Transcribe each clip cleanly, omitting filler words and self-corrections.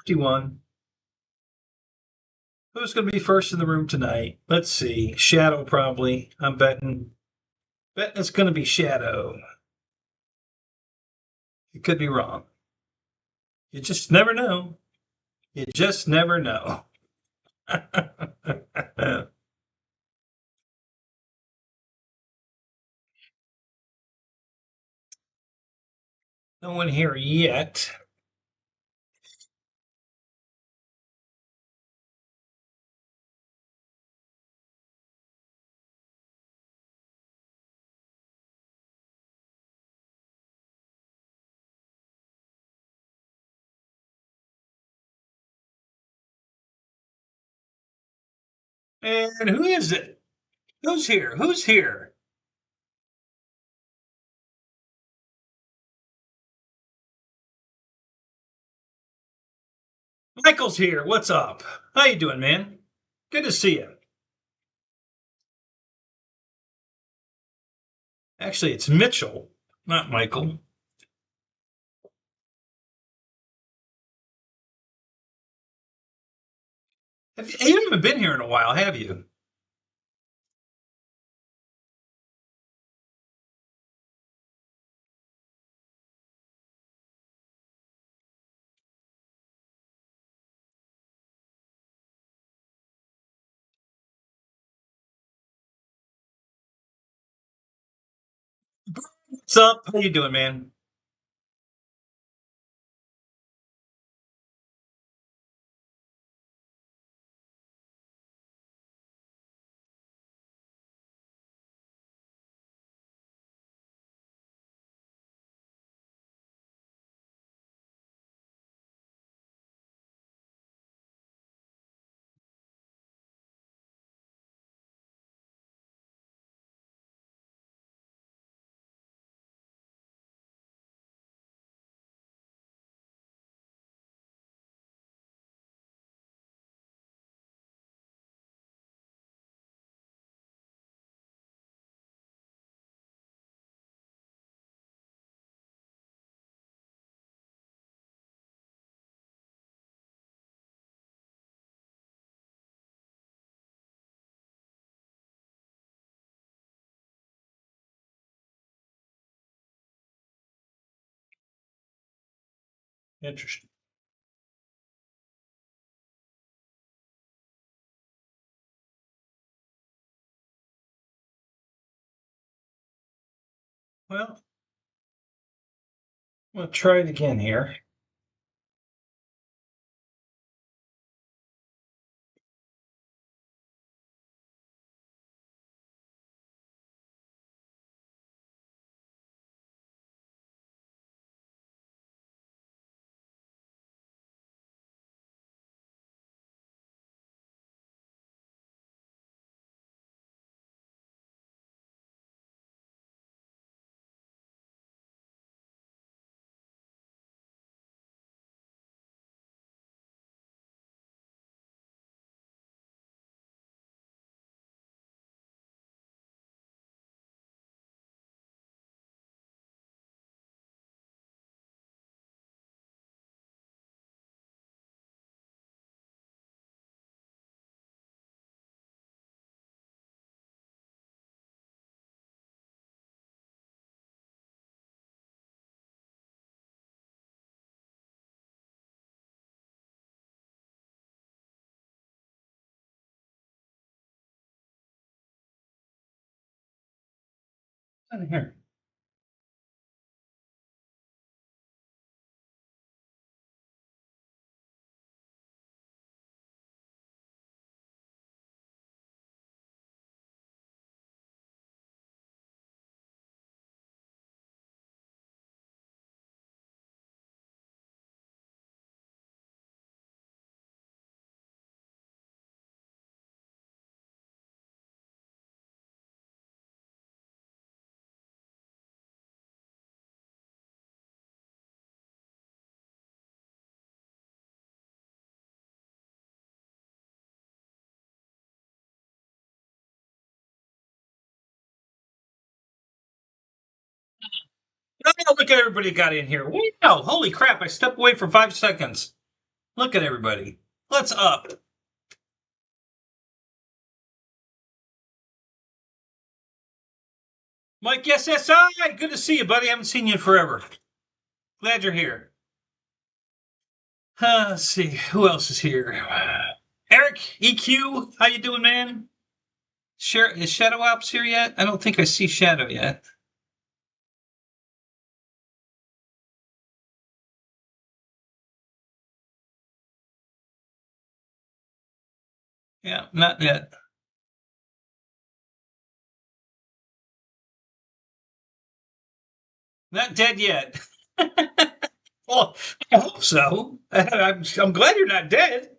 51. Who's going to be first in the room tonight? Let's see. Shadow, probably. I'm betting it's going to be Shadow. It could be wrong. You just never know. You just never know. No one here yet. And who is it? Who's here? Who's here? Michael's here. What's up? How you doing, man? Good to see you. Actually, it's Mitchell, not Michael. You haven't been here in a while, have you? What's up? How you doing, man? Interesting. Well, we'll try it again here. In here. Oh, look at everybody got in here. Wow, holy crap, I stepped away for 5 seconds. Look at everybody. What's up? Mike SSI, good to see you, buddy. I haven't seen you in forever. Glad you're here. Let's see, who else is here? Eric, EQ, how you doing, man? Is Shadow Ops here yet? I don't think I see Shadow yet. Yeah, not yet. Not dead yet. Well, I hope so. I'm glad you're not dead.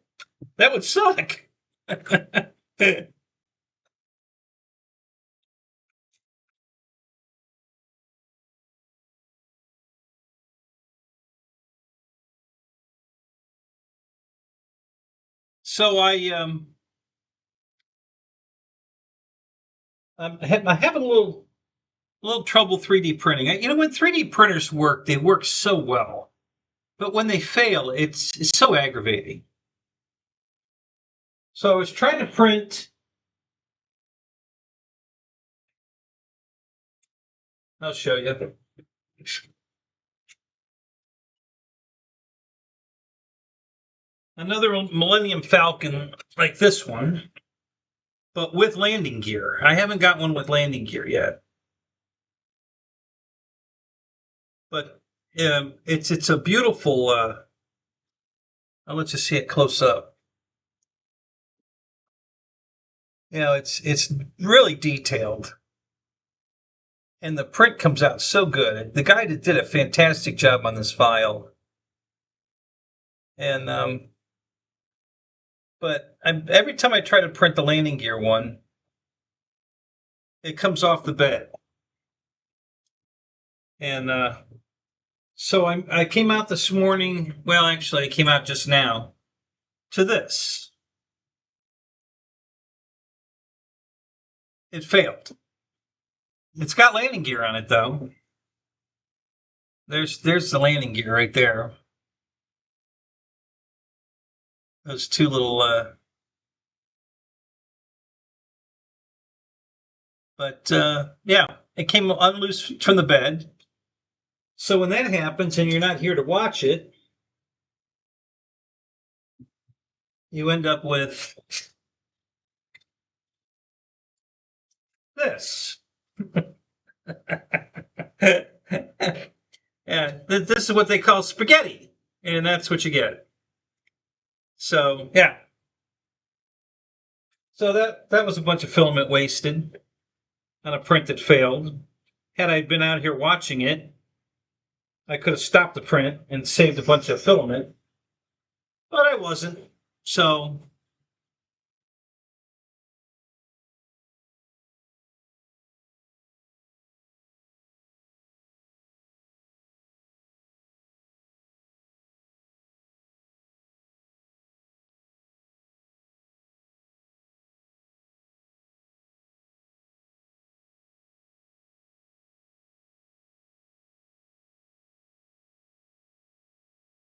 That would suck. So I'm having a little trouble 3D printing. You know, when 3D printers work, they work so well, but when they fail, it's so aggravating. So I was trying to print. I'll show you. Another Millennium Falcon like this one, but with landing gear. I haven't got one with landing gear yet. But it's a beautiful. I'll let you see it close up. You know, it's really detailed, and the print comes out so good. The guy did a fantastic job on this file, and but every time I try to print the landing gear one, it comes off the bed, and so I came out this morning. Well, actually, I came out just now to this. It failed. It's got landing gear on it though. There's the landing gear right there. Those two little but yeah, it came unloose from the bed. So when that happens and you're not here to watch it, you end up with this. Yeah, this is what they call spaghetti, and that's what you get. So yeah, so that was a bunch of filament wasted on a print that failed. Had I been out here watching it, I could have stopped the print and saved a bunch of filament, but I wasn't. So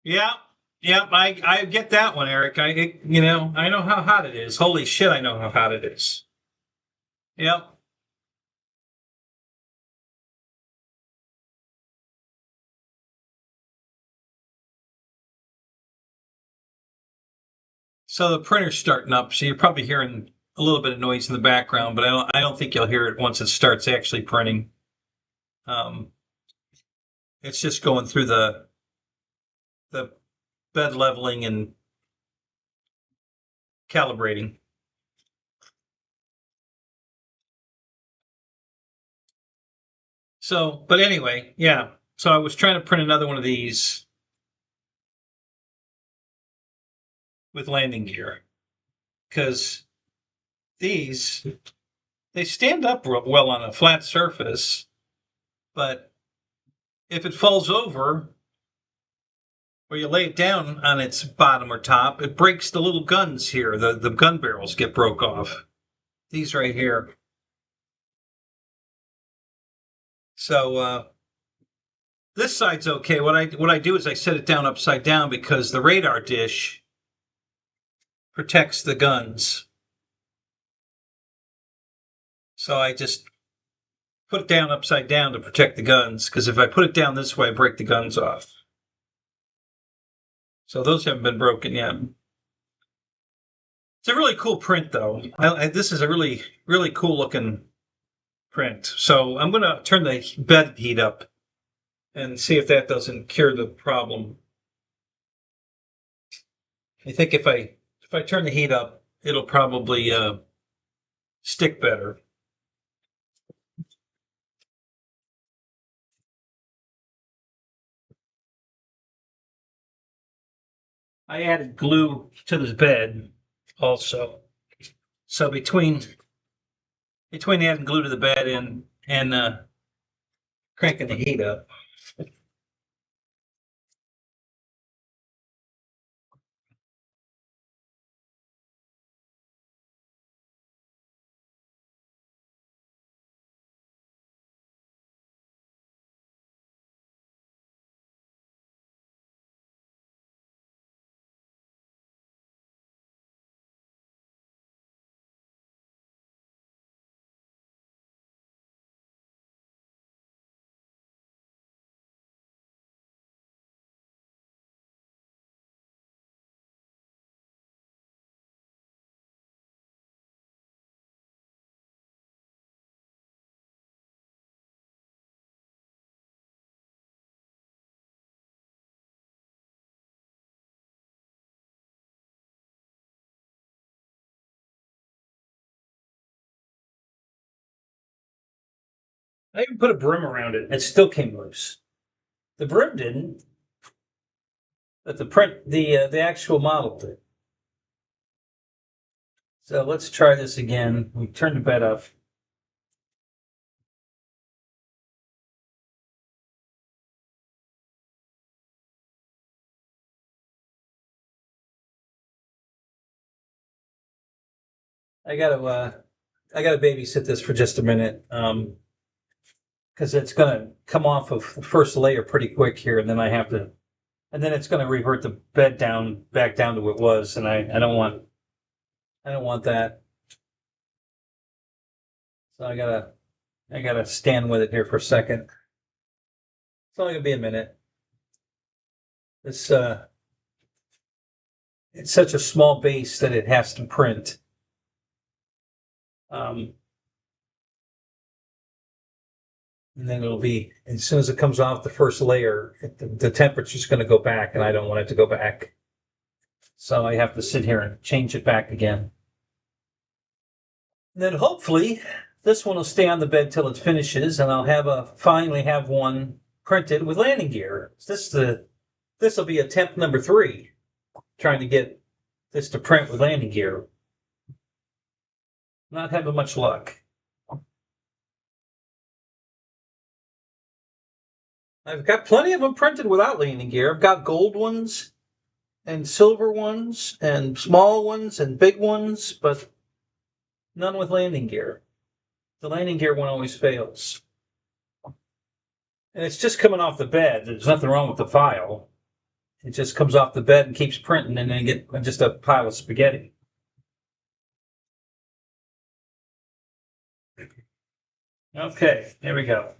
yeah, yeah, I get that one, Eric. I know how hot it is. Holy shit, I know how hot it is. Yep. So the printer's starting up, so you're probably hearing a little bit of noise in the background, but I don't think you'll hear it once it starts actually printing. Um, it's just going through the bed leveling and calibrating. So, but anyway, yeah. So I was trying to print another one of these with landing gear because these they stand up well on a flat surface, but if it falls over or you lay it down on its bottom or top, it breaks the little guns here. The gun barrels get broke off. These right here. So This side's okay. What I do is I set it down upside down because the radar dish protects the guns. So I just put it down upside down to protect the guns, because if I put it down this way, I break the guns off. So those haven't been broken yet. It's a really cool print, though. This is a really, really cool looking print. So I'm going to turn the bed heat up and see if that doesn't cure the problem. I think if I turn the heat up, it'll probably stick better. I added glue to this bed also. So between adding glue to the bed and cranking the heat up, I even put a brim around it, and it still came loose. The brim didn't, but the actual model did. So let's try this again. We turn the bed up. I gotta babysit this for just a minute, because it's gonna come off of the first layer pretty quick here, and then it's gonna revert the bed back down to what it was, and I don't want that. So I gotta stand with it here for a second. It's only gonna be a minute. This it's such a small base that it has to print. Um, and then it'll be, as soon as it comes off the first layer, the temperature's going to go back, and I don't want it to go back. So I have to sit here and change it back again. And then hopefully this one will stay on the bed till it finishes, and I'll finally have one printed with landing gear. This will be attempt number 3, trying to get this to print with landing gear. Not having much luck. I've got plenty of them printed without landing gear. I've got gold ones and silver ones and small ones and big ones, but none with landing gear. The landing gear one always fails. And it's just coming off the bed. There's nothing wrong with the file. It just comes off the bed and keeps printing, and then you get just a pile of spaghetti. Okay, there we go.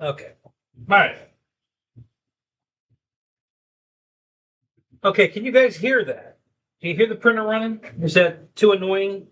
Okay. All right. Okay, can you guys hear that? Can you hear the printer running? Is that too annoying?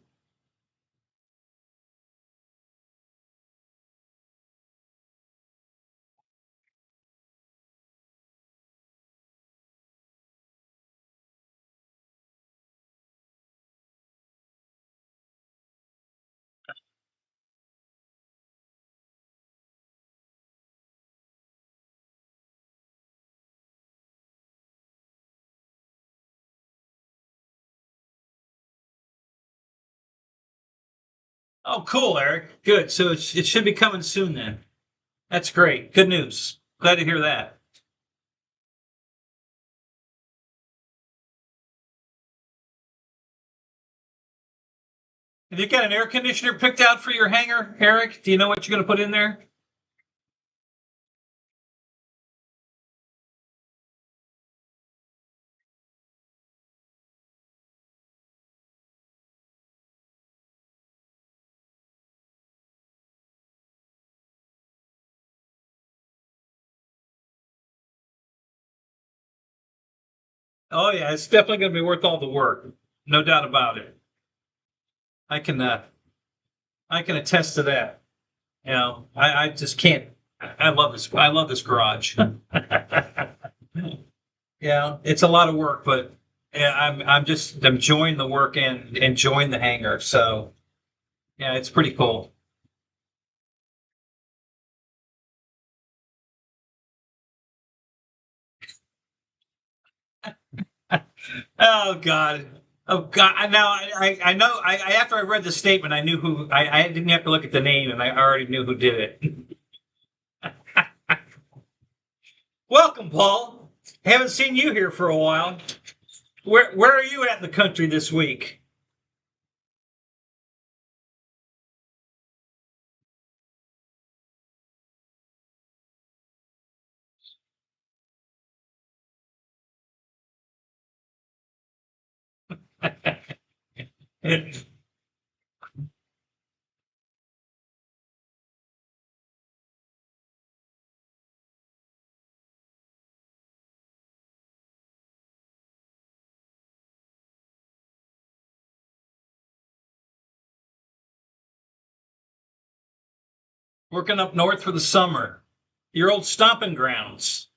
Oh, cool, Eric. Good. So it should be coming soon then. That's great. Good news. Glad to hear that. Have you got an air conditioner picked out for your hangar, Eric? Do you know what you're going to put in there? Oh yeah, it's definitely going to be worth all the work, no doubt about it. I can I can attest to that. You know, I just can't. I love this. I love this garage. Yeah, it's a lot of work, but yeah, I'm just enjoying the work and enjoying the hangar. So yeah, it's pretty cool. Oh God. Oh God! Now I know. After I read the statement, I knew who. I didn't have to look at the name, and I already knew who did it. Welcome, Paul. Haven't seen you here for a while. Where are you at in the country this week? Working up north for the summer. Your old stomping grounds.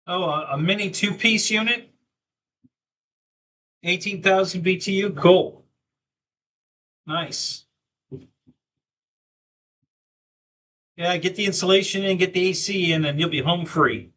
Oh, a mini two-piece unit, 18,000 BTU. Cool. Nice. Yeah, get the insulation in, get the AC in, and you'll be home free.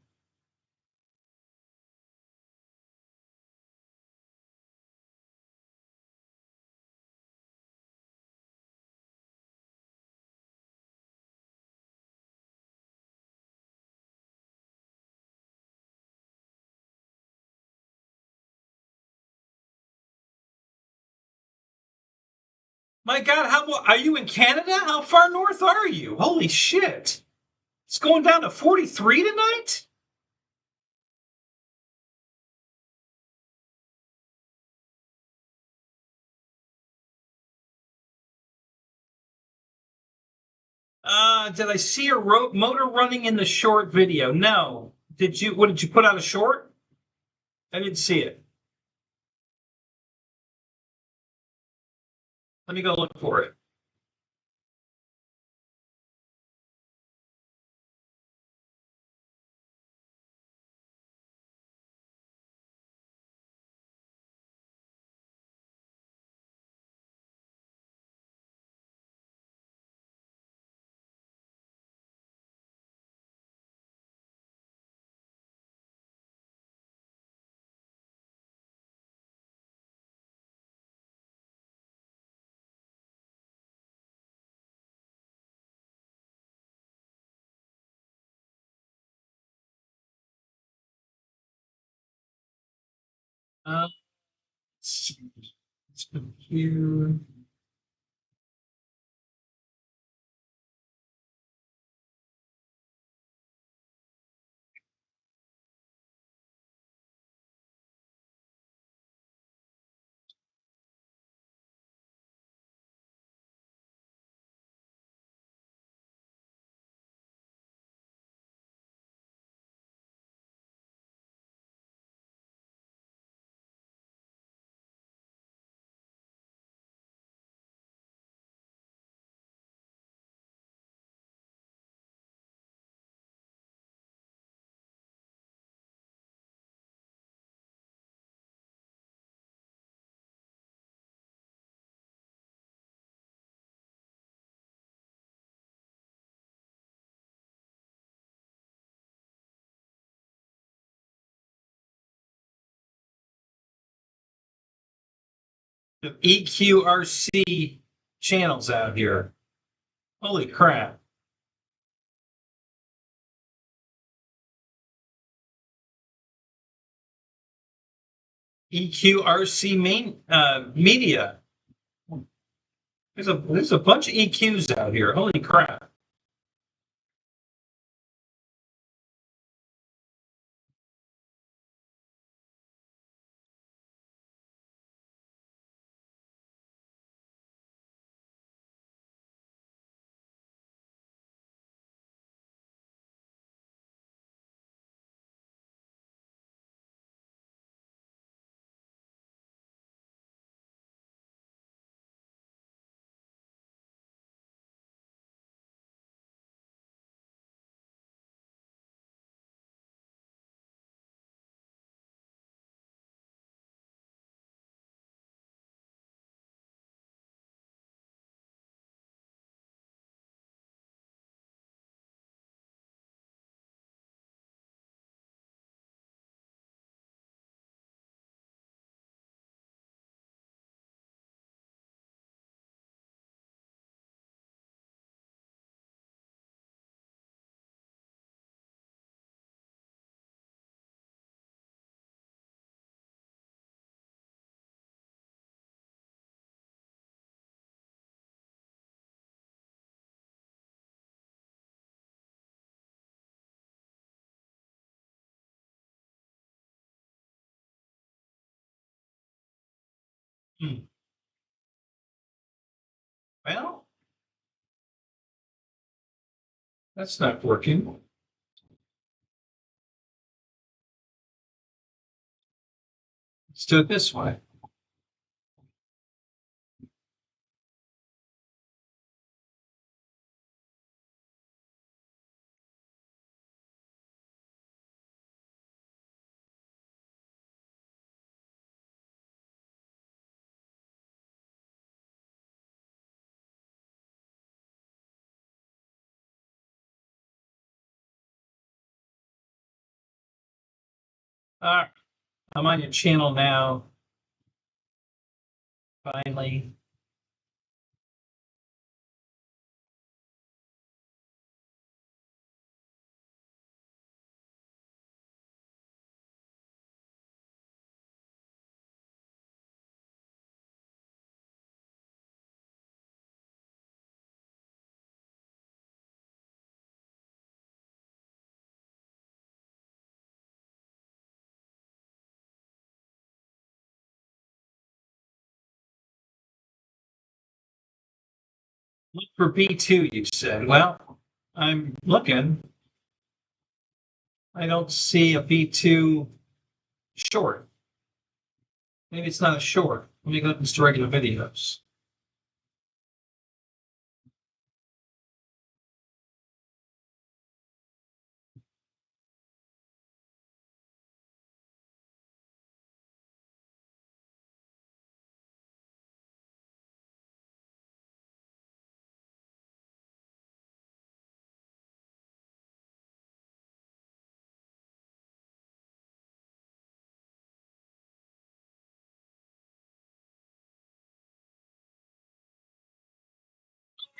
My God, how are you in Canada? How far north are you? Holy shit! It's going down to 43 tonight. Did I see a motor running in the short video? No. Did you? What did you put out a short? I didn't see it. Let me go look for it. Uh, it's here. EQRC channels out here. Holy crap. EQRC media. There's a bunch of EQs out here. Holy crap. Well, that's not working. Let's do it this way. All right, I'm on your channel now. Finally. Look for B2, you said. Well, I'm looking. I don't see a B2 short. Maybe it's not a short. Let me go to regular videos.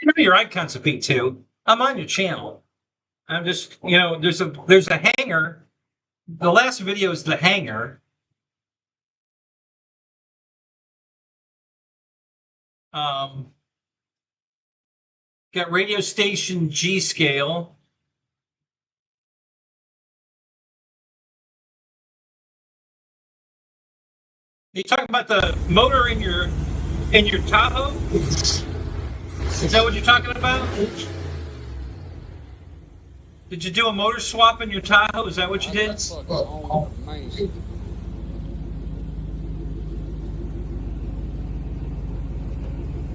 Remember your icons of B2. I'm on your channel. I'm just, there's a hanger. The last video is the hanger. Got radio station G scale. Are you talking about the motor in your Tahoe? Is that what you're talking about? Did you do a motor swap in your Tahoe? Is that what you did?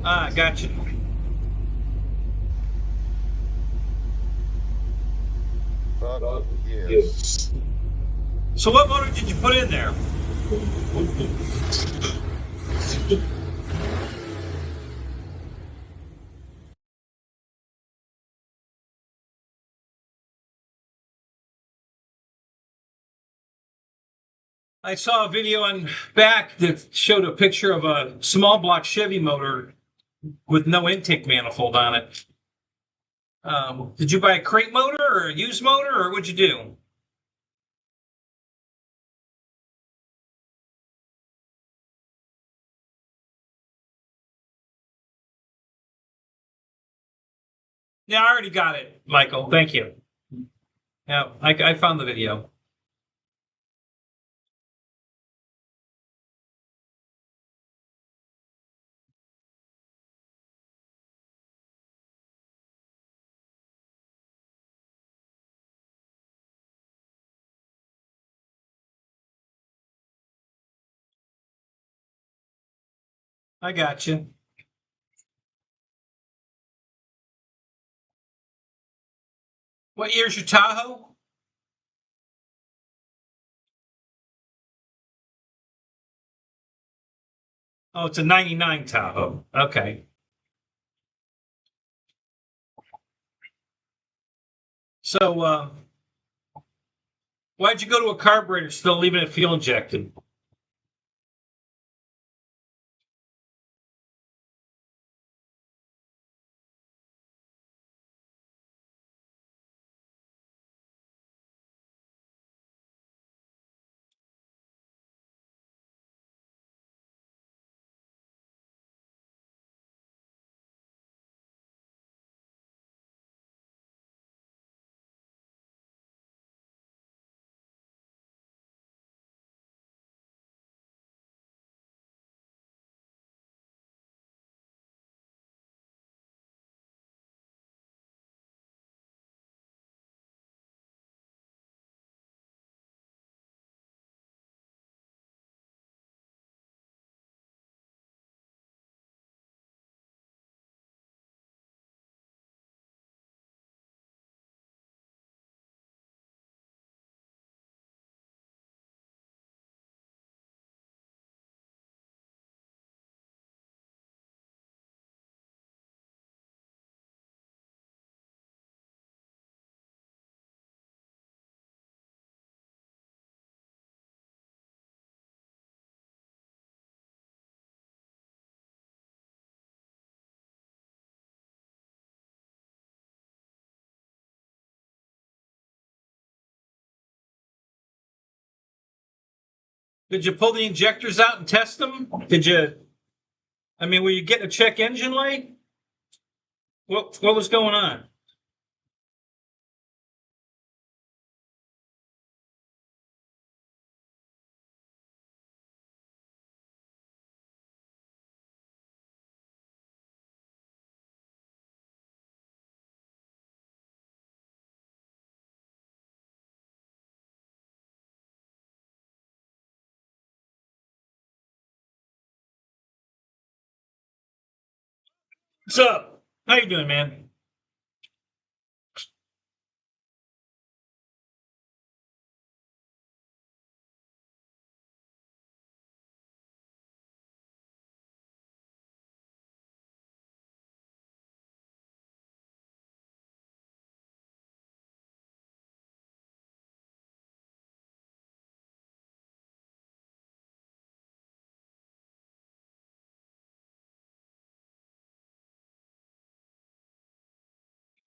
Ah, gotcha. Yes. So what motor did you put in there? I saw a video on back that showed a picture of a small block Chevy motor with no intake manifold on it. Did you buy a crate motor or a used motor, or what'd you do? Yeah, I already got it, Michael. Thank you. Yeah, I found the video. I got you. What year's your Tahoe? Oh, it's a 99 Tahoe. Okay. So, why'd you go to a carburetor still leaving it fuel injected? Did you pull the injectors out and test them? Did you? I mean, were you getting a check engine light? What was going on? What's up? How you doing, man?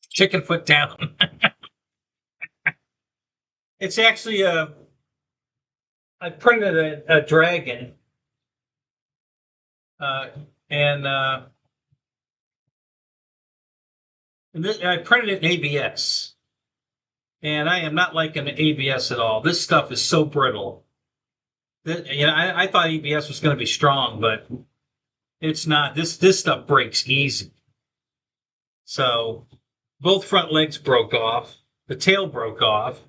Chicken foot down. It's actually a. I printed a dragon, uh, and I printed it in ABS, and I am not liking the ABS at all. This stuff is so brittle. I thought ABS was going to be strong, but it's not. This stuff breaks easy. So both front legs broke off. The tail broke off.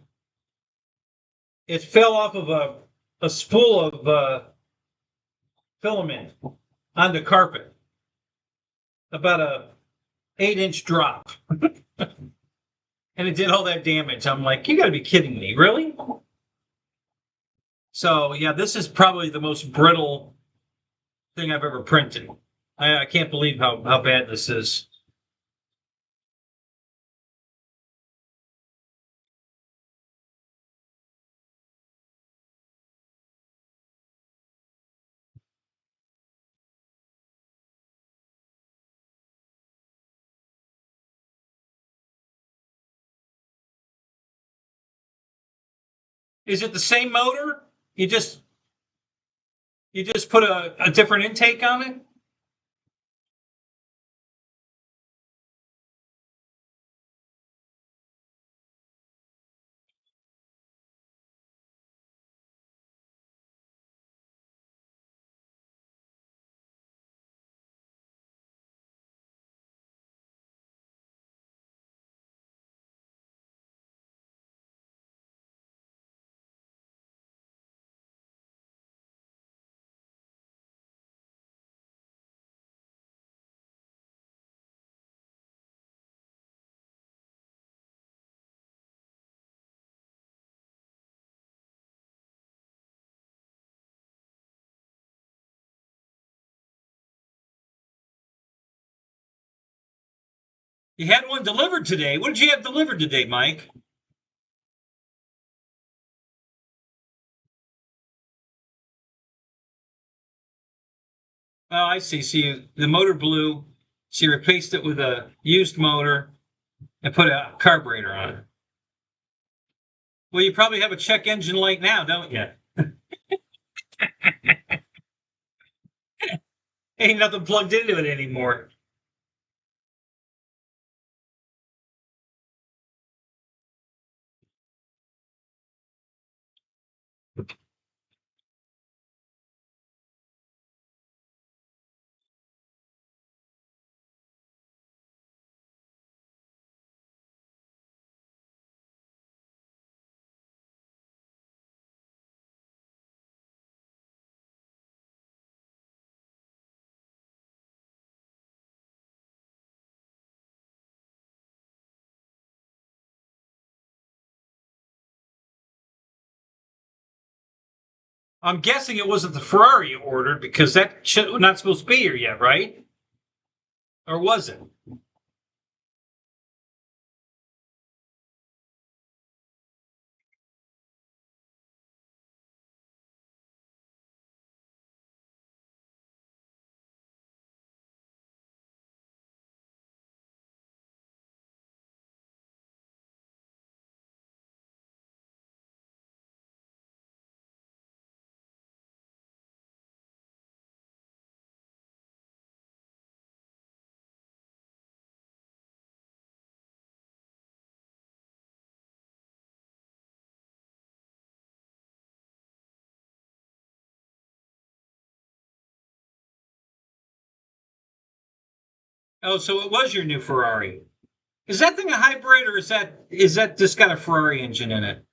It fell off of a spool of filament on the carpet, about a 8-inch drop, and it did all that damage. I'm like, you got to be kidding me, really? So yeah, this is probably the most brittle thing I've ever printed. I can't believe how bad this is. Is it the same motor? You just put a different intake on it? You had one delivered today. What did you have delivered today, Mike? Oh, I see. So the motor blew. So you replaced it with a used motor and put a carburetor on it. Well, you probably have a check engine light now, don't you? Ain't nothing plugged into it anymore. I'm guessing it wasn't the Ferrari you ordered because that shit was not supposed to be here yet, right? Or was it? Oh, so it was your new Ferrari. Is that thing a hybrid or is that just got a Ferrari engine in it?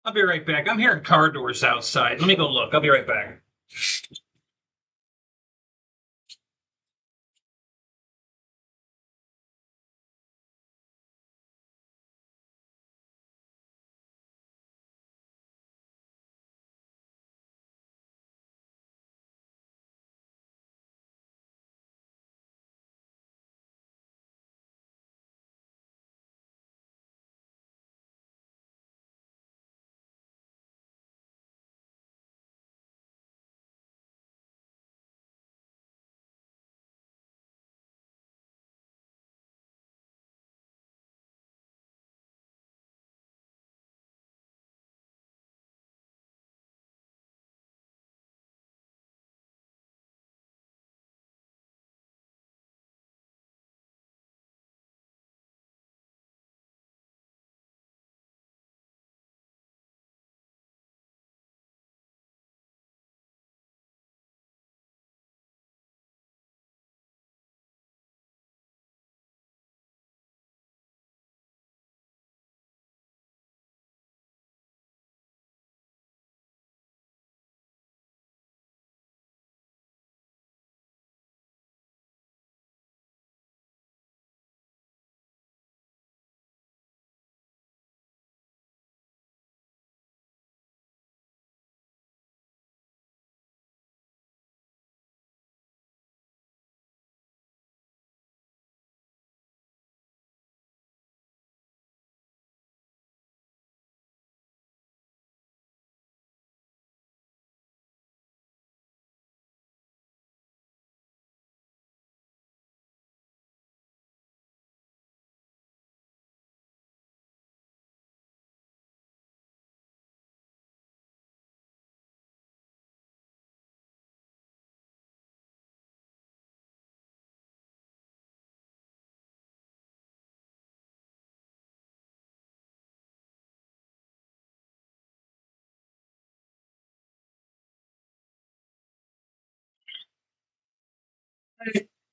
I'll be right back. I'm hearing car doors outside. Let me go look. I'll be right back.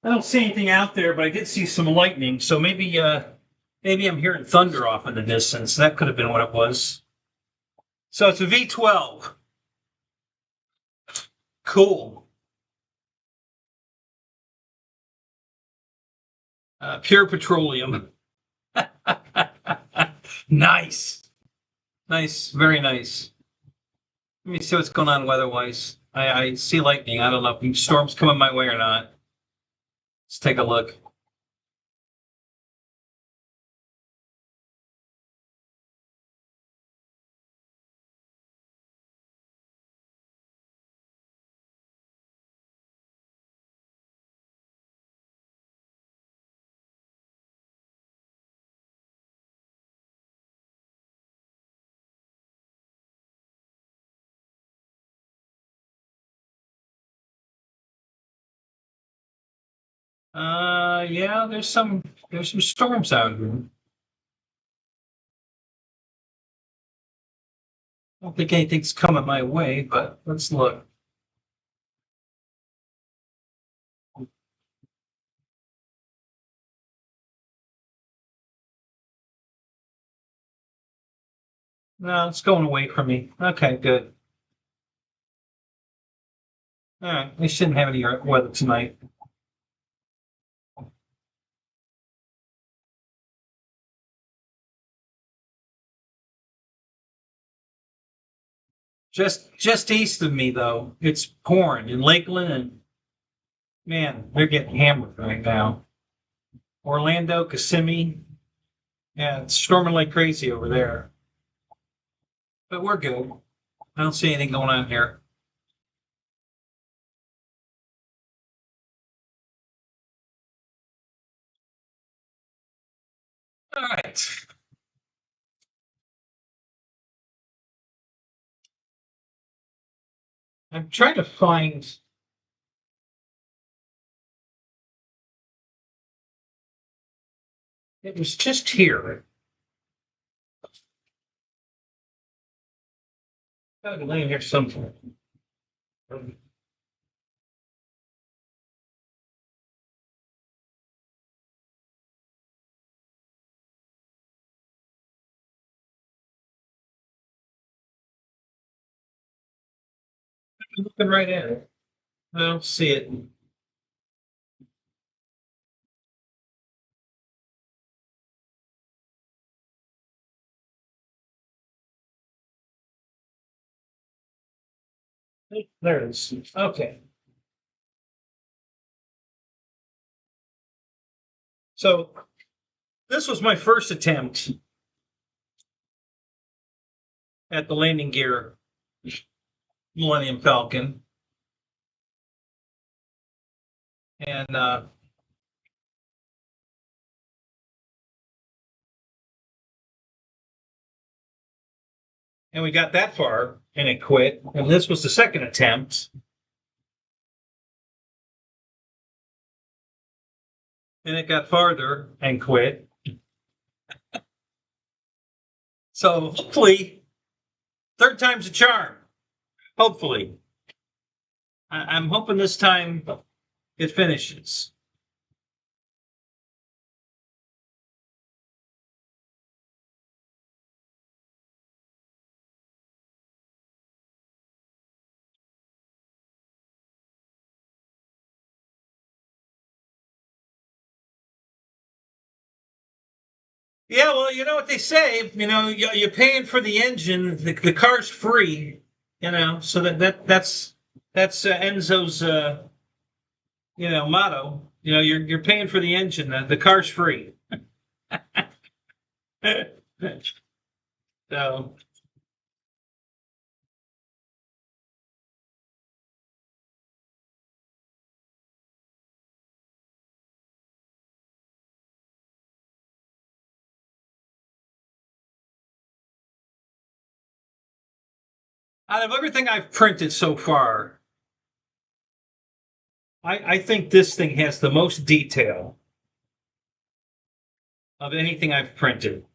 I don't see anything out there, but I did see some lightning. So maybe I'm hearing thunder off in the distance. That could have been what it was. So it's a V12. Cool. Pure petroleum. Nice. Nice. Very nice. Let me see what's going on weather-wise. I see lightning. I don't know if storm's coming my way or not. Let's take a look. Yeah, there's some storms out here. I don't think anything's coming my way, but let's look. No, it's going away from me. Okay, good. All right, we shouldn't have any weather tonight. Just east of me though, it's pouring in Lakeland, and man, they're getting hammered right now. Orlando, Kissimmee, yeah, it's storming like crazy over there. But we're good. I don't see anything going on here. All right. I'm trying to find. It was just here. Gotta be laying here somewhere. Looking right at it. I don't see it. There it is. Okay. So this was my first attempt at the landing gear Millennium Falcon. And we got that far and it quit. And this was the second attempt. And it got farther and quit. So hopefully, third time's a charm. Hopefully. I'm hoping this time it finishes. Yeah, well, you know what they say. You're paying for the engine. The car's free. So that's Enzo's motto. You're paying for the engine. The car's free. So out of everything I've printed so far, I think this thing has the most detail of anything I've printed.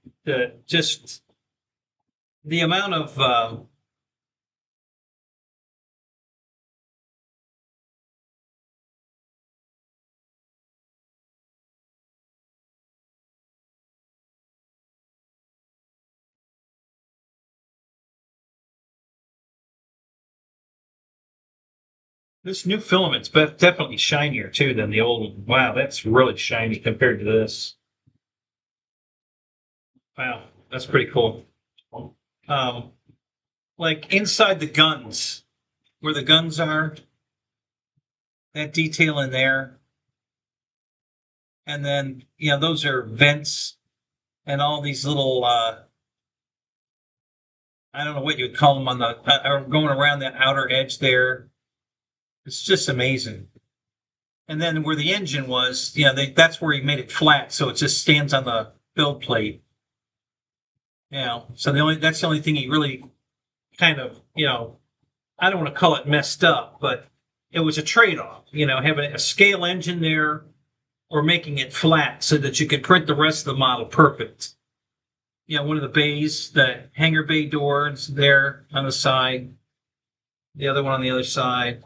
Just the amount of This new filament's definitely shinier too than the old one. Wow, that's really shiny compared to this. Wow, that's pretty cool. Um, like inside the guns, where the guns are, that detail in there, and then those are vents and all these little I don't know what you would call them on the are going around the outer edge there. It's just amazing. And then where the engine was, that's where he made it flat, so it just stands on the build plate. So that's the only thing he really kind of, I don't want to call it messed up, but it was a trade-off, having a scale engine there or making it flat so that you could print the rest of the model perfect. One of the bays, the hangar bay doors there on the side, the other one on the other side.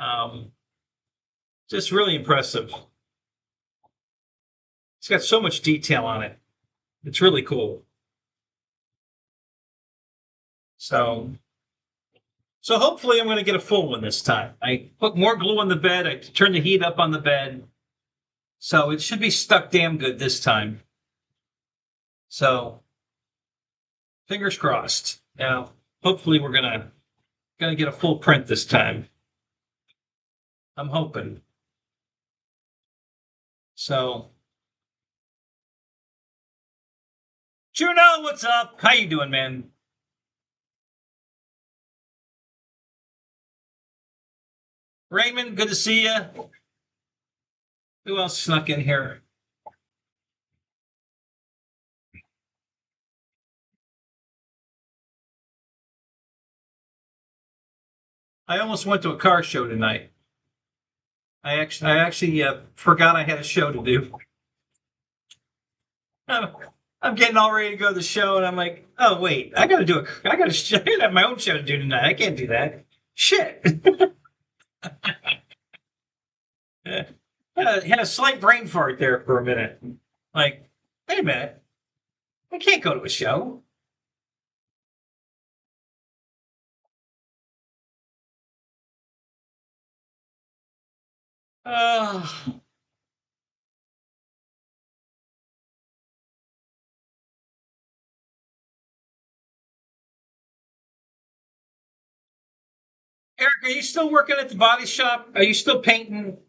Um, just really impressive. It's got so much detail on it. It's really cool. So, so hopefully I'm going to get a full one this time. I put more glue on the bed. I turned the heat up on the bed. So it should be stuck damn good this time. So fingers crossed. Now, hopefully we're gonna get a full print this time. I'm hoping. So Juno, what's up? How you doing, man? Raymond, good to see you. Who else snuck in here? I almost went to a car show tonight. I actually forgot I had a show to do. I'm, I'm getting all ready to go to the show, and I'm like, oh wait, I got to I got to have my own show to do tonight. I can't do that. Shit. Had a slight brain fart there for a minute. Like, wait a minute, I can't go to a show. Uh, Eric, are you still working at the body shop? Are you still painting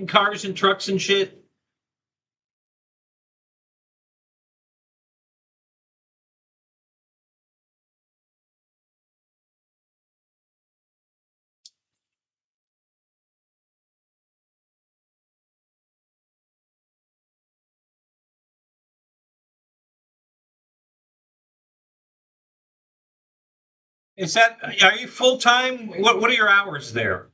cars and trucks and shit? Is that are you full time? What are your hours there?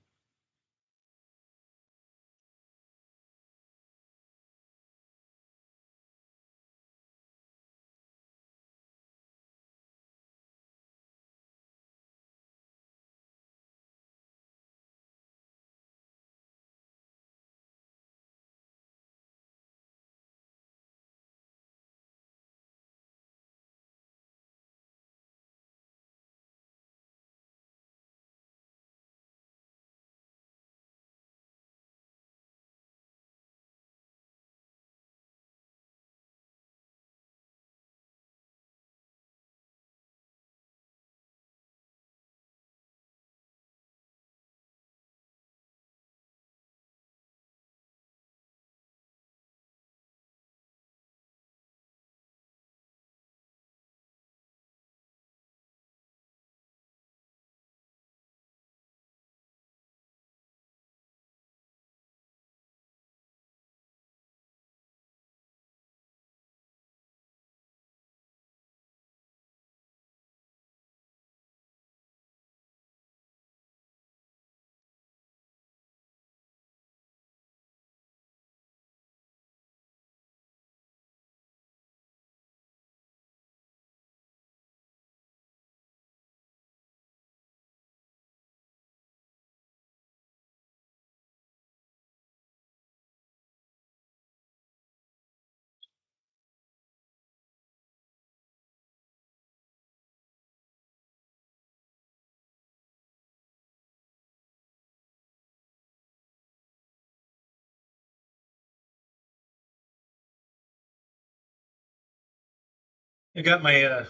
I got my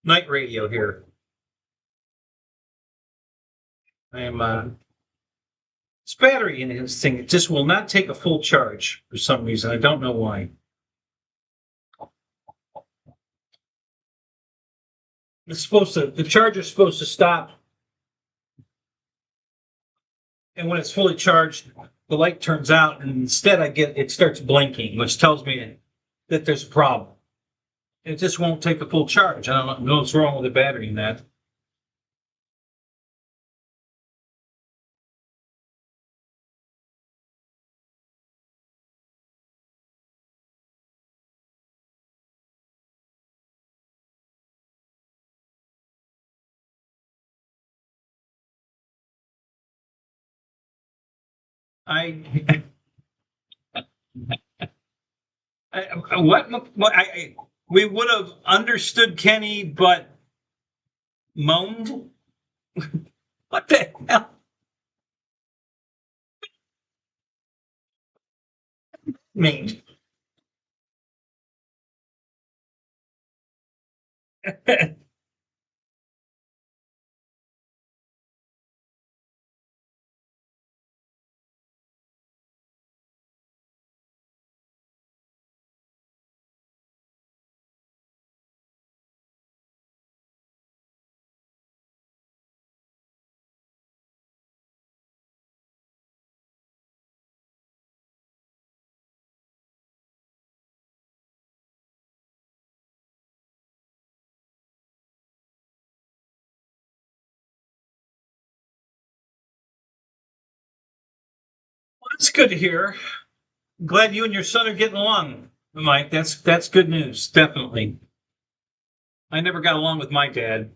night radio here. I am this battery in this thing, it just will not take a full charge for some reason. I don't know why. The charger's supposed to stop, and when it's fully charged, the light turns out, and instead it starts blinking, which tells me that there's a problem. It just won't take a full charge. I don't know what's wrong with the battery in that. I, we would have understood Kenny, but moaned. What the hell? Mean. That's good to hear. I'm glad you and your son are getting along, Mike. That's good news, definitely. I never got along with my dad.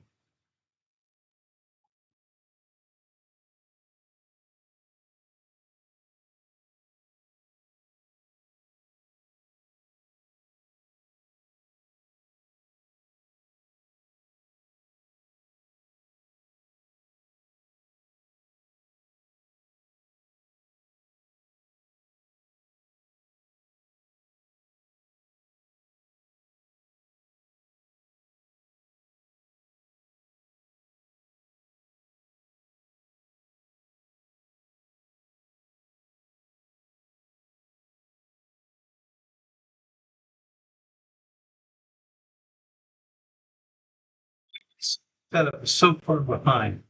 Setup is so far behind.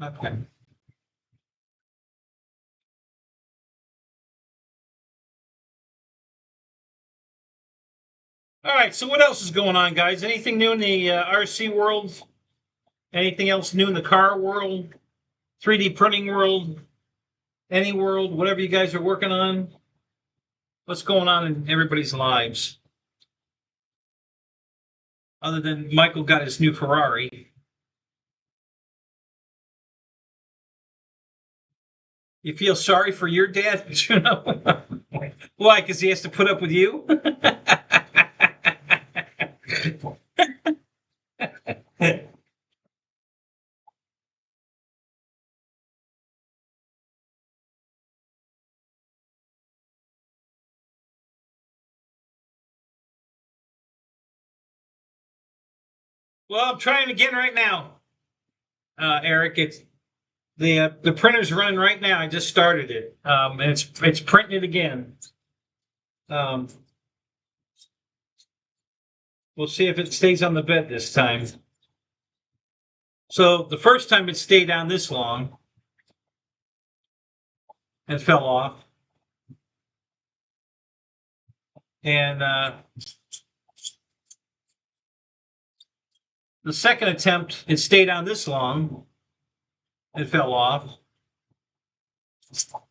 Okay. All right. So what else is going on, guys? Anything new in the RC world? Anything else new in the car world? 3D printing world? Any world? Whatever you guys are working on? What's going on in everybody's lives? Other than Michael got his new Ferrari. You feel sorry for your dad? You know? Why? Because he has to put up with you? Well, I'm trying again right now, Eric. It's the printer's running right now. I just started it, and it's printing it again. Um, we'll see if it stays on the bed this time. So the first time it stayed down this long and fell off, and the second attempt it stayed down this long and fell off.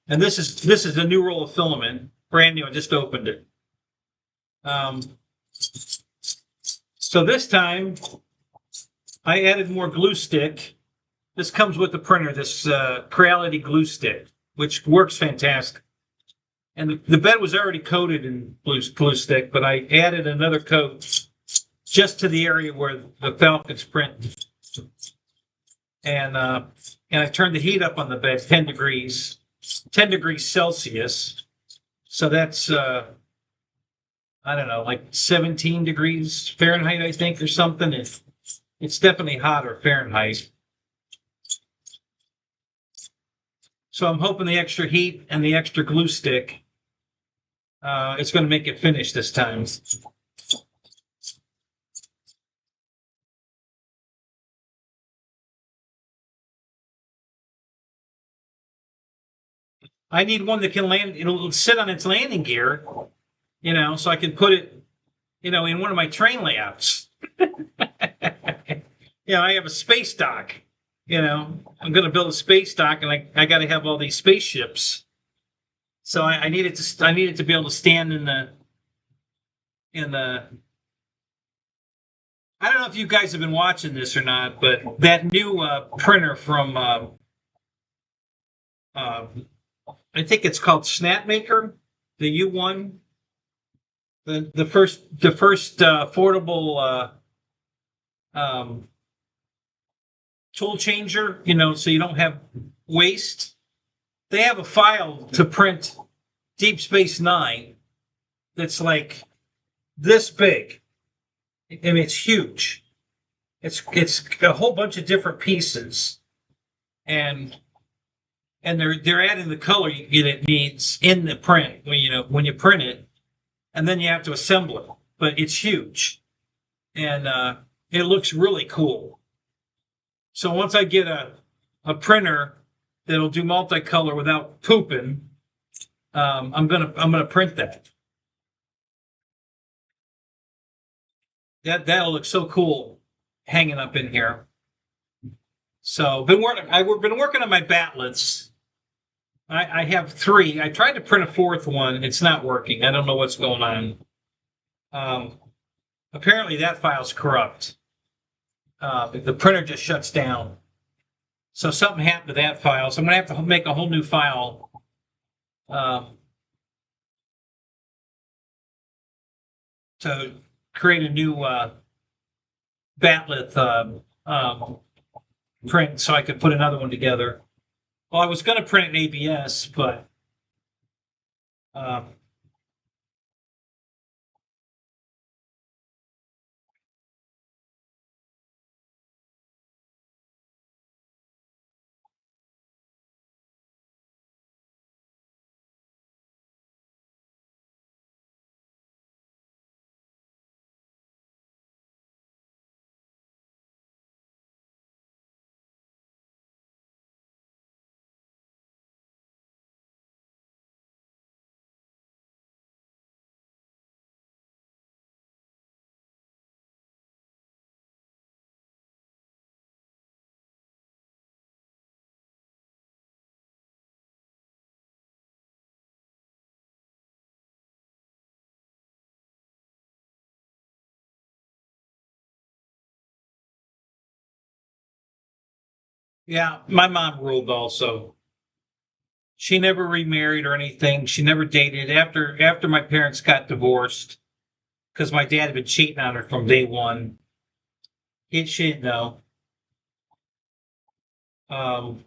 And this is a new roll of filament, brand new. I just opened it. So this time I added more glue stick. This comes with the printer, this Creality glue stick, which works fantastic. And the bed was already coated in glue stick, but I added another coat just to the area where the Falcon's print. And I turned the heat up on the bed 10 degrees Celsius. So that's I don't know, like 17 degrees Fahrenheit, I think, or something. It's definitely hotter Fahrenheit. So I'm hoping the extra heat and the extra glue stick is going to make it finish this time. I need one that can land, it'll sit on its landing gear, so I can put it, in one of my train layouts. I have a space dock, I'm going to build a space dock and I got to have all these spaceships. So I need it to be able to stand in the. I don't know if you guys have been watching this or not, but that new printer from uh, I think it's called Snapmaker, the U1, the first affordable um, tool changer, so you don't have waste. They have a file to print Deep Space Nine that's like this big. I mean, it's huge. It's a whole bunch of different pieces, and they're adding the color it needs in the print when you print it, and then you have to assemble it. But it's huge, and it looks really cool. So once I get a printer that'll do multicolor without pooping, I'm gonna print that. That'll look so cool hanging up in here. So I've been working on my batlets. I have three. I tried to print a fourth one. It's not working. I don't know what's going on. Um, Apparently that file's corrupt. The printer just shuts down. So something happened to that file. So I'm gonna have to make a whole new file um, to create a new batlet print so I could put another one together. Well, I was going to print an ABS, but um, yeah, my mom ruled also. She never remarried or anything. She never dated after my parents got divorced because my dad had been cheating on her from day one. She didn't know. Um,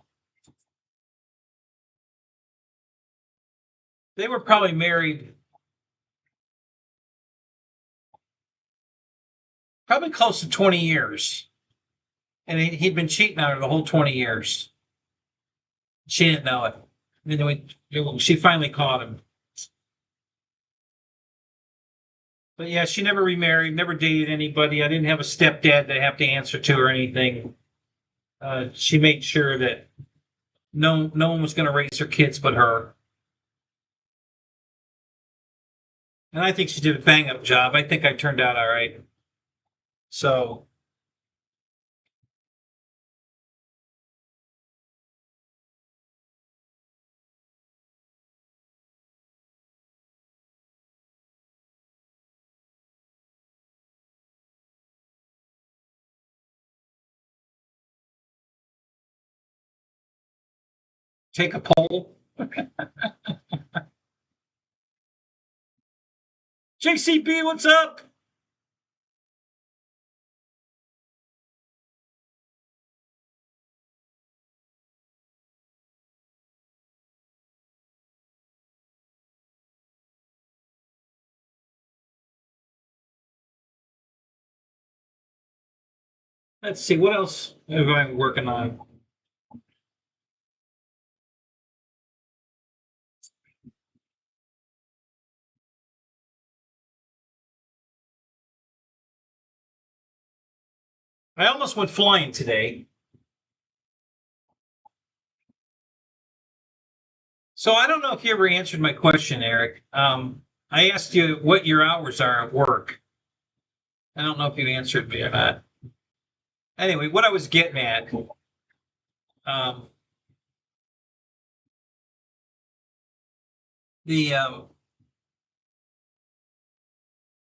they were probably married probably close to 20 years, and he'd been cheating on her the whole 20 years. She didn't know it. And then she finally caught him. But yeah, she never remarried, never dated anybody. I didn't have a stepdad to have to answer to or anything. She made sure that no one was going to raise her kids but her. And I think she did a bang up job. I think I turned out all right. So take a poll. JCB, what's up? Let's see, what else am I working on? I almost went flying today. So I don't know if you ever answered my question, Eric. I asked you what your hours are at work. I don't know if you answered me or not. Anyway, what I was getting at, um, the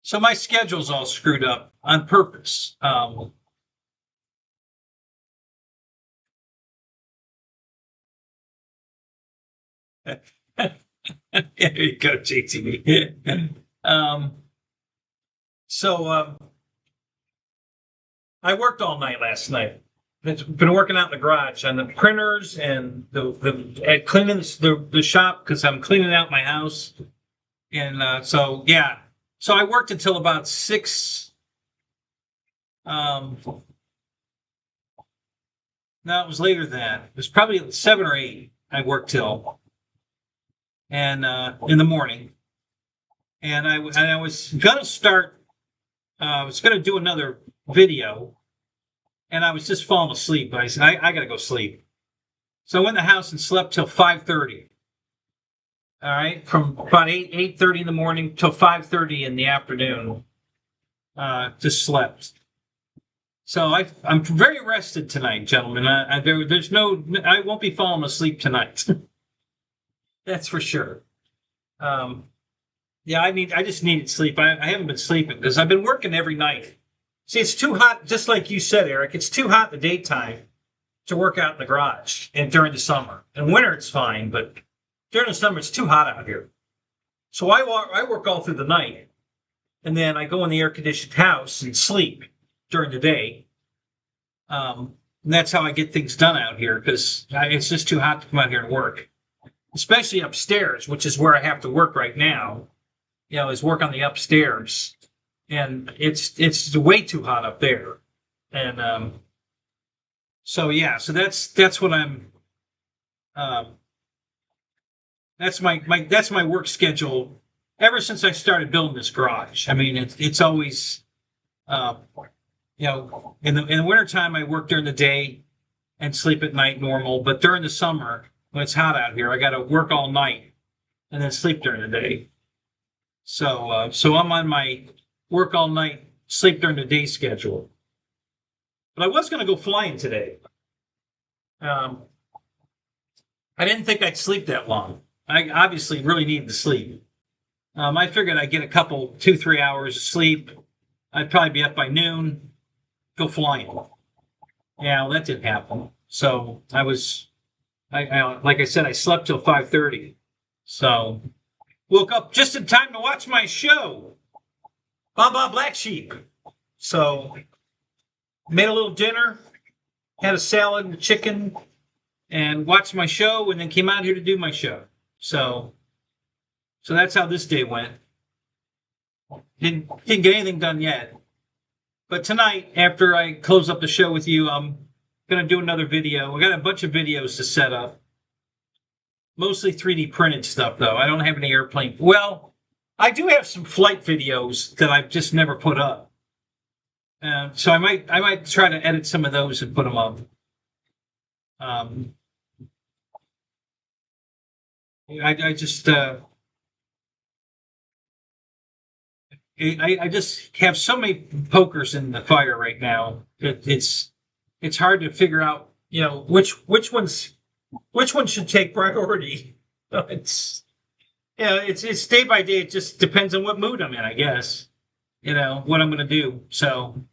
so my schedule's all screwed up on purpose. There you go, JTV. So I worked all night last night. I've been working out in the garage on the printers and the cleaning the shop because I'm cleaning out my house. And so yeah, so I worked until about 6. Um, no, it was later than that. It was probably 7 or 8. I worked till and in the morning, and I was gonna start. I was gonna do another video, and I was just falling asleep. But I said I gotta go sleep. So I went in the house and slept till 5:30. All right, from about 8:30 in the morning till 5:30 in the afternoon. Just slept. So I'm very rested tonight, gentlemen. There's no, I won't be falling asleep tonight. That's for sure. Um, yeah, I just needed sleep. I haven't been sleeping because I've been working every night. See, it's too hot, just like you said, Eric. It's too hot in the daytime to work out in the garage and during the summer. In winter, it's fine, but during the summer, it's too hot out here. So I work all through the night, and then I go in the air conditioned house and sleep during the day. And that's how I get things done out here because it's just too hot to come out here and work, especially upstairs, which is where I have to work right now. Is work on the upstairs, and it's way too hot up there. And so yeah, so that's what I'm. Um, that's my work schedule ever since I started building this garage. I mean, it's always uh, in the wintertime I work during the day and sleep at night normal, but during the summer when it's hot out here, I got to work all night and then sleep during the day. So I'm on my work all night, sleep during the day schedule. But I was going to go flying today. Um, I didn't think I'd sleep that long. I obviously really needed to sleep. I figured I'd get a couple, 2, 3 hours of sleep. I'd probably be up by noon, go flying. Yeah, well, that didn't happen. So like I said, I slept till 5:30. So woke up just in time to watch my show, Baba Black Sheep. So made a little dinner, had a salad and chicken, and watched my show, and then came out here to do my show. So that's how this day went. Didn't get anything done yet. But tonight, after I close up the show with you, I'm gonna do another video. We got a bunch of videos to set up. Mostly 3D printed stuff, though. I don't have any airplane. Well, I do have some flight videos that I've just never put up. So I might try to edit some of those and put them up. Um, I just I just have so many pokers in the fire right now. It's hard to figure out, which one should take priority. It's it's day by day. It just depends on what mood I'm in, I guess. What I'm going to do. So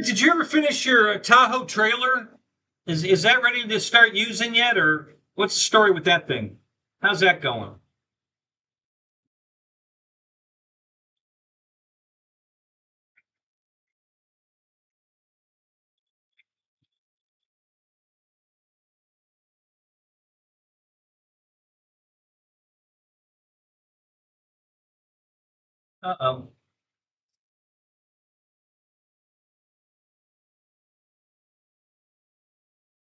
Did you ever finish your Tahoe trailer? Is that ready to start using yet, or what's the story with that thing? How's that going? Uh-oh.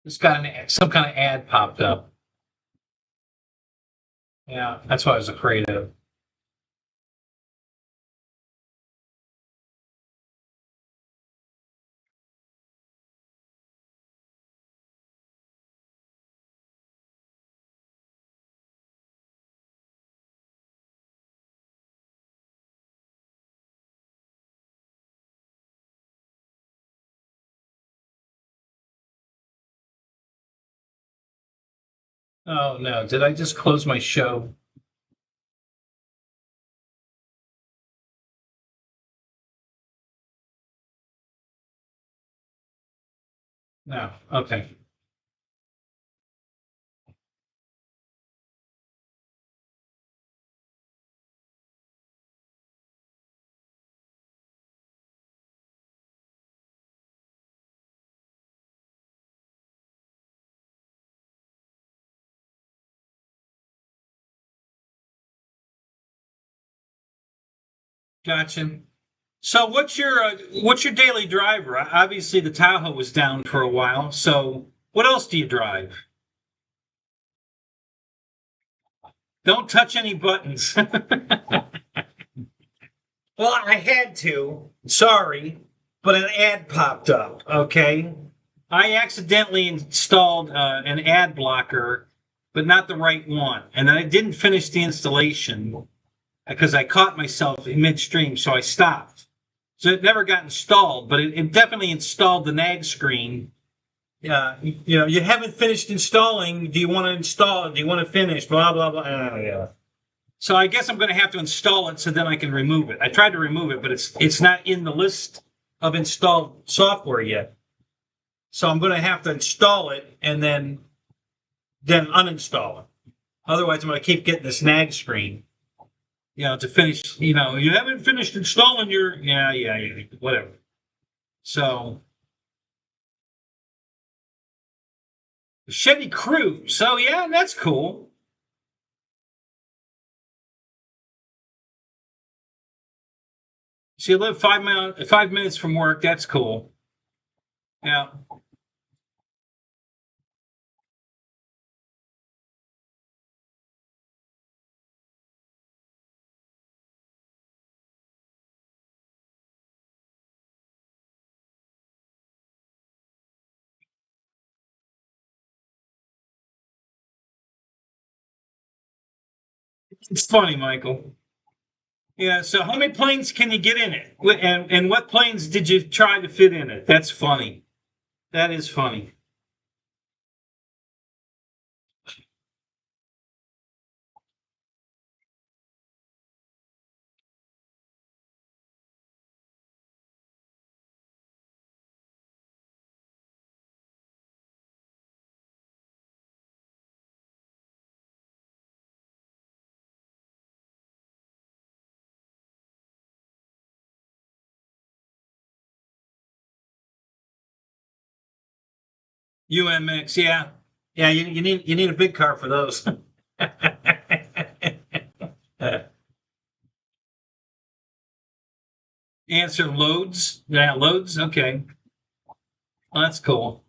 It's got some kind of ad popped up. Yeah, that's what I was afraid of. Oh no, did I just close my show? No. Okay. Gotcha. So what's your daily driver? Obviously, the Tahoe was down for a while. So what else do you drive? Don't touch any buttons. Well, I had to. Sorry, but an ad popped up. Okay. I accidentally installed an ad blocker, but not the right one. And I didn't finish the installation because I caught myself in midstream, so I stopped. So it never got installed, but it definitely installed the nag screen. Yeah, you haven't finished installing. Do you want to install it? Do you want to finish? Blah, blah, blah. Yeah. So I guess I'm going to have to install it so then I can remove it. I tried to remove it, but it's not in the list of installed software yet. So I'm going to have to install it and then uninstall it. Otherwise, I'm going to keep getting this nag screen. To finish. You haven't finished installing your yeah, whatever. So Chevy Cruze. So yeah, that's cool. So you live 5 minutes from work. That's cool. Yeah. It's funny, Michael. Yeah. So how many planes can you get in it? And what planes did you try to fit in it? That's funny. That is funny. UMX. Yeah. Yeah. You need a big car for those. Answer loads. Yeah, loads. Okay. Well, that's cool.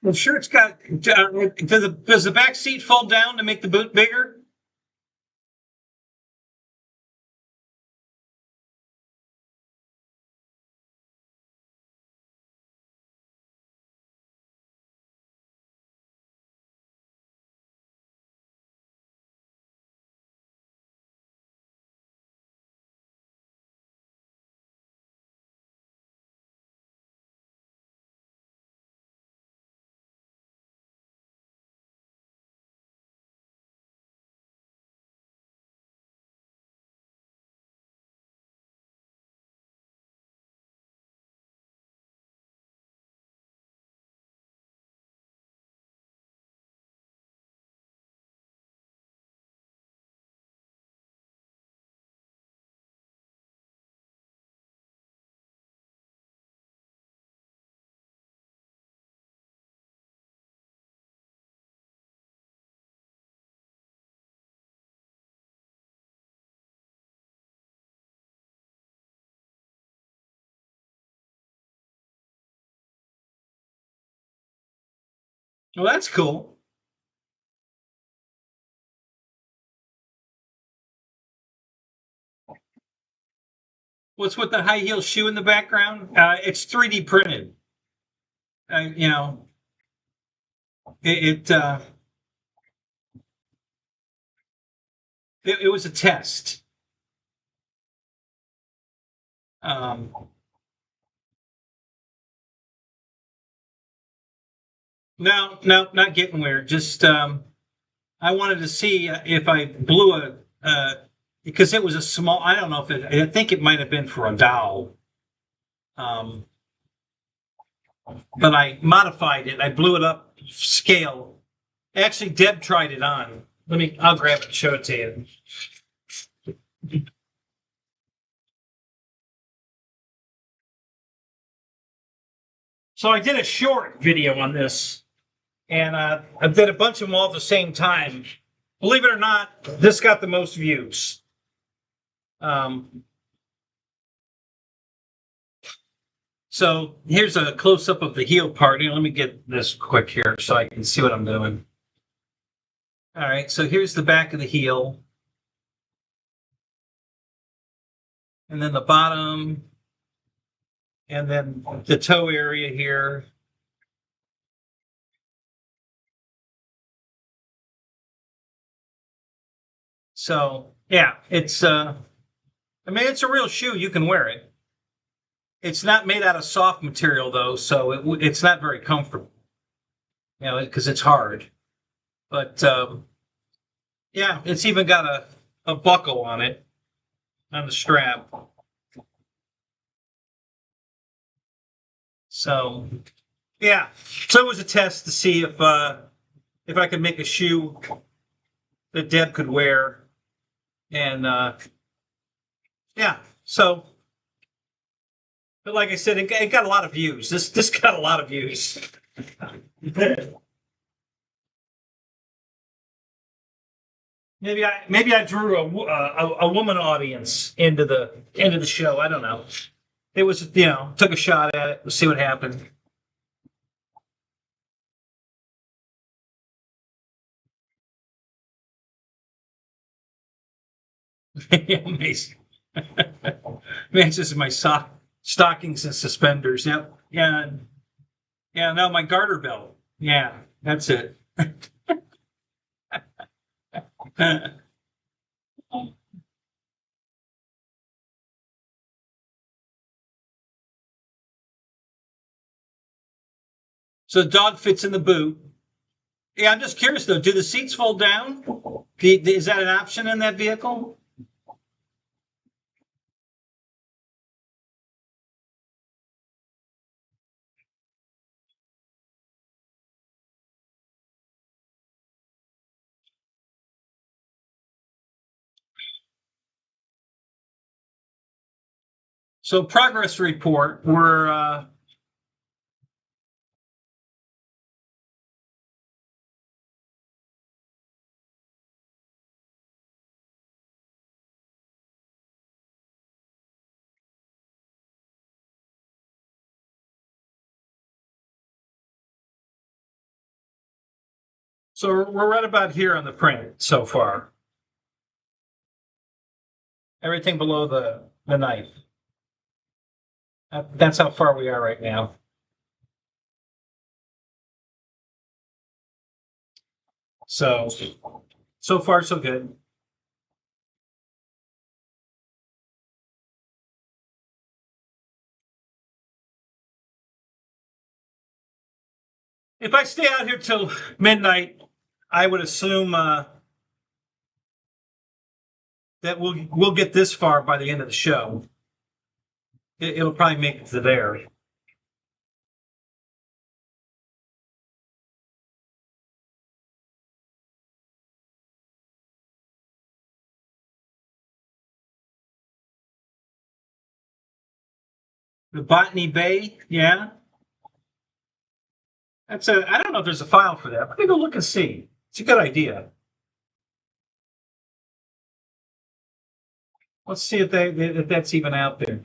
I'm sure it's got. Does the back seat fold down to make the boot bigger? Well, that's cool. What's with the high heel shoe in the background? It's 3D printed. You know, it, it, uh, it was a test. Um, no, no, not getting weird. Just I wanted to see if I blew because it was a small. I don't know if it. I think it might have been for a doll. Um, but I modified it. I blew it up scale. Actually, Deb tried it on. I'll grab it and show it to you. So I did a short video on this, and I did a bunch of them all at the same time. Believe it or not, this got the most views. Um, so here's a close up of the heel part. Let me get this quick here so I can see what I'm doing. All right, so here's the back of the heel. And then the bottom, and then the toe area here. So yeah, it's I mean it's a real shoe. You can wear it. It's not made out of soft material though, so it's not very comfortable. You know, because it's hard. But yeah, it's even got a buckle on it on the strap. So yeah, so it was a test to see if I could make a shoe that Deb could wear, and yeah, so. But like I said, it got a lot of views. This got a lot of views. Maybe I drew a woman audience into the show. I don't know. It was took a shot at it. Let's see what happened. Amazing. Matches my stockings and suspenders. Yep. Yeah. Yeah. No, my garter belt. Yeah, that's it. So the dog fits in the boot. Yeah, I'm just curious though. Do the seats fold down? Is that an option in that vehicle? So progress report. We're right about here on the print so far. Everything below the knife. That's how far we are right now. So far so good. If I stay out here till midnight, I would assume that we'll get this far by the end of the show. It'll probably make it to there. The Botany Bay, yeah. I don't know if there's a file for that. Let me go look and see. It's a good idea. Let's see if that's even out there.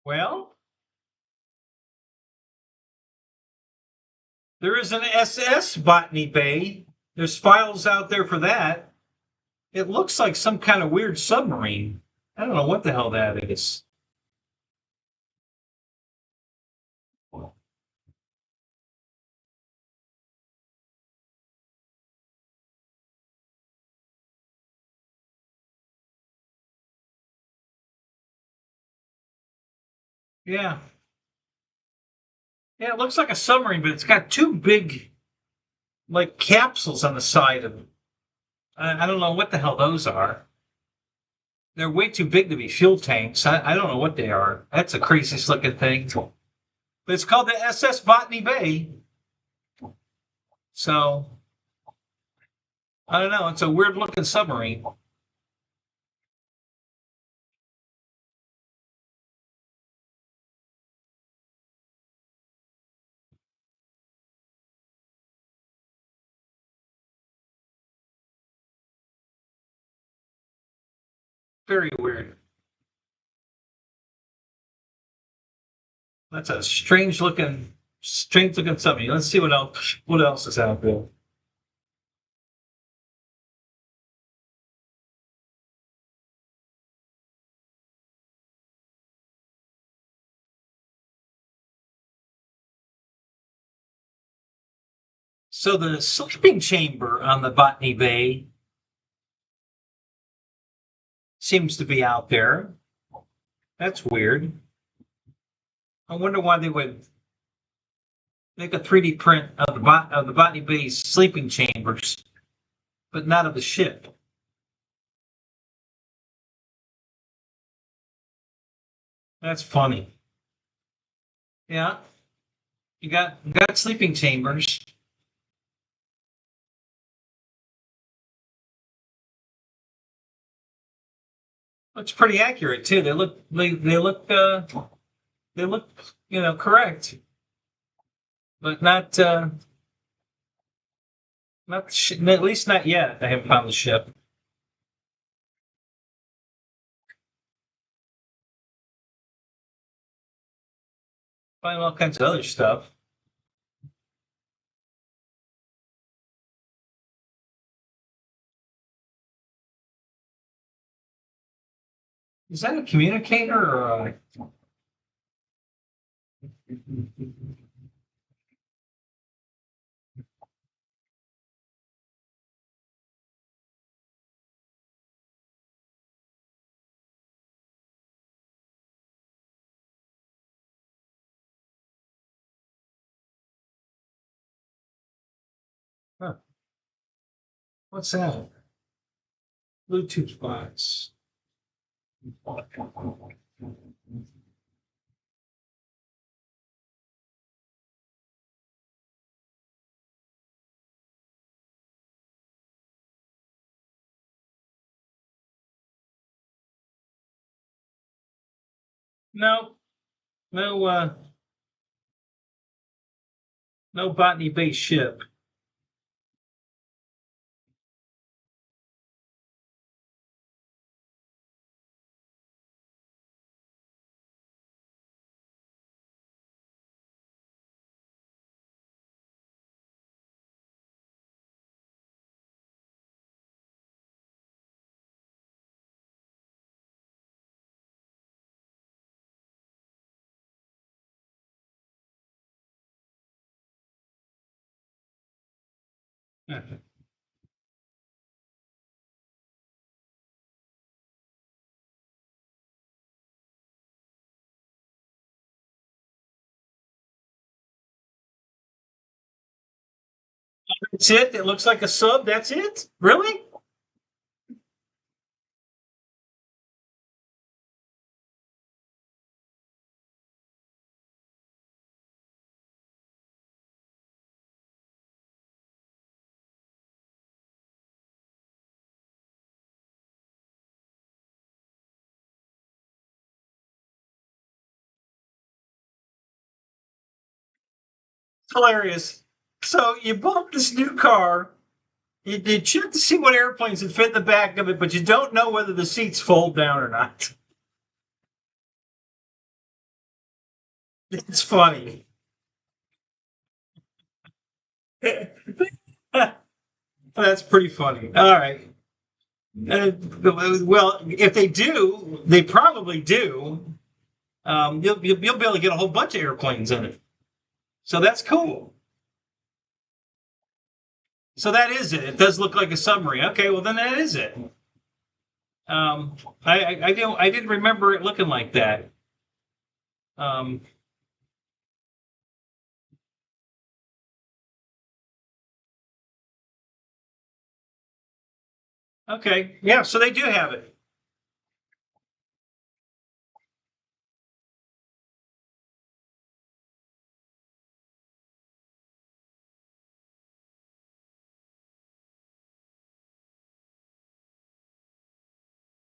Well, there is an SS Botany Bay. There's files out there for that. It looks like some kind of weird submarine. I don't know what the hell that is. Yeah. Yeah, it looks like a submarine, but it's got two big, like, capsules on the side of it. I don't know what the hell those are. They're way too big to be fuel tanks. I don't know what they are. That's the craziest looking thing. But it's called the SS Botany Bay. So, I don't know. It's a weird looking submarine. Very weird. That's a strange looking submarine. Let's see what else is out there. So the sleeping chamber on the Botany Bay seems to be out there. That's weird. I wonder why they would make a 3D print of the Botany Bay's sleeping chambers, but not of the ship. That's funny. Yeah, you got sleeping chambers. Looks pretty accurate too. They look correct, but not at least not yet. I haven't found the ship. Find all kinds of other stuff. Is that a communicator or a... Huh, what's that? Bluetooth box. No, no, no Botany Bay ship. That's it. It looks like a sub. That's it. Really? Hilarious. So you bought this new car. You check to see what airplanes would fit in the back of it, but you don't know whether the seats fold down or not. It's funny. That's pretty funny. All right. Well, if they do, they probably do. You'll be able to get a whole bunch of airplanes in it. So that's cool. So that is it. It does look like a submarine. Okay, well then that is it. I didn't remember it looking like that. Um, okay, yeah. So they do have it.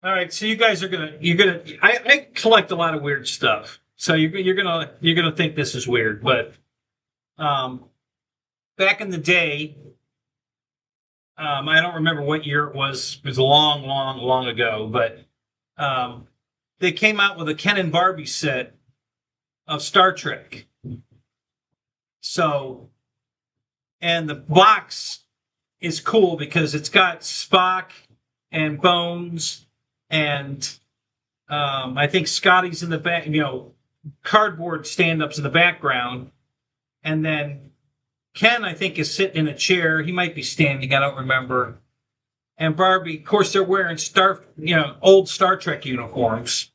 All right. So you guys are you're gonna. I collect a lot of weird stuff. So you're gonna think this is weird, but um, back in the day, I don't remember what year it was. It was a long, long, long ago, but um, they came out with a Ken and Barbie set of Star Trek. So, and the box is cool because it's got Spock and Bones and I think Scotty's in the back, cardboard stand-ups in the background, and then Ken, I think, is sitting in a chair. He might be standing. I don't remember. And Barbie, of course, they're wearing old Star Trek uniforms.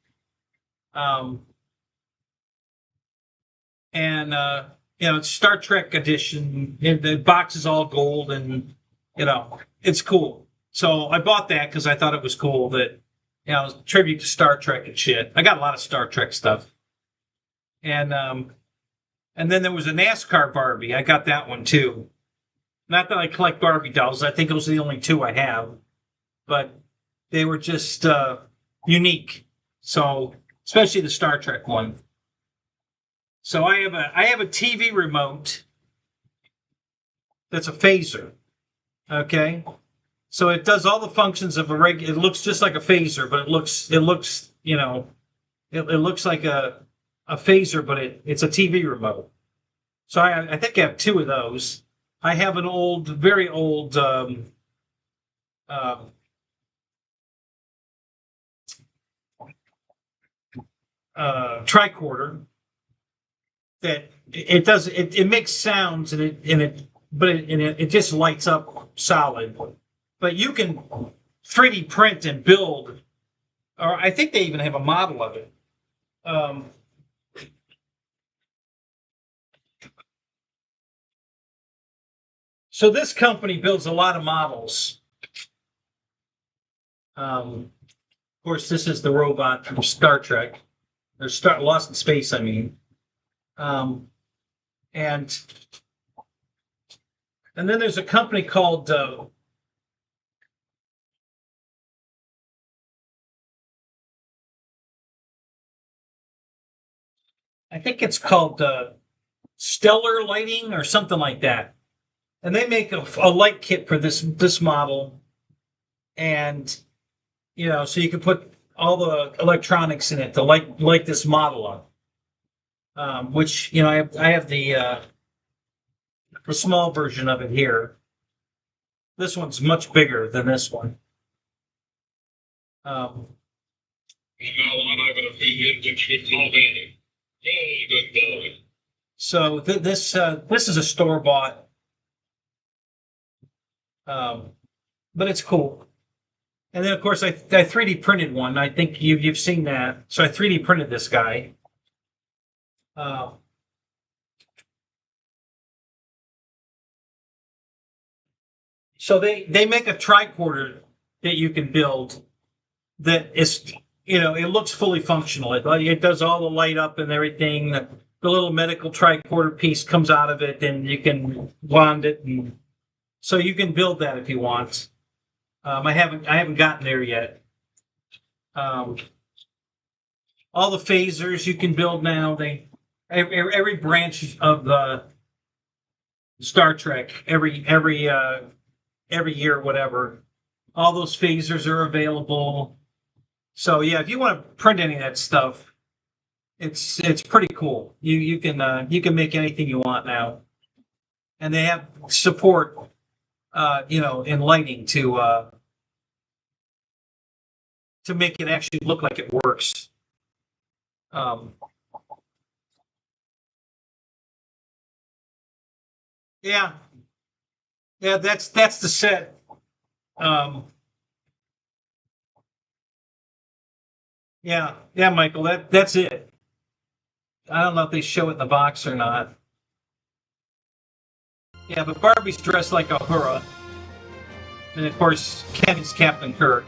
Um, and it's Star Trek edition. And the box is all gold, and it's cool. So I bought that because I thought it was cool that tribute to Star Trek and shit. I got a lot of Star Trek stuff, and then there was a NASCAR Barbie. I got that one too. Not that I collect Barbie dolls. I think those are the only two I have, but they were just unique. So especially the Star Trek one. So I have a TV remote that's a phaser. Okay, so it does all the functions of a regular. It looks just like a phaser, but it looks like a phaser, but it's a TV remote. So I think I have two of those. I have an old, very old uh, tricorder that it makes sounds and it just lights up solid. But you can 3D print and build, or I think they even have a model of it. Um, so this company builds a lot of models. Of course, this is the robot from Star Trek, or Lost in Space, I mean. Um, and and then there's a company called I think it's called Stellar Lighting or something like that, and they make a light kit for this model, and so you can put all the electronics in it to light this model up. Which I have the small version of it here. This one's much bigger than this one. Um, so this is a store bought, um, but it's cool. And then of course I 3D printed one. I think you've seen that. So I 3D printed this guy. Uh, so they make a tricorder that you can build that is it looks fully functional. It does all the light up and everything. The little medical tricorder piece comes out of it, and you can wand it, and so you can build that if you want. I haven't gotten there yet. Um, all the phasers you can build now. Every branch of the Star Trek, every year, whatever. All those phasers are available. So yeah, if you want to print any of that stuff, It's pretty cool. You can make anything you want now, and they have support, in lighting to make it actually look like it works. Um, yeah, yeah, that's the set. Um, yeah, yeah, Michael, that's it. I don't know if they show it in the box or not. Yeah, but Barbie's dressed like Uhura, and of course Ken's Captain Kirk.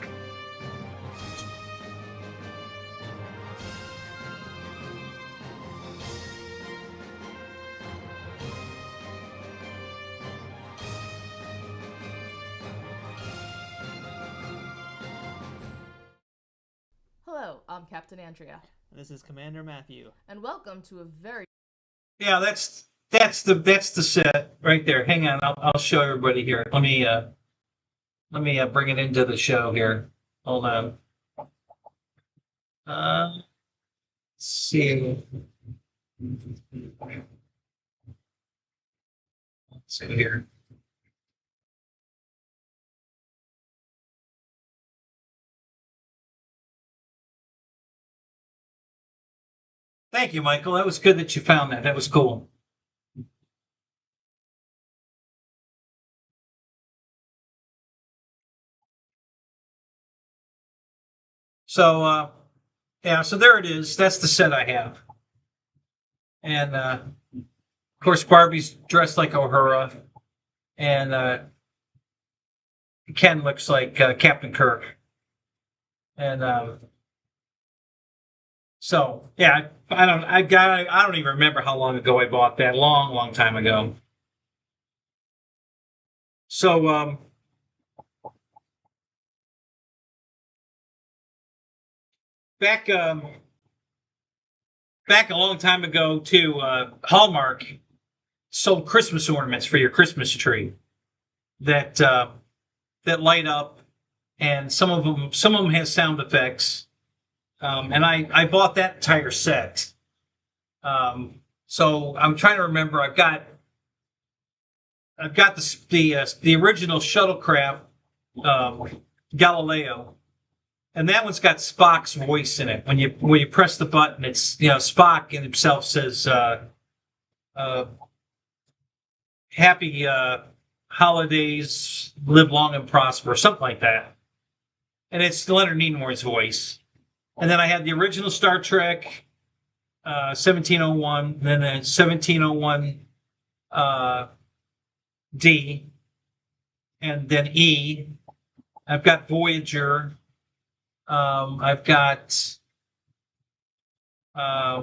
Hello, I'm Captain Andrea. This is Commander Matthew. And welcome to a very... Yeah, that's the set right there. Hang on, I'll show everybody here. Let me bring it into the show here. Hold on. Let's see. Let's go here. Thank you, Michael. That was good that you found that. That was cool. So, yeah, so there it is. That's the set I have. And, of course, Barbie's dressed like Uhura. And Ken looks like Captain Kirk. And so, yeah, I don't even remember how long ago I bought that. Long time ago. So, back a long time ago too, Hallmark sold Christmas ornaments for your Christmas tree that light up, and some of them has sound effects, and I bought that entire set. So I'm trying to remember. I've got the original shuttlecraft, Galileo. And that one's got Spock's voice in it. When you press the button, it's Spock in himself says, "Happy holidays, live long and prosper," something like that. And it's Leonard Nimoy's voice. And then I had the original Star Trek, 1701, and then the 1701 D, and then E. I've got Voyager. I've got a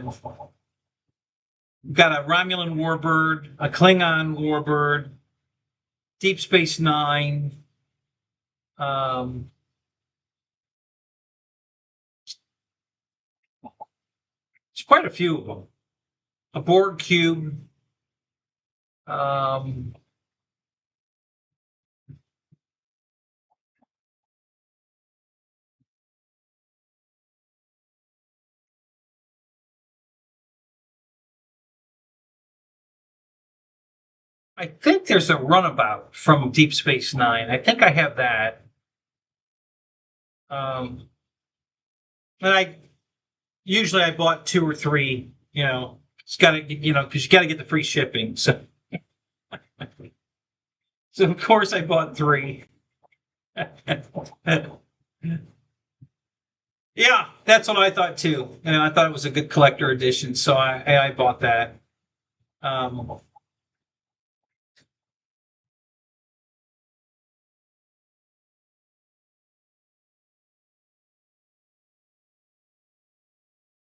Romulan warbird, a Klingon warbird, Deep Space Nine. It's quite a few of them. A Borg cube. I think there's a runabout from Deep Space Nine. I think I have that. And I usually bought 2 or 3. It's got to because you got to get the free shipping. So, so of course I bought 3. Yeah, that's what I thought too. And I thought it was a good collector edition, so I bought that.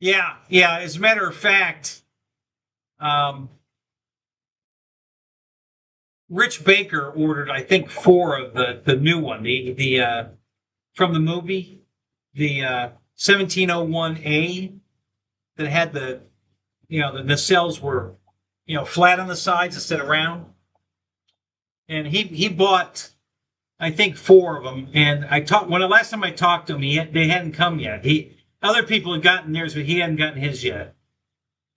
Yeah. As a matter of fact, Rich Baker ordered, I think, 4 of the new one, the from the movie, the 1701A, that had the nacelles were flat on the sides instead of round, and he bought, I think, 4 of them. And when the last time I talked to him, they hadn't come yet. Other people had gotten theirs, but he hadn't gotten his yet.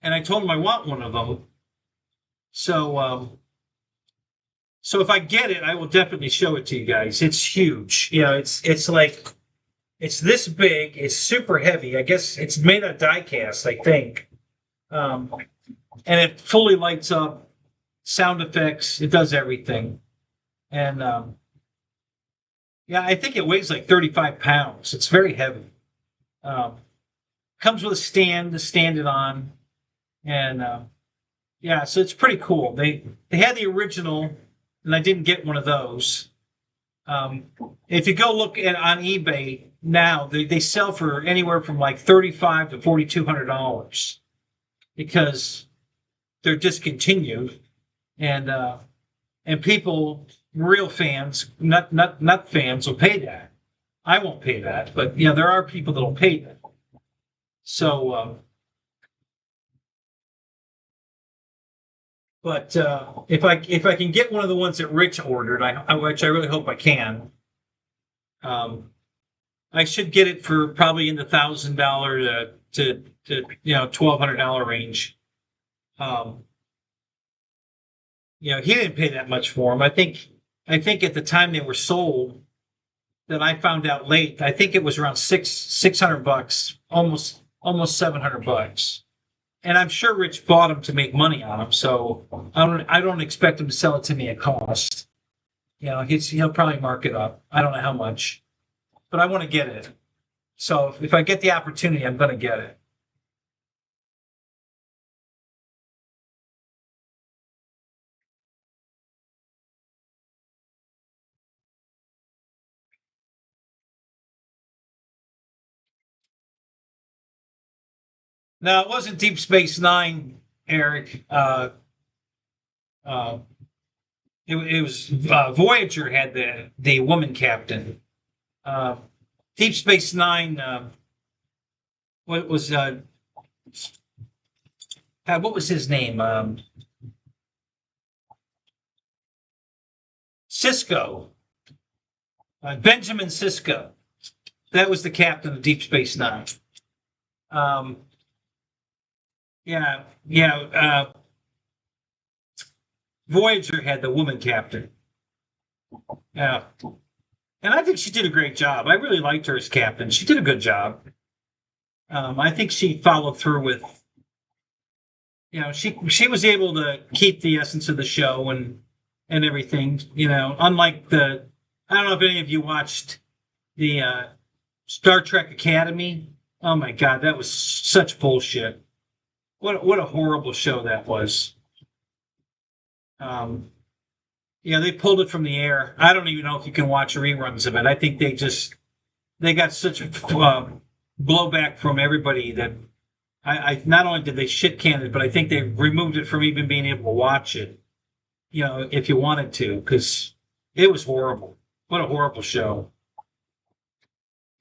and I told him I want one of them. So so if I get it, I will definitely show it to you guys. It's huge. It's like it's this big. It's super heavy. I guess it's made of die cast, I think. Um, and it fully lights up, sound effects. It does everything. And yeah, I think it weighs like 35 pounds. It's very heavy. Um, Comes with a stand to stand it on, and yeah, so it's pretty cool. They had the original, and I didn't get one of those. Um, if you go look at on eBay now, they sell for anywhere from like $3,500 to $4,200 because they're discontinued, and people, real fans, not fans, will pay that. I won't pay that, but there are people that'll pay that. So, but if I can get one of the ones that Rich ordered, which I really hope I can, I should get it for probably in the $1,000 to $1,200 range. He didn't pay that much for them. I think at the time they were sold, that I found out late, I think it was around $600, almost $700. And I'm sure Rich bought them to make money on them, so I don't expect him to sell it to me at cost. He'll probably mark it up. I don't know how much, but I want to get it. So if I get the opportunity, I'm going to get it. Now, it wasn't Deep Space Nine, Eric. Uh, it was Voyager had the woman captain. Uh, Deep Space Nine. What was what was his name? Sisko. Benjamin Sisko. That was the captain of Deep Space Nine. Um, yeah, yeah. Voyager had the woman captain. Yeah, and I think she did a great job. I really liked her as captain. She did a good job. I think she followed through with. She was able to keep the essence of the show and everything. Unlike I don't know if any of you watched the Star Trek Academy. Oh my God, that was such bullshit. What a horrible show that was. They pulled it from the air. I don't even know if you can watch reruns of it. I think they got such a blowback from everybody that I not only did they shit can it, but I think they removed it from even being able to watch it. If you wanted to, because it was horrible. What a horrible show.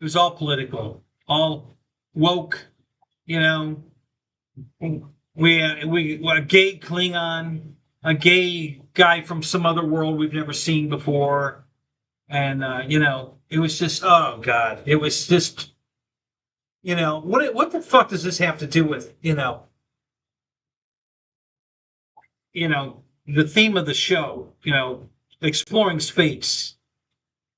It was all political, all woke. We what a gay Klingon, a gay guy from some other world we've never seen before, and it was just, oh God, it was just, what the fuck does this have to do with the theme of the show, exploring space.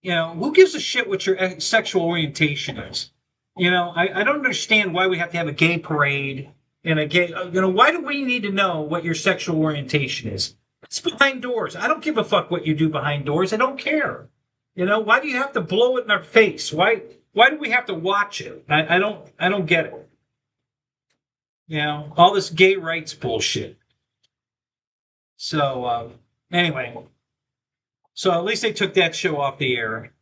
Who gives a shit what your sexual orientation is? I don't understand why we have to have a gay parade and a gay, why do we need to know what your sexual orientation is? It's behind doors. I don't give a fuck what you do behind doors. I don't care. Why do you have to blow it in our face? Why do we have to watch it? I don't get it. All this gay rights bullshit. So, anyway, so at least they took that show off the air.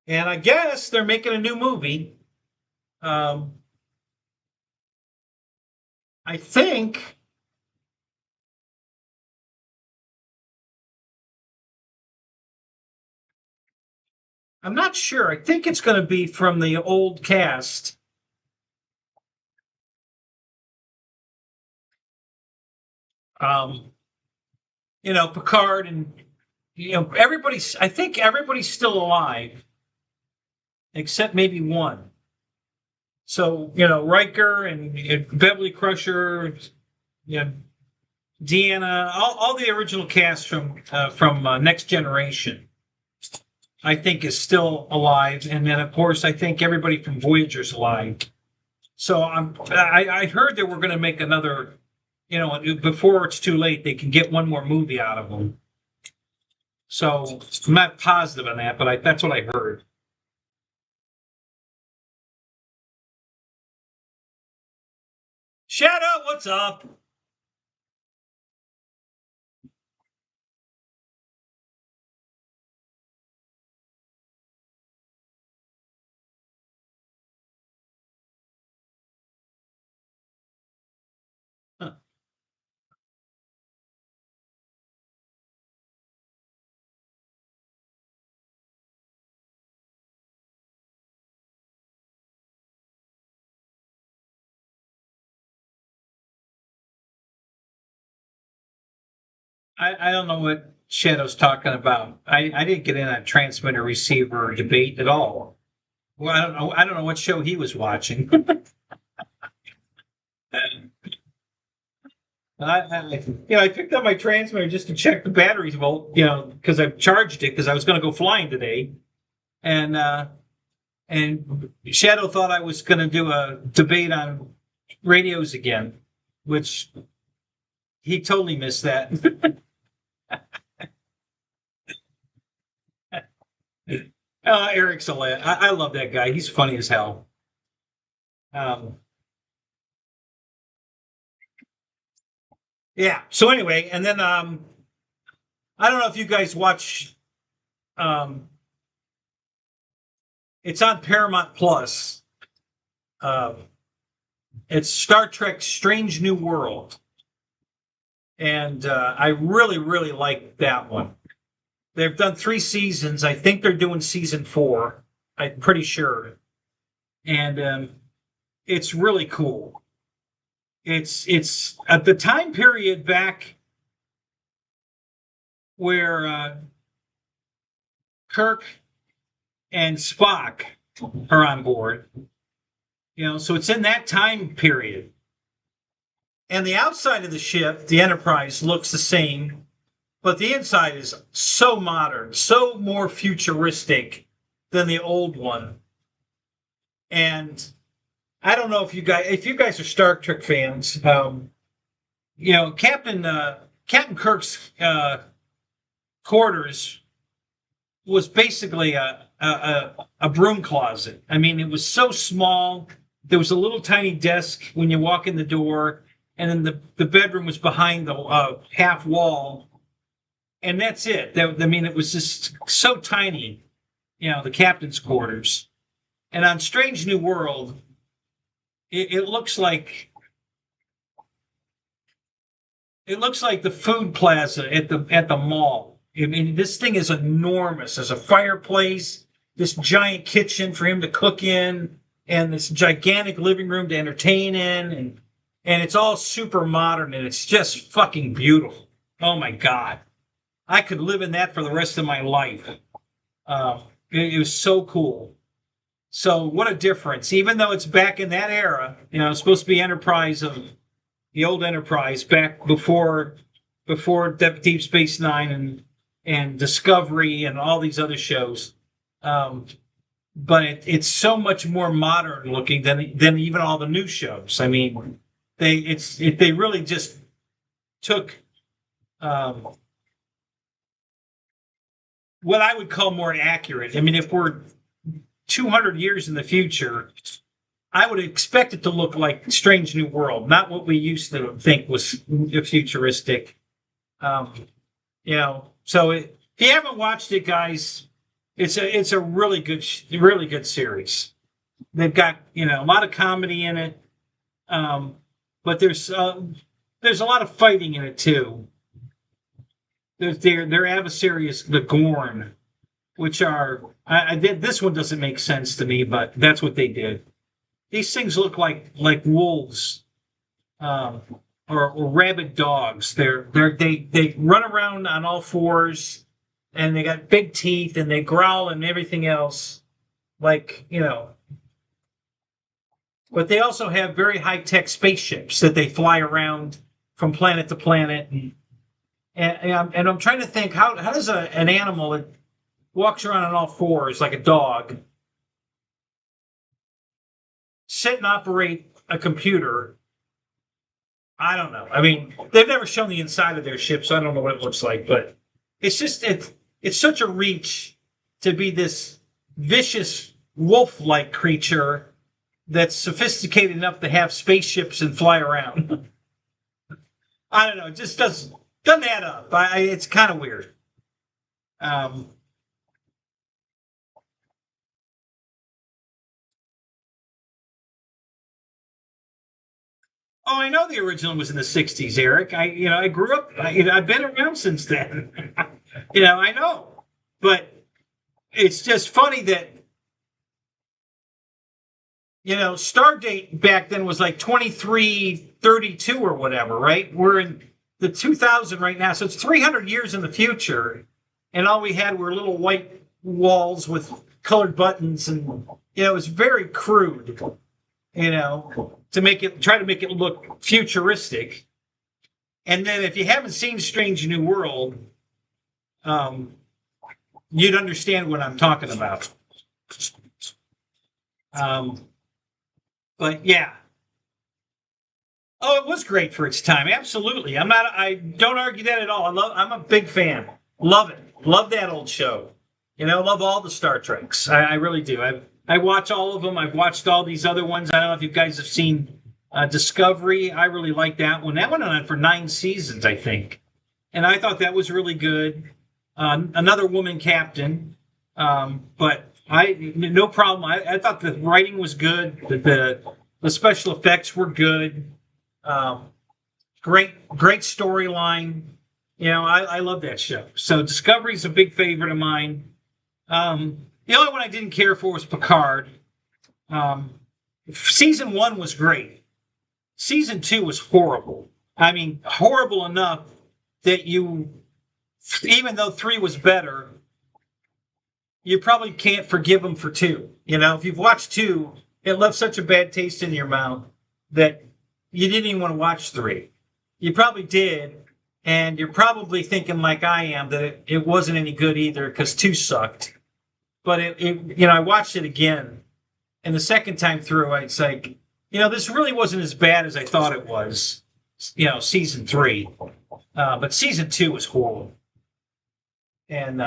And I guess they're making a new movie. I think I'm not sure. I think it's going to be from the old cast. Picard and everybody's. I think everybody's still alive, except maybe one. So, Riker and Beverly Crusher, you know, Deanna, all the original cast from Next Generation, I think is still alive, and then of course I think everybody from Voyager's alive. So I heard that we're going to make another, before it's too late, they can get one more movie out of them. So I'm not positive on that, but that's what I heard. Shadow, what's up? Huh. I don't know what Shadow's talking about. I didn't get in a transmitter receiver debate at all. Well, I don't know. I don't know what show he was watching. I picked up my transmitter just to check the batteries volt, because I charged it because I was going to go flying today, and Shadow thought I was going to do a debate on radios again, which he totally missed that. Eric's a lad. I love that guy. He's funny as hell. Yeah. So anyway, and then I don't know if you guys watch. Um, it's on Paramount Plus. Um, it's Star Trek: Strange New World, and I really, really like that one. They've done 3 seasons. I think they're doing season 4. I'm pretty sure, and it's really cool. It's at the time period back where Kirk and Spock are on board. So it's in that time period. And the outside of the ship, the Enterprise, looks the same, but the inside is so modern, so more futuristic than the old one. And I don't know if you guys are Star Trek fans, Captain Kirk's quarters was basically a broom closet. I mean, it was so small. There was a little tiny desk when you walk in the door, and then the bedroom was behind the half wall, and that's it. I mean, it was just so tiny, the captain's quarters. And on Strange New World, it looks like the food plaza at the mall. I mean, this thing is enormous. There's a fireplace, this giant kitchen for him to cook in, and this gigantic living room to entertain in, and it's all super modern, and it's just fucking beautiful. Oh my God. I could live in that for the rest of my life. It was so cool. So what a difference. Even though it's back in that era, it's supposed to be Enterprise of the old Enterprise back before Deep Space Nine and Discovery and all these other shows. But it's so much more modern looking than even all the new shows. I mean, they really just took what I would call more accurate. I mean, if we're 200 years in the future, I would expect it to look like Strange New World, not what we used to think was futuristic. So if you haven't watched it, guys, it's a really good series. They've got a lot of comedy in it, but there's a lot of fighting in it too. Their adversary is the Gorn, which are this one doesn't make sense to me, but that's what they did. These things look like wolves, or rabid dogs. They run around on all fours, and they got big teeth, and they growl and everything else. Like but they also have very high-tech spaceships that they fly around from planet to planet. And I'm trying to think, how does an animal that walks around on all fours like a dog sit and operate a computer? I don't know. I mean, they've never shown the inside of their ship, so I don't know what it looks like. But it's such a reach to be this vicious wolf-like creature that's sophisticated enough to have spaceships and fly around. I don't know. It just doesn't add up. It's kind of weird. Um, Oh, I know the original was in the '60s, Eric. I grew up. I've been around since then. I know, but it's just funny that Stardate back then was like 2332 or whatever, right? We're in the 2000 right now, so it's 300 years in the future, and all we had were little white walls with colored buttons, and it was very crude. To try to make it look futuristic. And then if you haven't seen Strange New World, you'd understand what I'm talking about. But yeah. Oh, it was great for its time. Absolutely. I don't argue that at all. I'm a big fan. Love it. Love that old show. Love all the Star Treks. I really do. I watch all of them. I've watched all these other ones. I don't know if you guys have seen Discovery. I really like that one. That went on for 9 seasons, I think. And I thought that was really good. Another woman captain. But no problem. I thought the writing was good. The special effects were good. Great storyline. I love that show. So Discovery's a big favorite of mine. The only one I didn't care for was Picard. Season 1 was great. Season 2 was horrible. I mean, horrible enough that even though 3 was better, you probably can't forgive them for 2. If you've watched 2, it left such a bad taste in your mouth that you didn't even want to watch 3. You probably did, and you're probably thinking like I am that it wasn't any good either because 2 sucked. But I watched it again, and the second time through, it's like, this really wasn't as bad as I thought it was. Season 3, but season 2 was horrible, and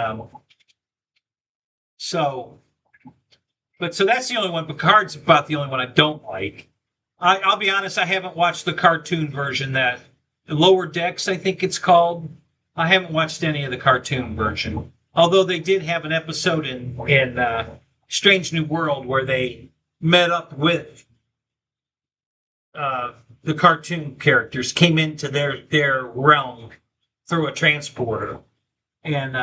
so that's the only one. Picard's about the only one I don't like. I'll be honest, I haven't watched the cartoon version, that Lower Decks, I think it's called. I haven't watched any of the cartoon version. Although they did have an episode in Strange New World where they met up with the cartoon characters, came into their realm through a transporter, and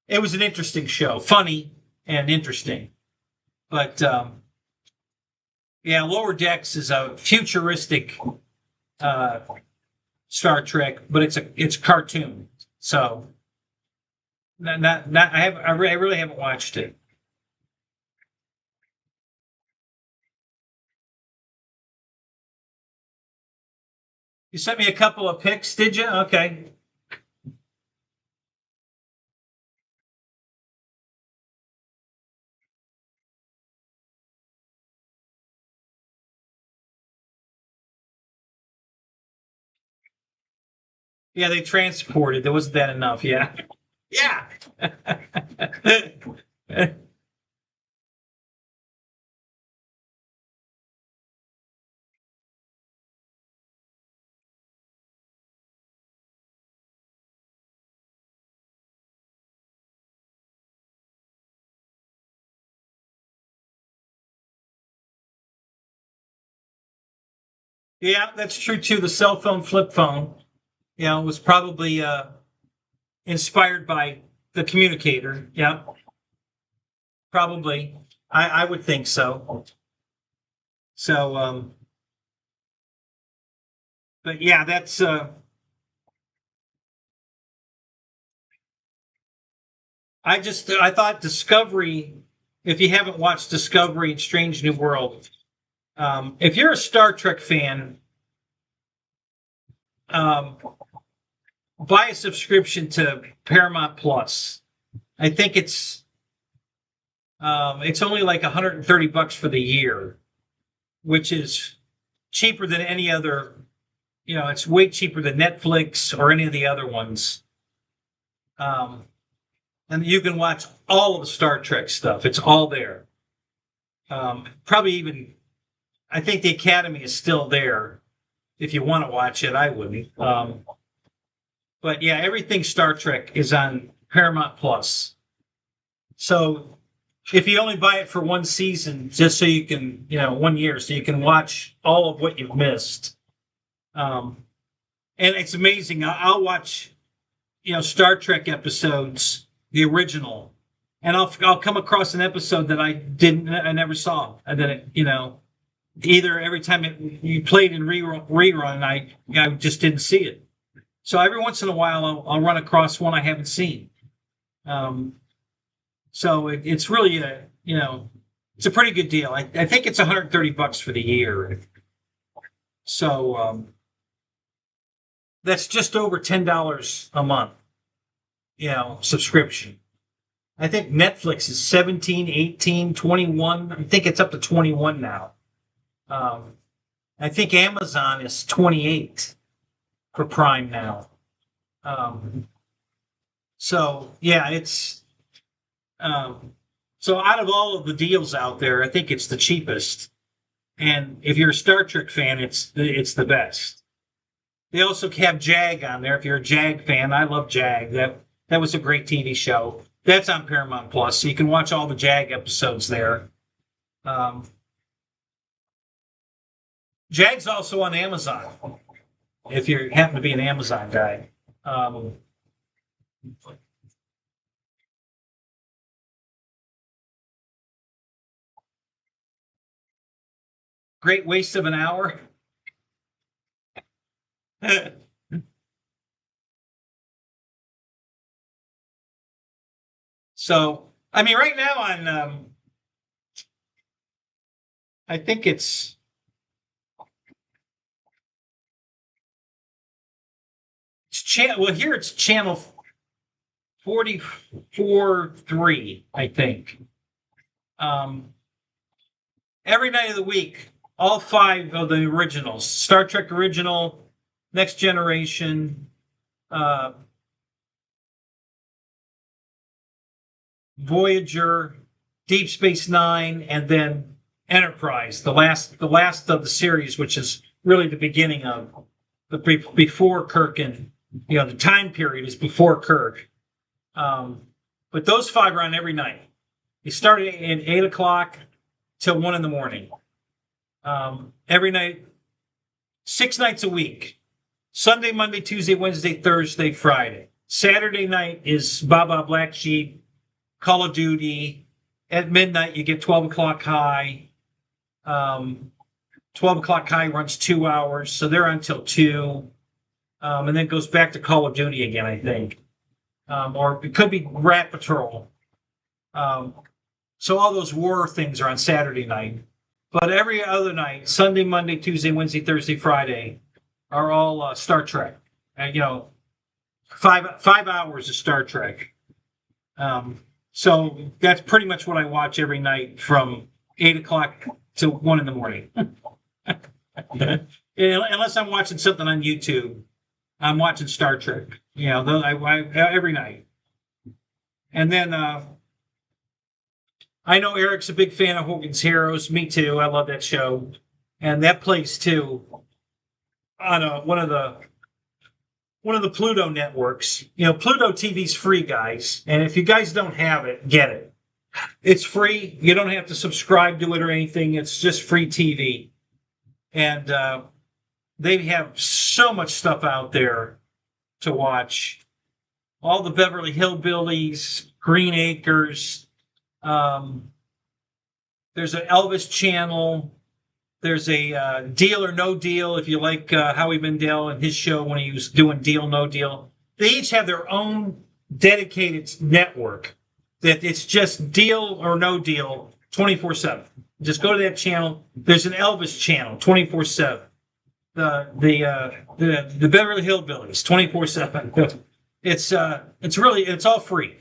it was an interesting show, funny and interesting. But Lower Decks is a futuristic Star Trek, but it's cartoon, so. I really haven't watched it. You sent me a couple of pics, did you? Okay. Yeah, they transported. There wasn't that enough. Yeah. Yeah. Yeah, that's true too. The cell phone, flip phone, was probably inspired by the communicator. Yeah, probably. I would think so. So, but yeah, that's. I thought Discovery. If you haven't watched Discovery and Strange New World, If you're a Star Trek fan, buy a subscription to Paramount Plus. I think it's only like $130 for the year, which is cheaper than any other. It's way cheaper than Netflix or any of the other ones. And you can watch all of the Star Trek stuff. It's all there. Probably even, I think the Academy is still there. If you want to watch it, I wouldn't. But yeah, everything Star Trek is on Paramount Plus. So if you only buy it for one season, just so you can, 1 year, so you can watch all of what you've missed. And it's amazing. I'll watch, Star Trek episodes, the original, and I'll come across an episode that I never saw, and then either every time you played in rerun, I just didn't see it. So every once in a while, I'll run across one I haven't seen. So it's really it's a pretty good deal. I think it's $130 for the year. So that's just over $10 a month, subscription. I think Netflix is 17, 18, 21. I think it's up to 21 now. I think Amazon is 28 for Prime now. So yeah, it's so out of all of the deals out there, I think it's the cheapest. And if you're a Star Trek fan, it's the best. They also have JAG on there. If you're a JAG fan, I love JAG. That was a great TV show. That's on Paramount Plus, so you can watch all the JAG episodes there. JAG's also on Amazon, if you happen to be an Amazon guy. Great waste of an hour. So, I mean, right now on, I think it's well, here it's channel 44.3, I think. Every night of the week, all 5 of the originals: Star Trek original, Next Generation, Voyager, Deep Space Nine, and then Enterprise, the last of the series, which is really the beginning of the before Kirk, and the time period is before Kirk. But those 5 are on every night. They start at 8 o'clock till 1 in the morning. Every night, 6 nights a week. Sunday, Monday, Tuesday, Wednesday, Thursday, Friday. Saturday night is Baba Black Sheep, Call of Duty. At midnight, you get 12 o'clock high. 12 o'clock high runs 2 hours, so they're until 2. And then goes back to Call of Duty again, I think. Or it could be Rat Patrol. So all those war things are on Saturday night. But every other night, Sunday, Monday, Tuesday, Wednesday, Thursday, Friday, are all Star Trek. 5 hours of Star Trek. So that's pretty much what I watch every night from 8 o'clock to 1 in the morning. Unless I'm watching something on YouTube, I'm watching Star Trek. Every night. And then I know Eric's a big fan of Hogan's Heroes. Me too. I love that show, and that plays too on one of the Pluto networks. Pluto TV's free, guys, and if you guys don't have it, get it. It's free. You don't have to subscribe to it or anything. It's just free TV, and they have so much stuff out there to watch. All the Beverly Hillbillies, Green Acres. There's an Elvis channel. There's a Deal or No Deal, if you like Howie Mandel and his show when he was doing Deal No Deal. They each have their own dedicated network that it's just Deal or No Deal 24/7. Just go to that channel. There's an Elvis channel, 24/7. The Beverly Hillbillies, 24/7. It's all free.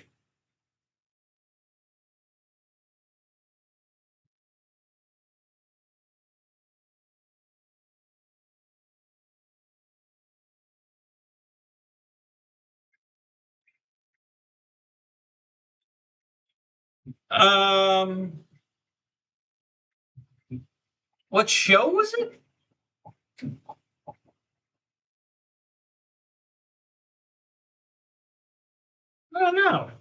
What show was it? I don't know.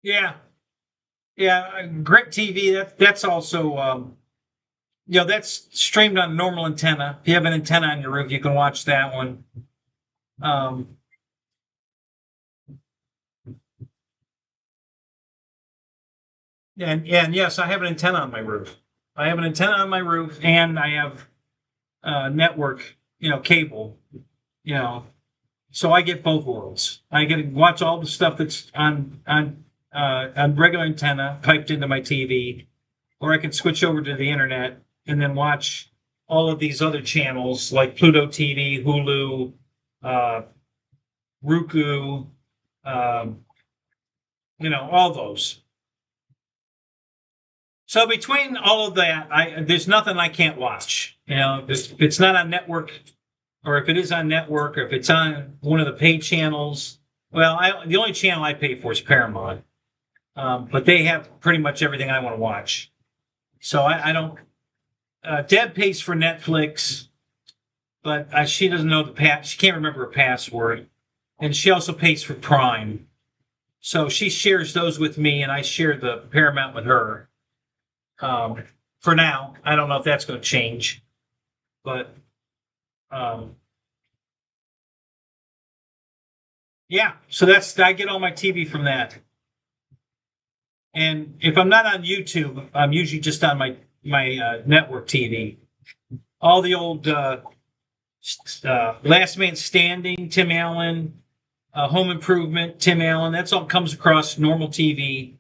Yeah, yeah. Grit TV. That's also that's streamed on a normal antenna. If you have an antenna on your roof, you can watch that one. Um, and yes, I have an antenna on my roof. I have an antenna on my roof, and I have network, cable, you know, so I get both worlds. I get to watch all the stuff that's on regular antenna piped into my TV, or I can switch over to the internet and then watch all of these other channels like Pluto TV, Hulu, uh, Roku, um, all those. So between all of that, there's nothing I can't watch. If it's not on network, or if it is on network, or if it's on one of the paid channels. Well, the only channel I pay for is Paramount, but they have pretty much everything I want to watch. So I don't. Deb pays for Netflix, but she doesn't know She can't remember her password, and she also pays for Prime. So she shares those with me, and I share the Paramount with her. For now, I don't know if that's going to change, but um, yeah. So I get all my TV from that. And if I'm not on YouTube, I'm usually just on my network TV. All the old Last Man Standing, Tim Allen, Home Improvement, Tim Allen. That's all comes across normal TV.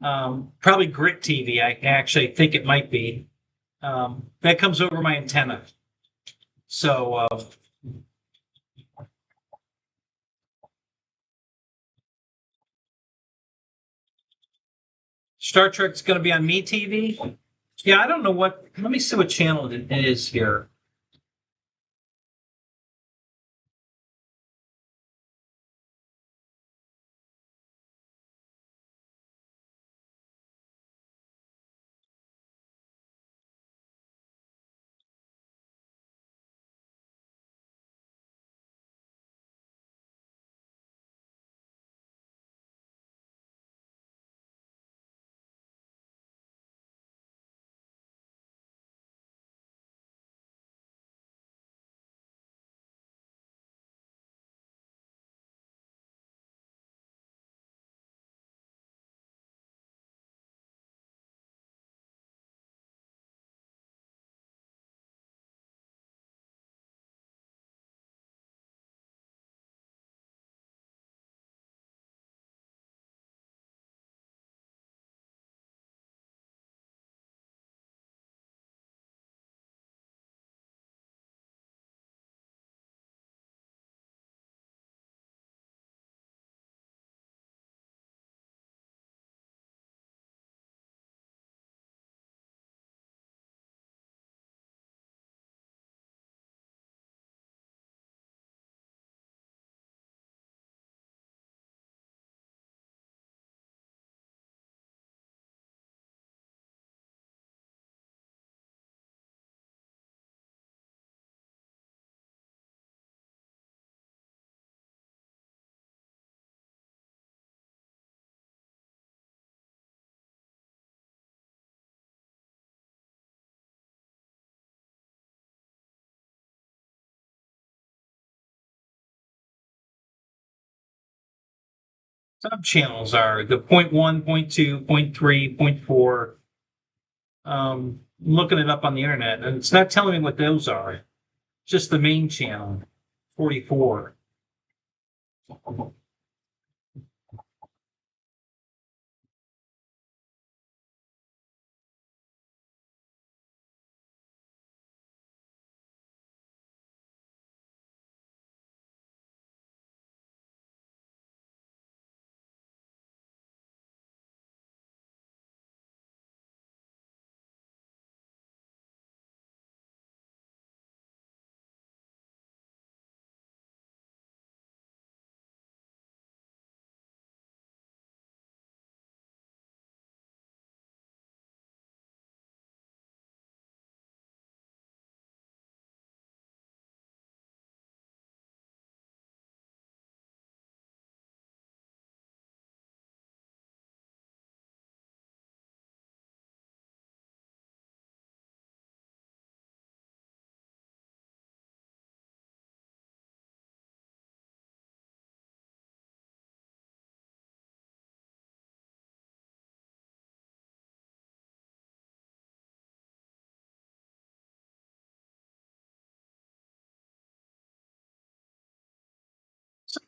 Probably Grit TV. I actually think it might be. That comes over my antenna. So Star Trek's going to be on Me TV. Yeah, I don't know what. Let me see what channel it is here. sub channels are the 0.1, 0.2, 0.3, 0.4. Looking it up on the internet, and it's not telling me what those are. Just the main channel, 44.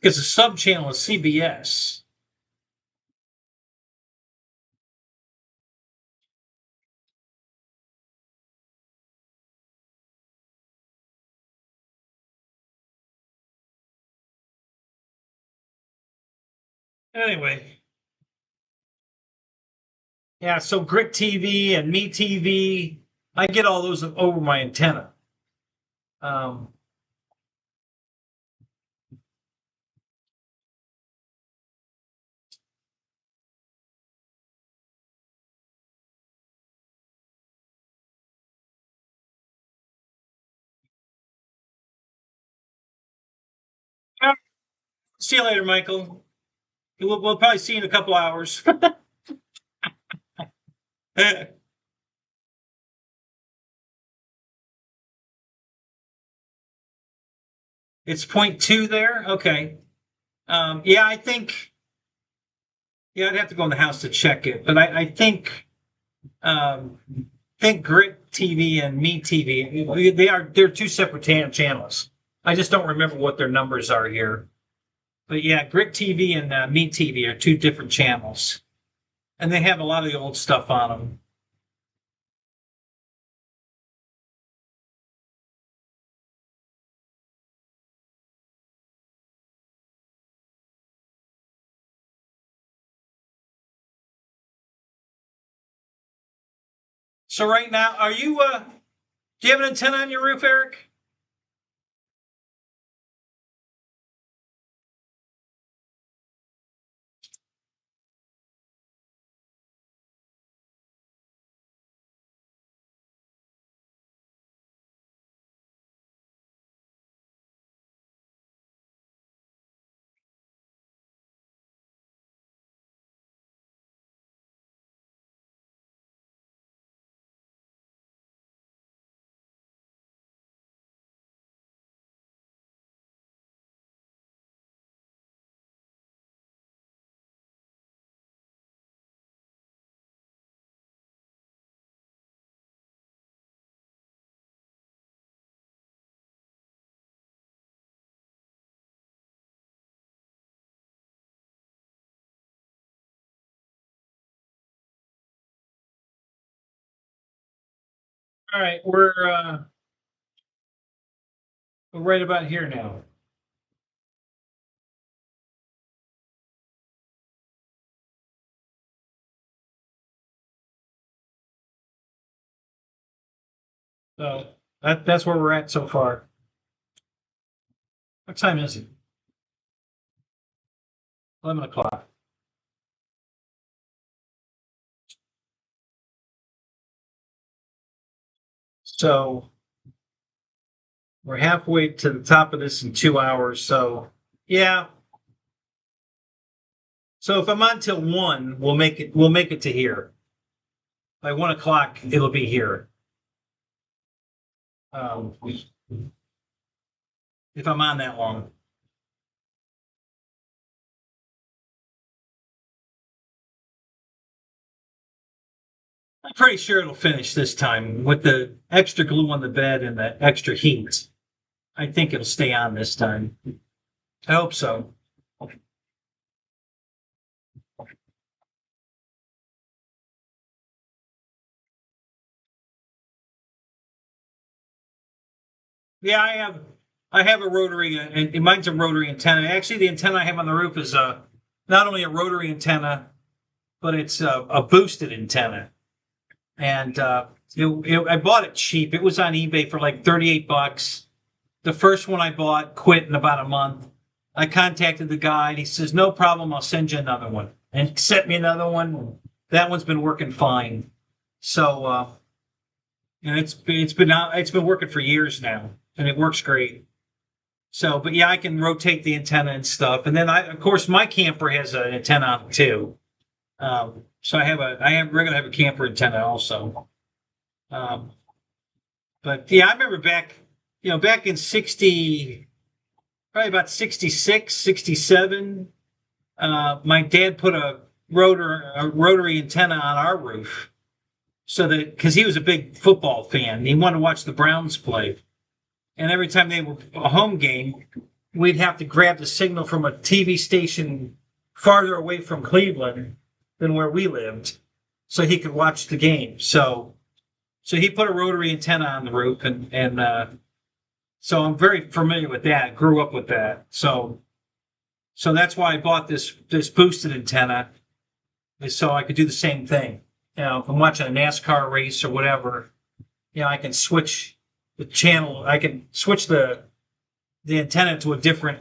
It's a sub channel of CBS. Anyway, yeah. So Grit TV and Me TV, I get all those over my antenna. Um, See you later, Michael. We'll probably see you in a couple hours. It's 0.2 there. Okay. Yeah, I think. Yeah, I'd have to go in the house to check it, but I think Grit TV and Me TV they're two separate channels. I just don't remember what their numbers are here. But yeah, Grit TV and Me TV are two different channels, and they have a lot of the old stuff on them. So right now, are you? Do you have an antenna on your roof, Eric? All right, we're right about here now. So that's where we're at so far. What time is it? 11 o'clock. So we're halfway to the top of this in 2 hours. So yeah. So if I'm on till 1, we'll make it. We'll make it to here. By 1 o'clock, it'll be here. If I'm on that long. I'm pretty sure it'll finish this time with the extra glue on the bed and the extra heat. I think it'll stay on this time. I hope so. Yeah, I have a rotary, and mine's a rotary antenna. Actually, the antenna I have on the roof is not only a rotary antenna, but it's a boosted antenna. And I bought it cheap. It was on eBay for like $38. The first one I bought quit in about a month. I contacted the guy, and he says, "No problem, I'll send you another one." And he sent me another one. That one's been working fine. So, and it's been working for years now, and it works great. So, but yeah, I can rotate the antenna and stuff. And then of course, my camper has an antenna on it too. So we're gonna have a camper antenna also. Um, but yeah, I remember back in probably about 66, 67, my dad put a rotary antenna on our roof so that, because he was a big football fan, he wanted to watch the Browns play. And every time they were a home game, we'd have to grab the signal from a TV station farther away from Cleveland than where we lived, so he could watch the game. So he put a rotary antenna on the roof, and so I'm very familiar with that. Grew up with that. So that's why I bought this boosted antenna, is so I could do the same thing. If I'm watching a NASCAR race or whatever, I can switch the channel. I can switch the antenna to a different.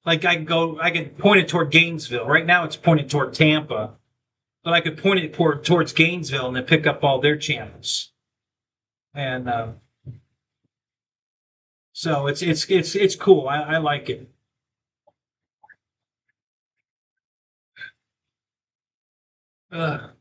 Like I can point it toward Gainesville. Right now it's pointed toward Tampa, but I could point it towards Gainesville and then pick up all their channels. And so it's cool. I like it. Ugh.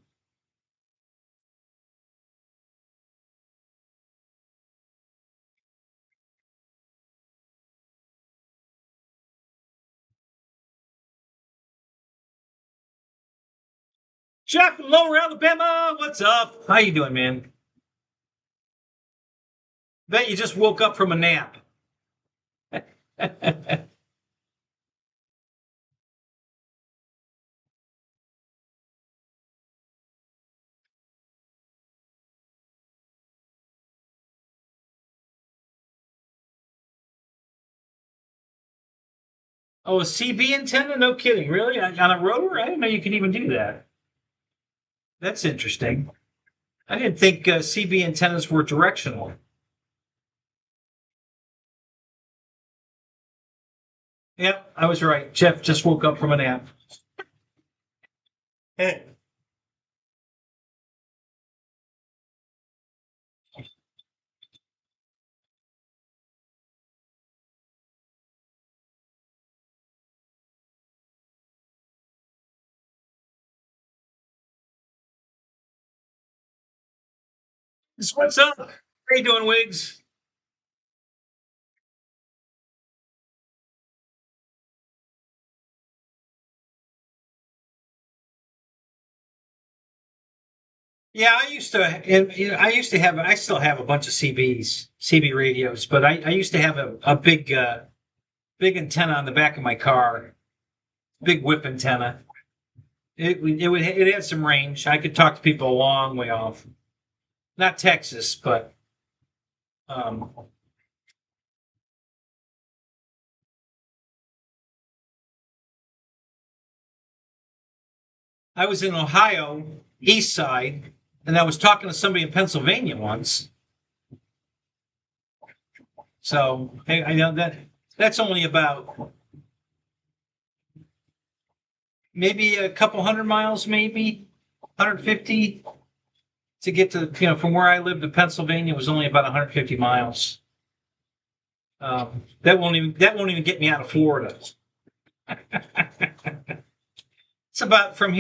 Jeff from Lower Alabama, what's up? How you doing, man? Bet you just woke up from a nap. Oh, a CB antenna? No kidding. Really? On a rotor? I didn't know you could even do that. That's interesting. I didn't think CB antennas were directional. Yep, I was right. Jeff just woke up from a nap. Hey. What's up? How you doing, Wiggs? Yeah, I used to have, I still have a bunch of CB radios, but I used to have a big antenna on the back of my car, big whip antenna. It had some range. I could talk to people a long way off. Not Texas, but um, I was in Ohio, east side, and I was talking to somebody in Pennsylvania once. So hey, I know that's only about maybe a couple hundred miles, maybe 150 to get to, from where I lived to Pennsylvania was only about 150 miles. That won't even get me out of Florida. It's about from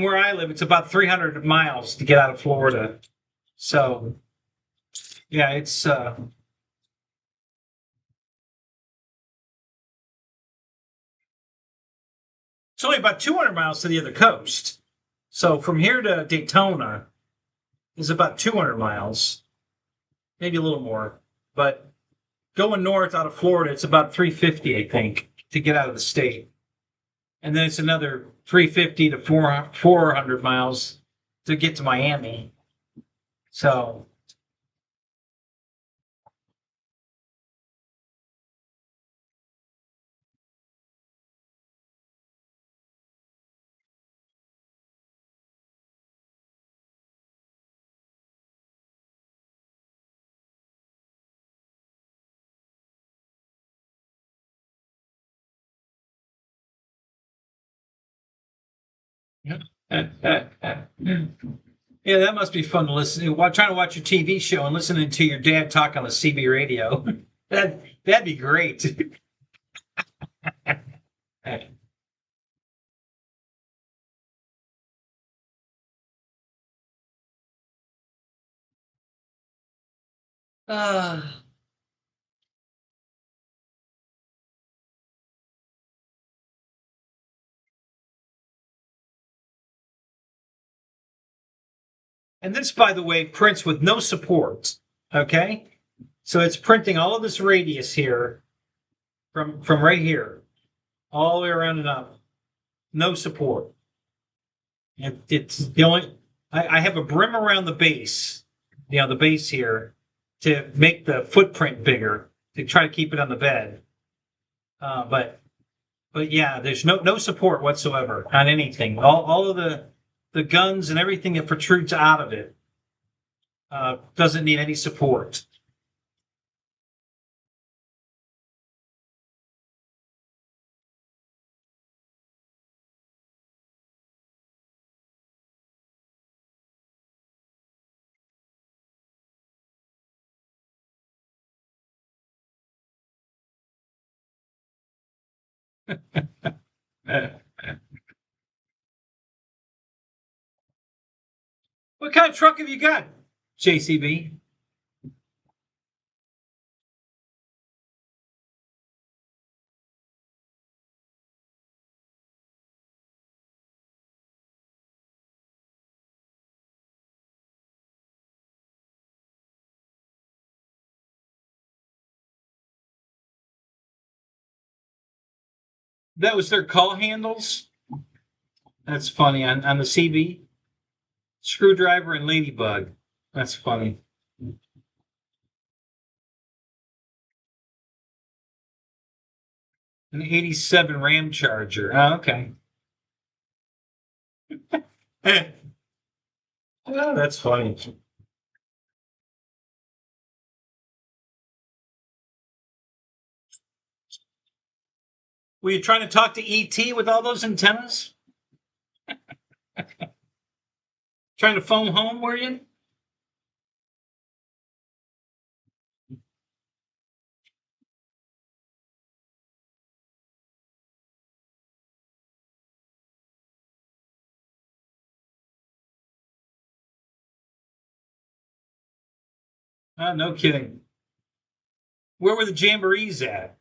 where I live. It's about 300 miles to get out of Florida. So yeah, it's only about 200 miles to the other coast. So from here to Daytona, is about 200 miles, maybe a little more. But going north out of Florida, it's about 350, I think, to get out of the state. And then it's another 350 to 400 miles to get to Miami. So, yeah, that must be fun to listen. While trying to watch your TV show and listening to your dad talk on the CB radio. That'd be great. Uh, and this, by the way, prints with no support. Okay, so it's printing all of this radius here from right here all the way around and up. No support. It's the only. I have a brim around the base, the base here, to make the footprint bigger to try to keep it on the bed. But yeah, there's no support whatsoever on anything. All of the guns and everything that protrudes out of it doesn't need any support. What kind of truck have you got, JCB? That was their call handles. That's funny on the CB. Screwdriver and Ladybug. That's funny. An '87 Ram Charger. Oh, okay. Oh, that's funny. Were you trying to talk to ET with all those antennas? Trying to phone home, were you? Oh, no kidding. Where were the jamborees at?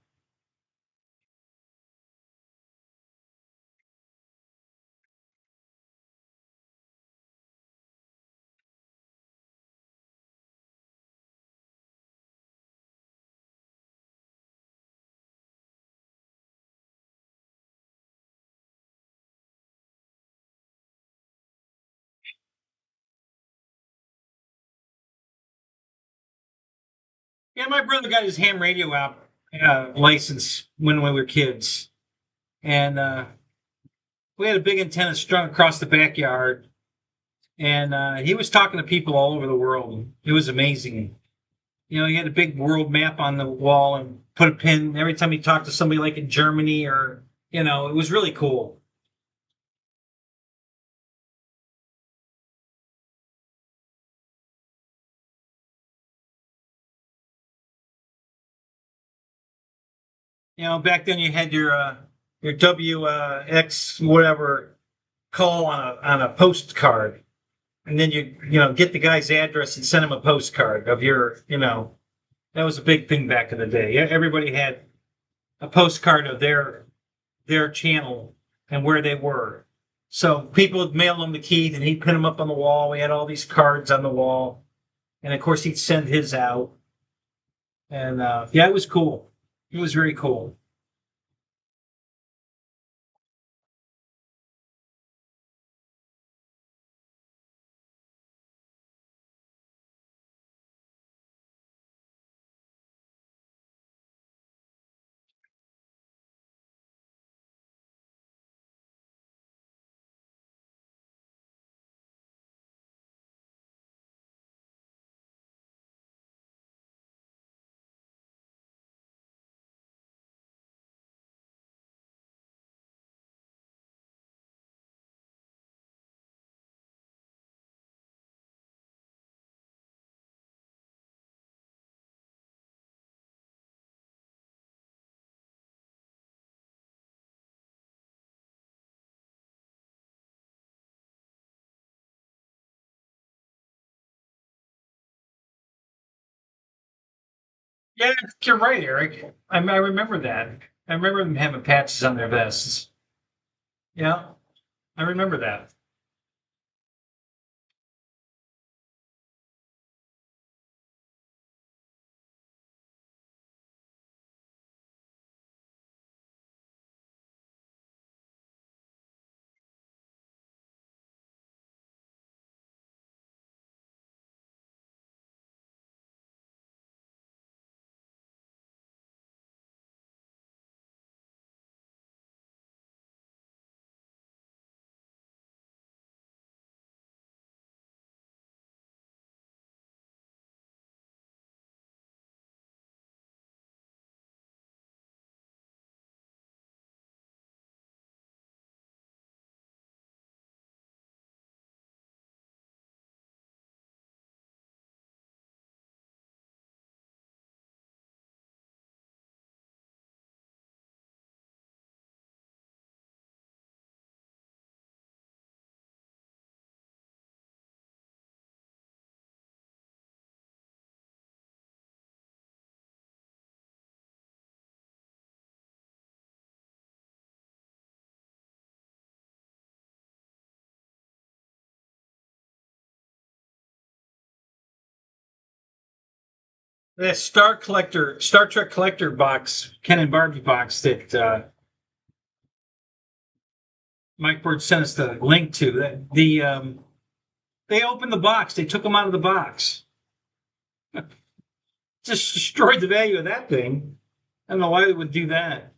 Yeah, my brother got his ham radio out license when we were kids, and we had a big antenna strung across the backyard, and he was talking to people all over the world. It was amazing. He had a big world map on the wall and put a pin every time he talked to somebody like in Germany or, it was really cool. Back then you had your WX whatever call on a postcard, and then get the guy's address and send him a postcard of that was a big thing back in the day. Everybody had a postcard of their channel and where they were. So people would mail him the keys, and he'd pin them up on the wall. We had all these cards on the wall, and of course he'd send his out. And yeah, it was cool. It was very cool. Yeah, you're right, Eric. I remember that. I remember them having patches on their vests. Yeah, I remember that. That Star Trek collector box, Ken and Barbie box that Mike Bird sent us the link to. They opened the box. They took them out of the box. Just destroyed the value of that thing. I don't know why they would do that.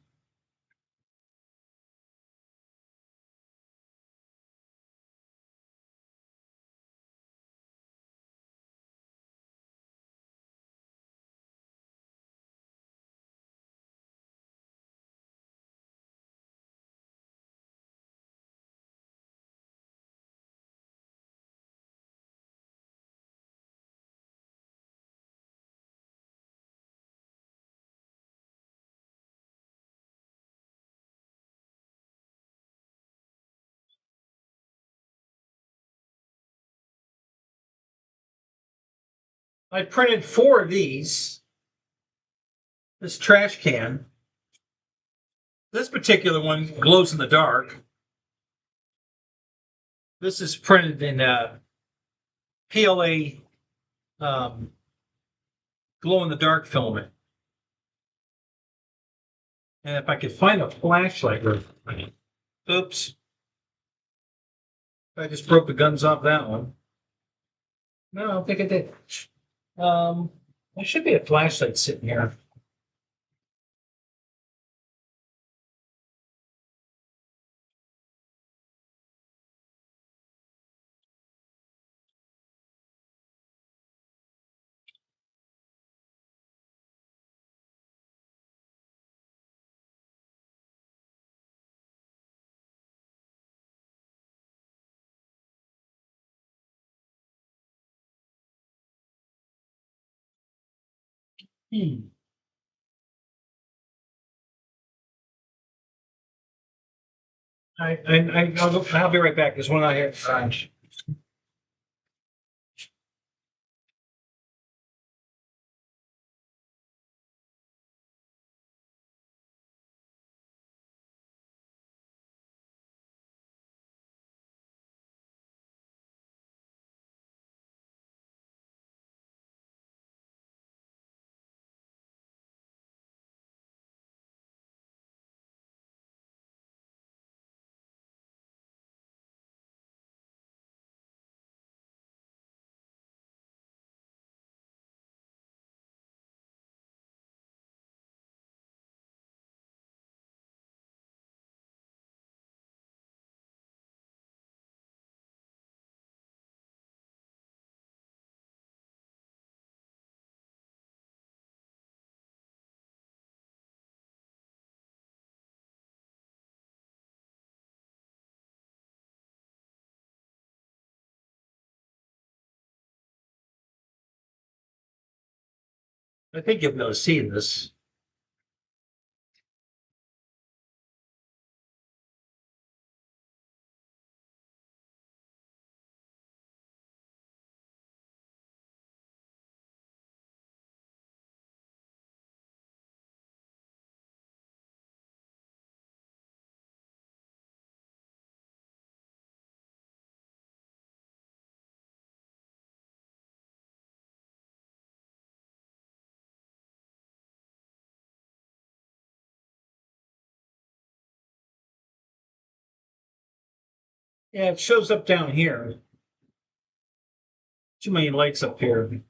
I printed 4 of these. This trash can. This particular one glows in the dark. This is printed in PLA glow in the dark filament. And if I could find a flashlight, oops, I just broke the guns off that one. No, I don't think I did. There should be a flashlight sitting here. Hmm. I'll be right back. There's one out here. I think you'll be able to see this. Yeah, it shows up down here. Too many lights up here.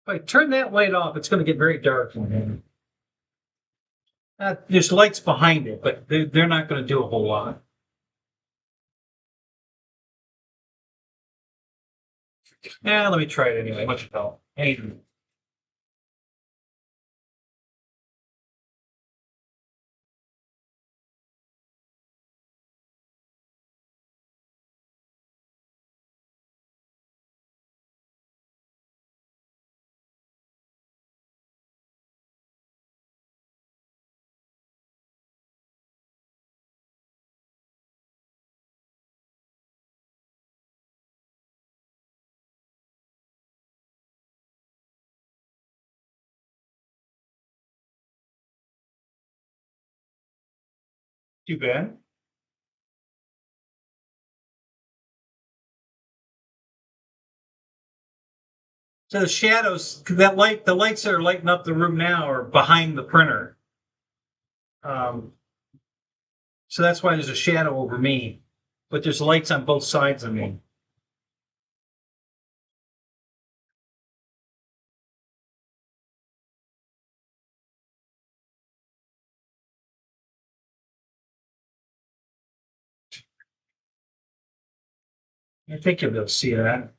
If I turn that light off, it's going to get very dark. There's lights behind it, but they're not going to do a whole lot. Yeah, let me try it anyway. What the hell? Hey. Too bad. So the shadows, the lights that are lighting up the room now are behind the printer. So that's why there's a shadow over me, but there's lights on both sides of me. I think you'll be able to see that.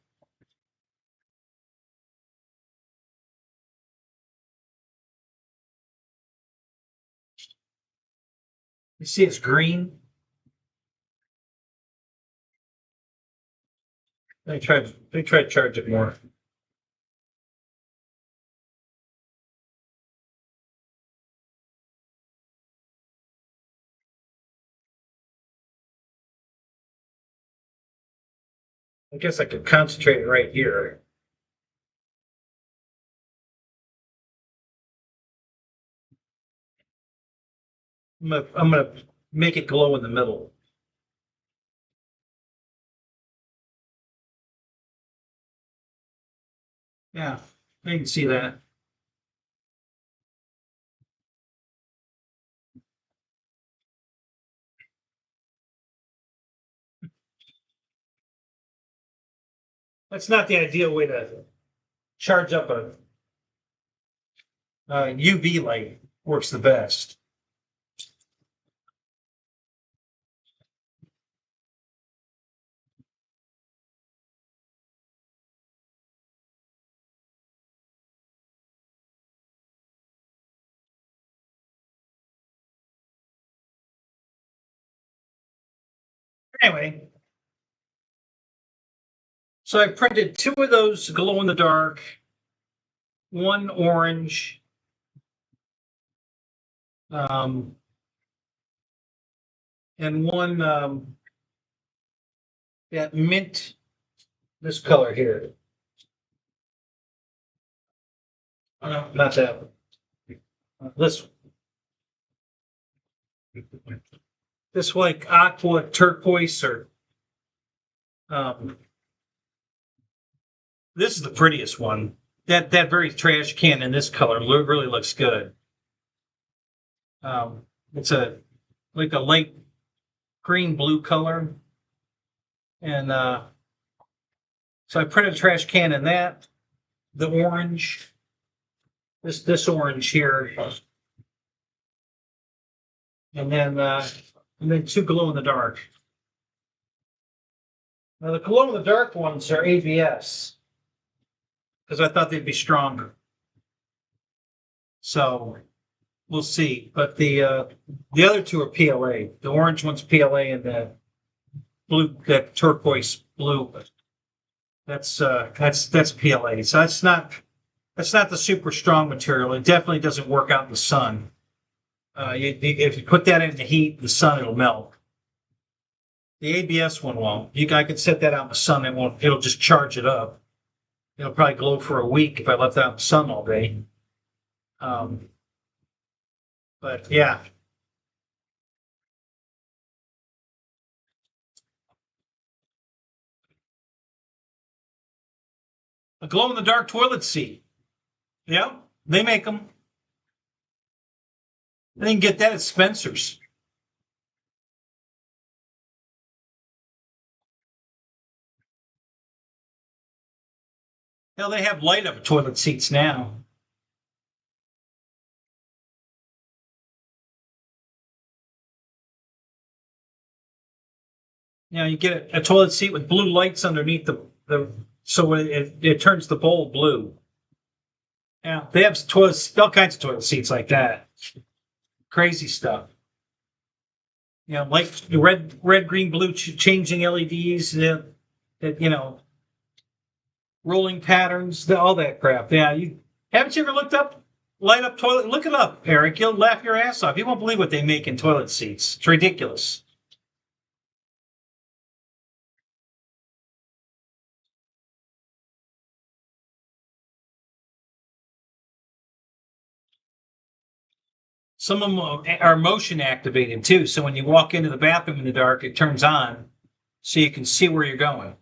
You see it's green? They try to charge it more. I guess I could concentrate right here. I'm gonna make it glow in the middle. Yeah, I can see that. That's not the ideal way to charge up a UV light. Works the best. Anyway, so I printed 2 of those glow in the dark, 1 orange, and 1 that mint, this color here. Oh, no, not that one. This like aqua turquoise or this is the prettiest one. That very trash can in this color really looks good. It's like a light green blue color, and so I printed a trash can in that. The orange, this orange here, and then 2 glow in the dark. Now the glow in the dark ones are AVS because I thought they'd be stronger. So we'll see. But the other 2 are PLA. The orange one's PLA, and the blue, that turquoise blue. That's PLA. So that's not the super strong material. It definitely doesn't work out in the sun. If you put that in the heat, the sun, it'll melt. The ABS one won't. I could set that out in the sun. It won't. It'll just charge it up. It'll probably glow for a week if I left it out in the sun all day. But yeah, a glow-in-the-dark toilet seat. Yeah, they make them. I can get that at Spencer's. Hell, they have light-up toilet seats now. You get a toilet seat with blue lights underneath the so it turns the bowl blue. Yeah, they have all kinds of toilet seats like that. Crazy stuff. Like the red, green, blue changing LEDs. Rolling patterns, all that crap. Yeah, haven't you ever looked up light up toilet? Look it up, Eric. You'll laugh your ass off. You won't believe what they make in toilet seats. It's ridiculous. Some of them are motion activated too. So when you walk into the bathroom in the dark, it turns on so you can see where you're going.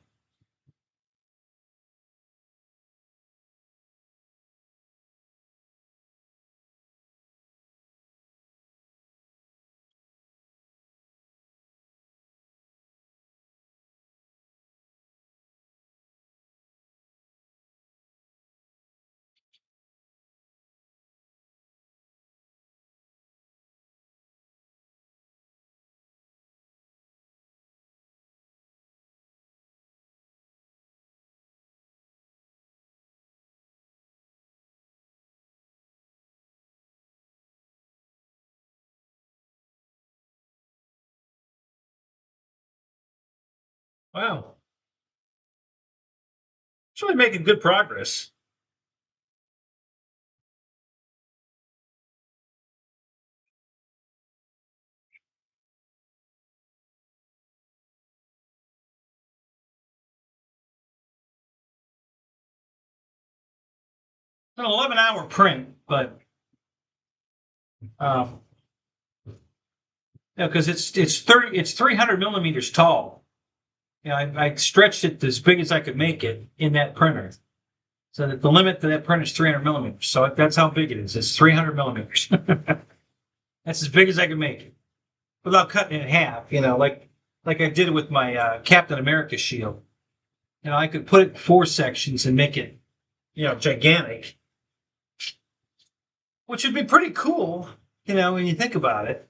Wow. It's really making good progress. An 11-hour print, but um, because it's 300 millimeters tall. I stretched it as big as I could make it in that printer. So that the limit to that print is 300 millimeters. So that's how big it is. It's 300 millimeters. That's as big as I can make it without cutting it in half. Like I did with my Captain America shield. I could put it in 4 sections and make it, gigantic, which would be pretty cool. When you think about it.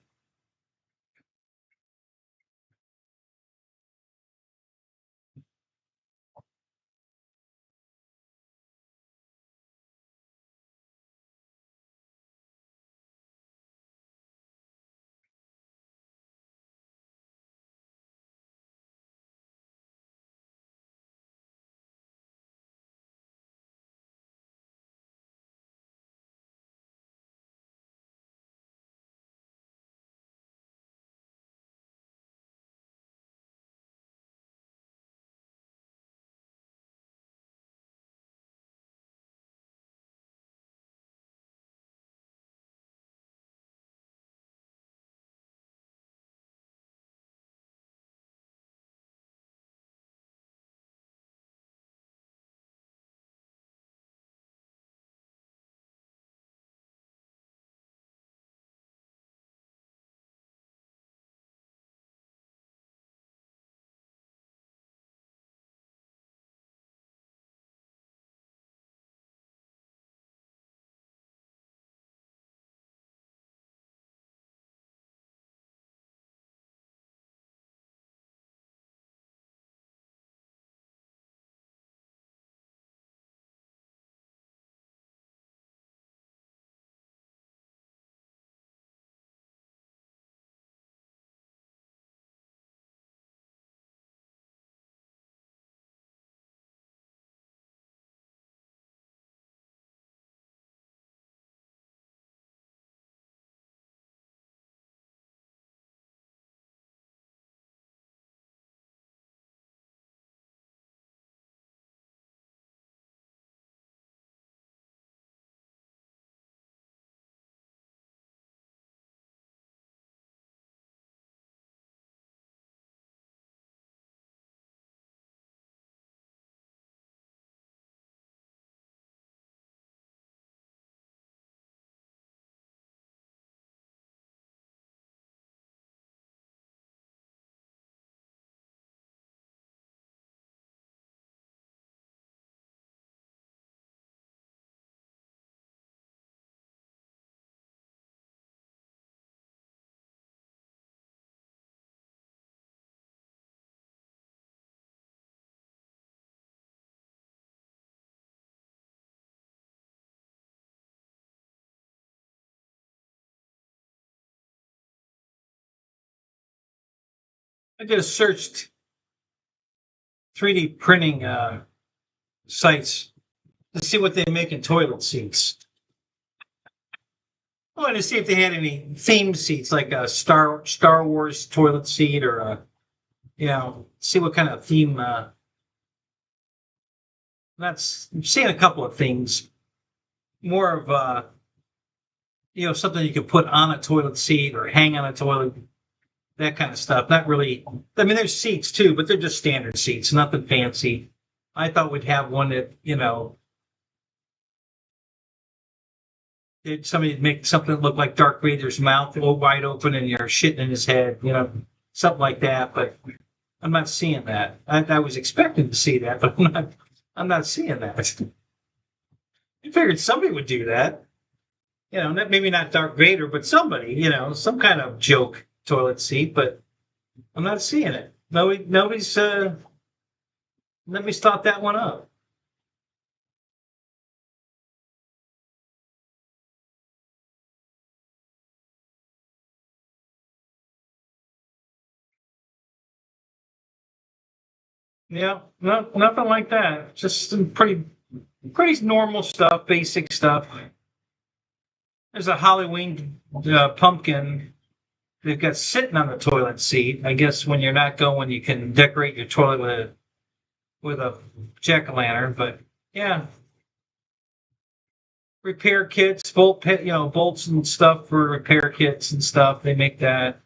I just searched 3D printing sites to see what they make in toilet seats. I wanted to see if they had any themed seats, like a Star Wars toilet seat, or see what kind of theme. That's I'm seeing a couple of things. More of something you could put on a toilet seat or hang on a toilet, that kind of stuff. Not really. I mean, there's seats too, but they're just standard seats, nothing fancy. I thought we'd have one that somebody'd make something that looked like Darth Vader's mouth all wide open and you're shitting in his head, something like that. But I'm not seeing that. I was expecting to see that, but I'm not seeing that. I figured somebody would do that. Maybe not Darth Vader, but somebody, some kind of joke toilet seat, but I'm not seeing it. Nobody's thought that one up. Yeah, no, nothing like that. Just some pretty normal stuff, basic stuff. There's a Halloween pumpkin they've got sitting on the toilet seat. I guess when you're not going, you can decorate your toilet with a jack-o'-lantern. But yeah, repair kits, bolts and stuff for repair kits and stuff. They make that.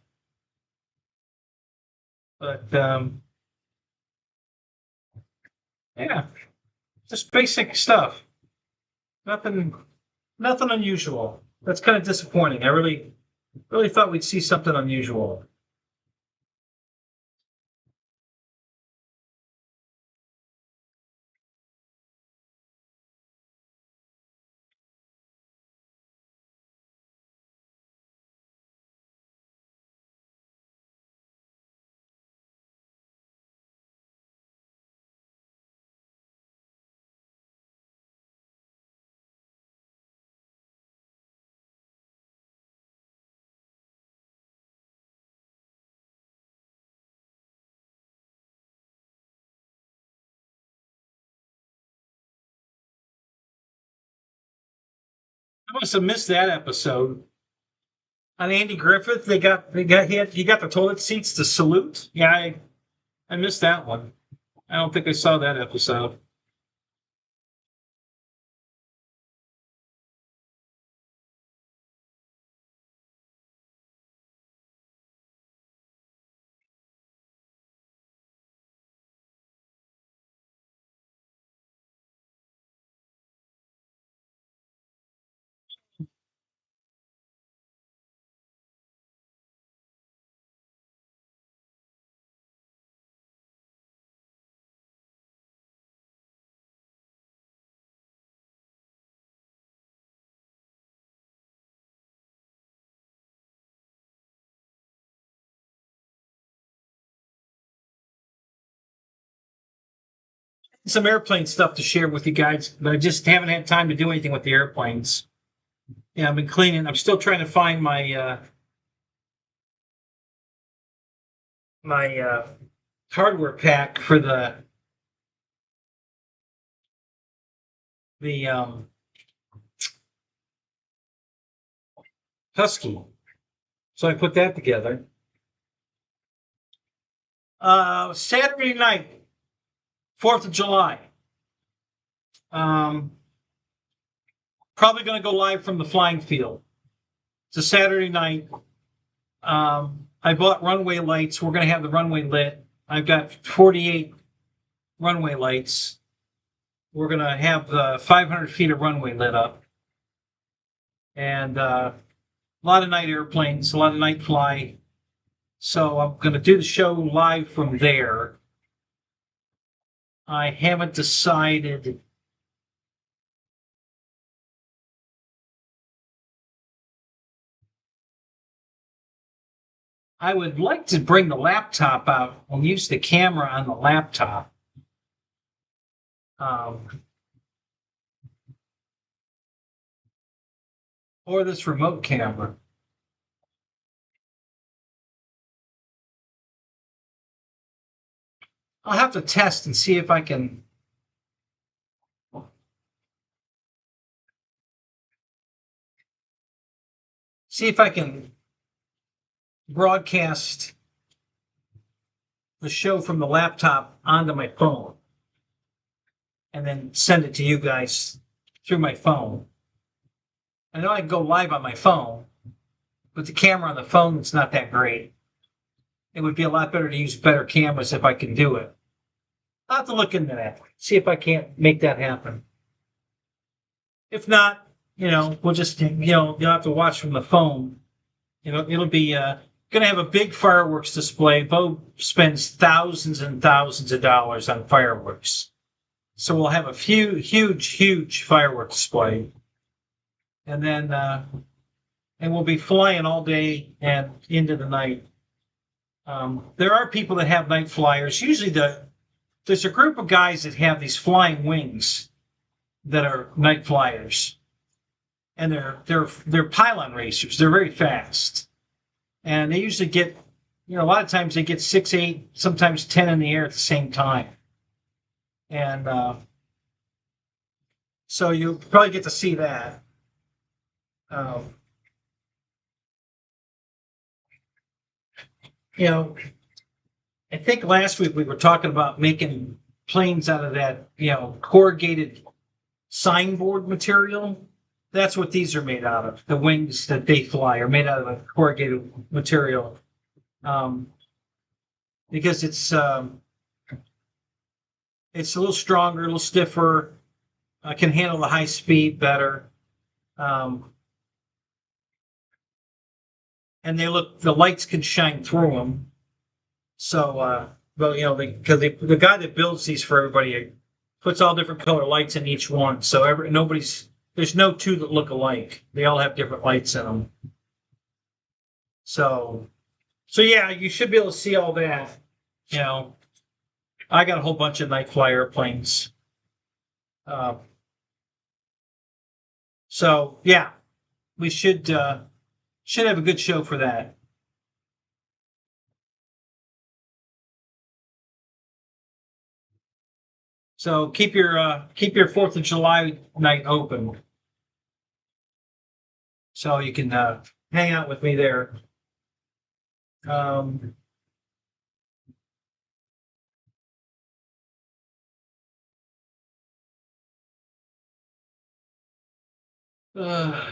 But yeah, just basic stuff. Nothing unusual. That's kind of disappointing. I really thought we'd see something unusual. I must have missed that episode. On Andy Griffith, he got the toilet seats to salute. Yeah, I missed that one. I don't think I saw that episode. Some airplane stuff to share with you guys, but I just haven't had time to do anything with the airplanes. Yeah, I've been cleaning. I'm still trying to find my hardware pack for the Husky. So I put that together. Saturday night, 4th of July. Probably going to go live from the flying field. It's a Saturday night. I bought runway lights. We're going to have the runway lit. I've got 48 runway lights. We're going to have 500 feet of runway lit up. And a lot of night airplanes, a lot of night fly. So I'm going to do the show live from there. I haven't decided. I would like to bring the laptop out and use the camera on the laptop. Or this remote camera. I'll have to test and see if I can. See if I can broadcast the show from the laptop onto my phone and then send it to you guys through my phone. I know I can go live on my phone, but the camera on the phone is not that great. It would be a lot better to use better cameras if I can do it. I'll have to look into that, see if I can't make that happen. If not, we'll just, you'll have to watch from the phone. It'll be going to have a big fireworks display. Bo spends thousands and thousands of dollars on fireworks. So we'll have a huge fireworks display. And then, and we'll be flying all day and into the night. There are people that have night flyers. Usually there's a group of guys that have these flying wings that are night flyers. And they're pylon racers. They're very fast. And they usually get, a lot of times they get 6, 8, sometimes 10 in the air at the same time. And so you'll probably get to see that. I think last week we were talking about making planes out of that, corrugated signboard material. That's what these are made out of. The wings that they fly are made out of a corrugated material. Because it's a little stronger, a little stiffer, can handle the high speed better. And the lights can shine through them. So, because the guy that builds these for everybody puts all different color lights in each one. So there's no two that look alike. They all have different lights in them. So yeah, you should be able to see all that. I got a whole bunch of night fly airplanes. So yeah, we should have a good show for that. So keep your 4th of July night open, so you can hang out with me there. Uh,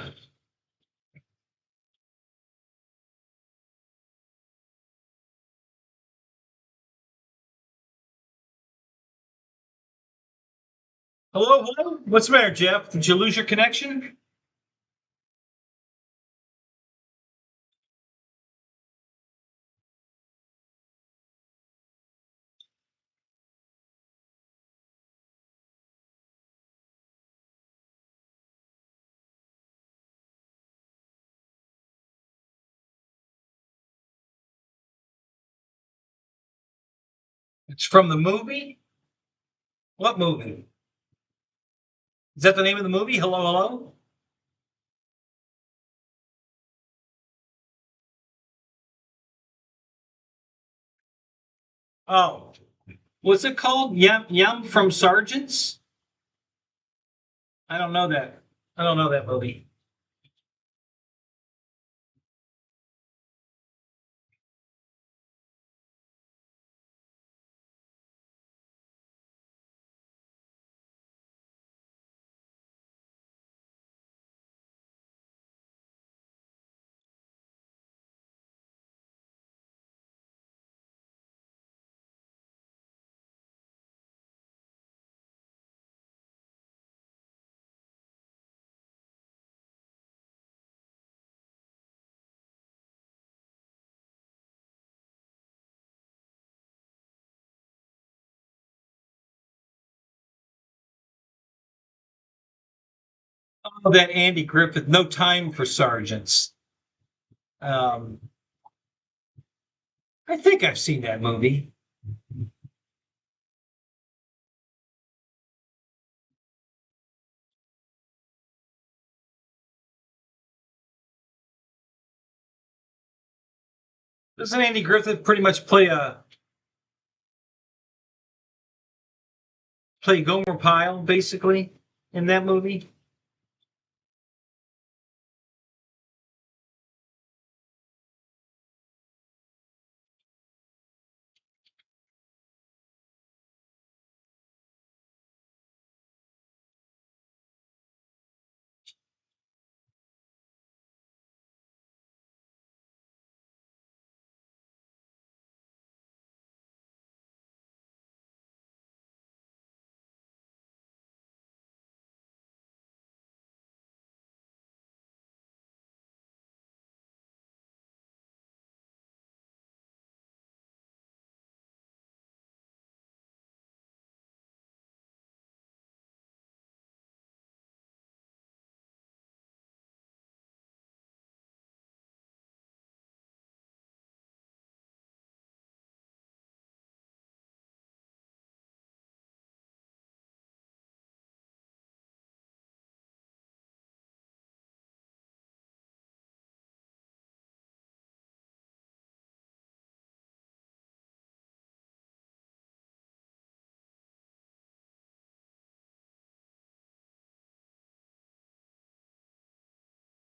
hello. What's the matter, Jeff? Did you lose your connection? It's from the movie. What movie? Is that the name of the movie? Hello. Oh, what's it called? Yum from Sergeants? I don't know that. I don't know that movie. Oh, that Andy Griffith, No Time for Sergeants. Um, I think I've seen that movie. Doesn't Andy Griffith pretty much play play Gomer Pyle, basically, in that movie.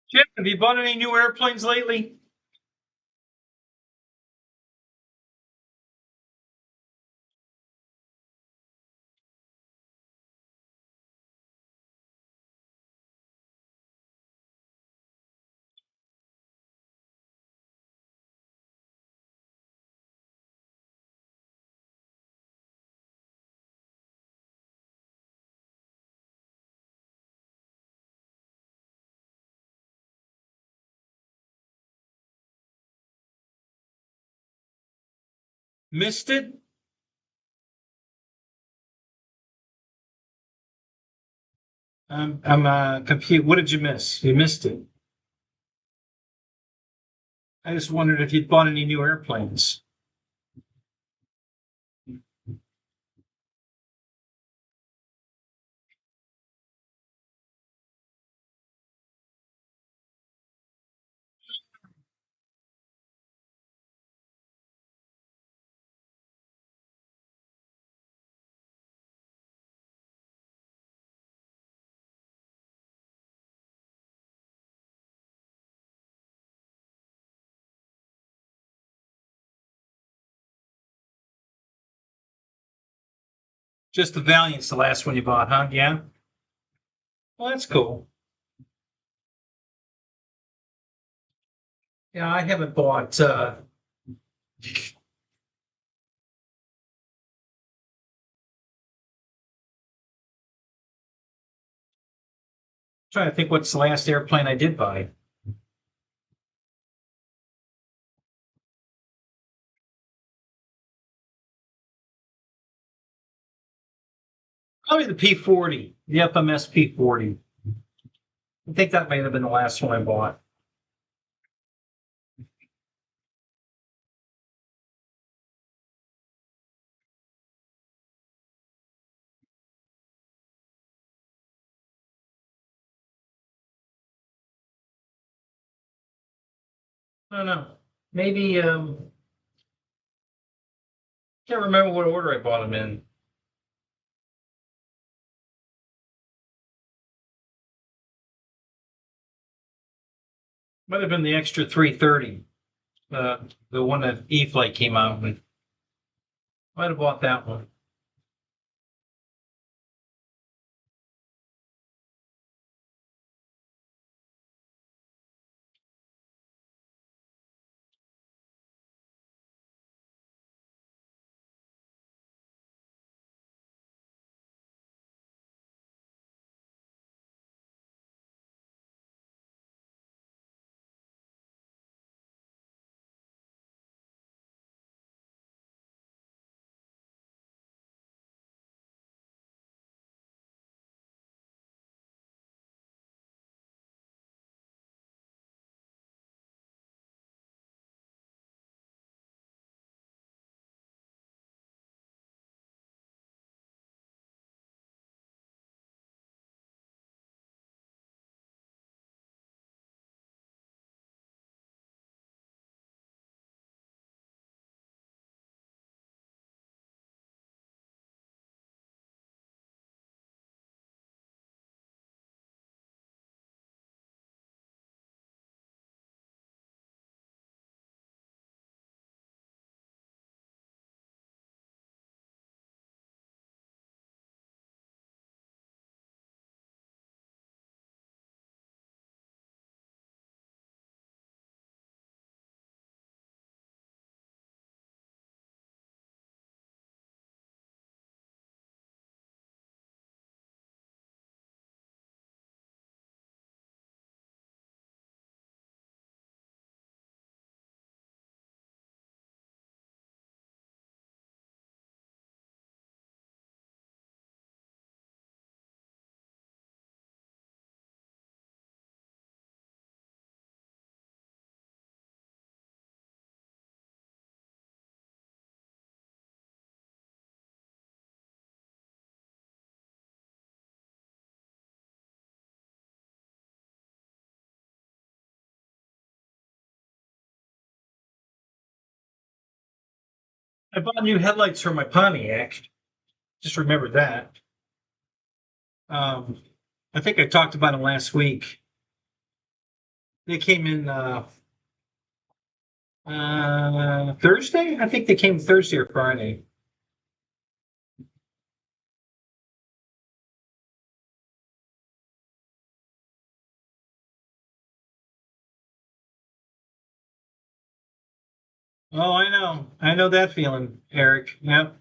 Chip, have you bought any new airplanes lately? Missed it? I'm confused. What did you miss? You missed it. I just wondered if you'd bought any new airplanes. Just the Valiant's the last one you bought, huh? Yeah. Well, that's cool. Yeah, I haven't bought. Trying to think what's the last airplane I did buy. Probably the P-40, the FMS P-40. I think that might have been the last one I bought. I don't know. Maybe can't remember what order I bought them in. Might have been the extra 330, the one that E-Flight came out with. Might have bought that one. I bought new headlights for my Pontiac. Just remembered that. I think I talked about them last week. They came in Thursday. I think they came Thursday or Friday. Oh, I know. I know that feeling, Eric. Yep.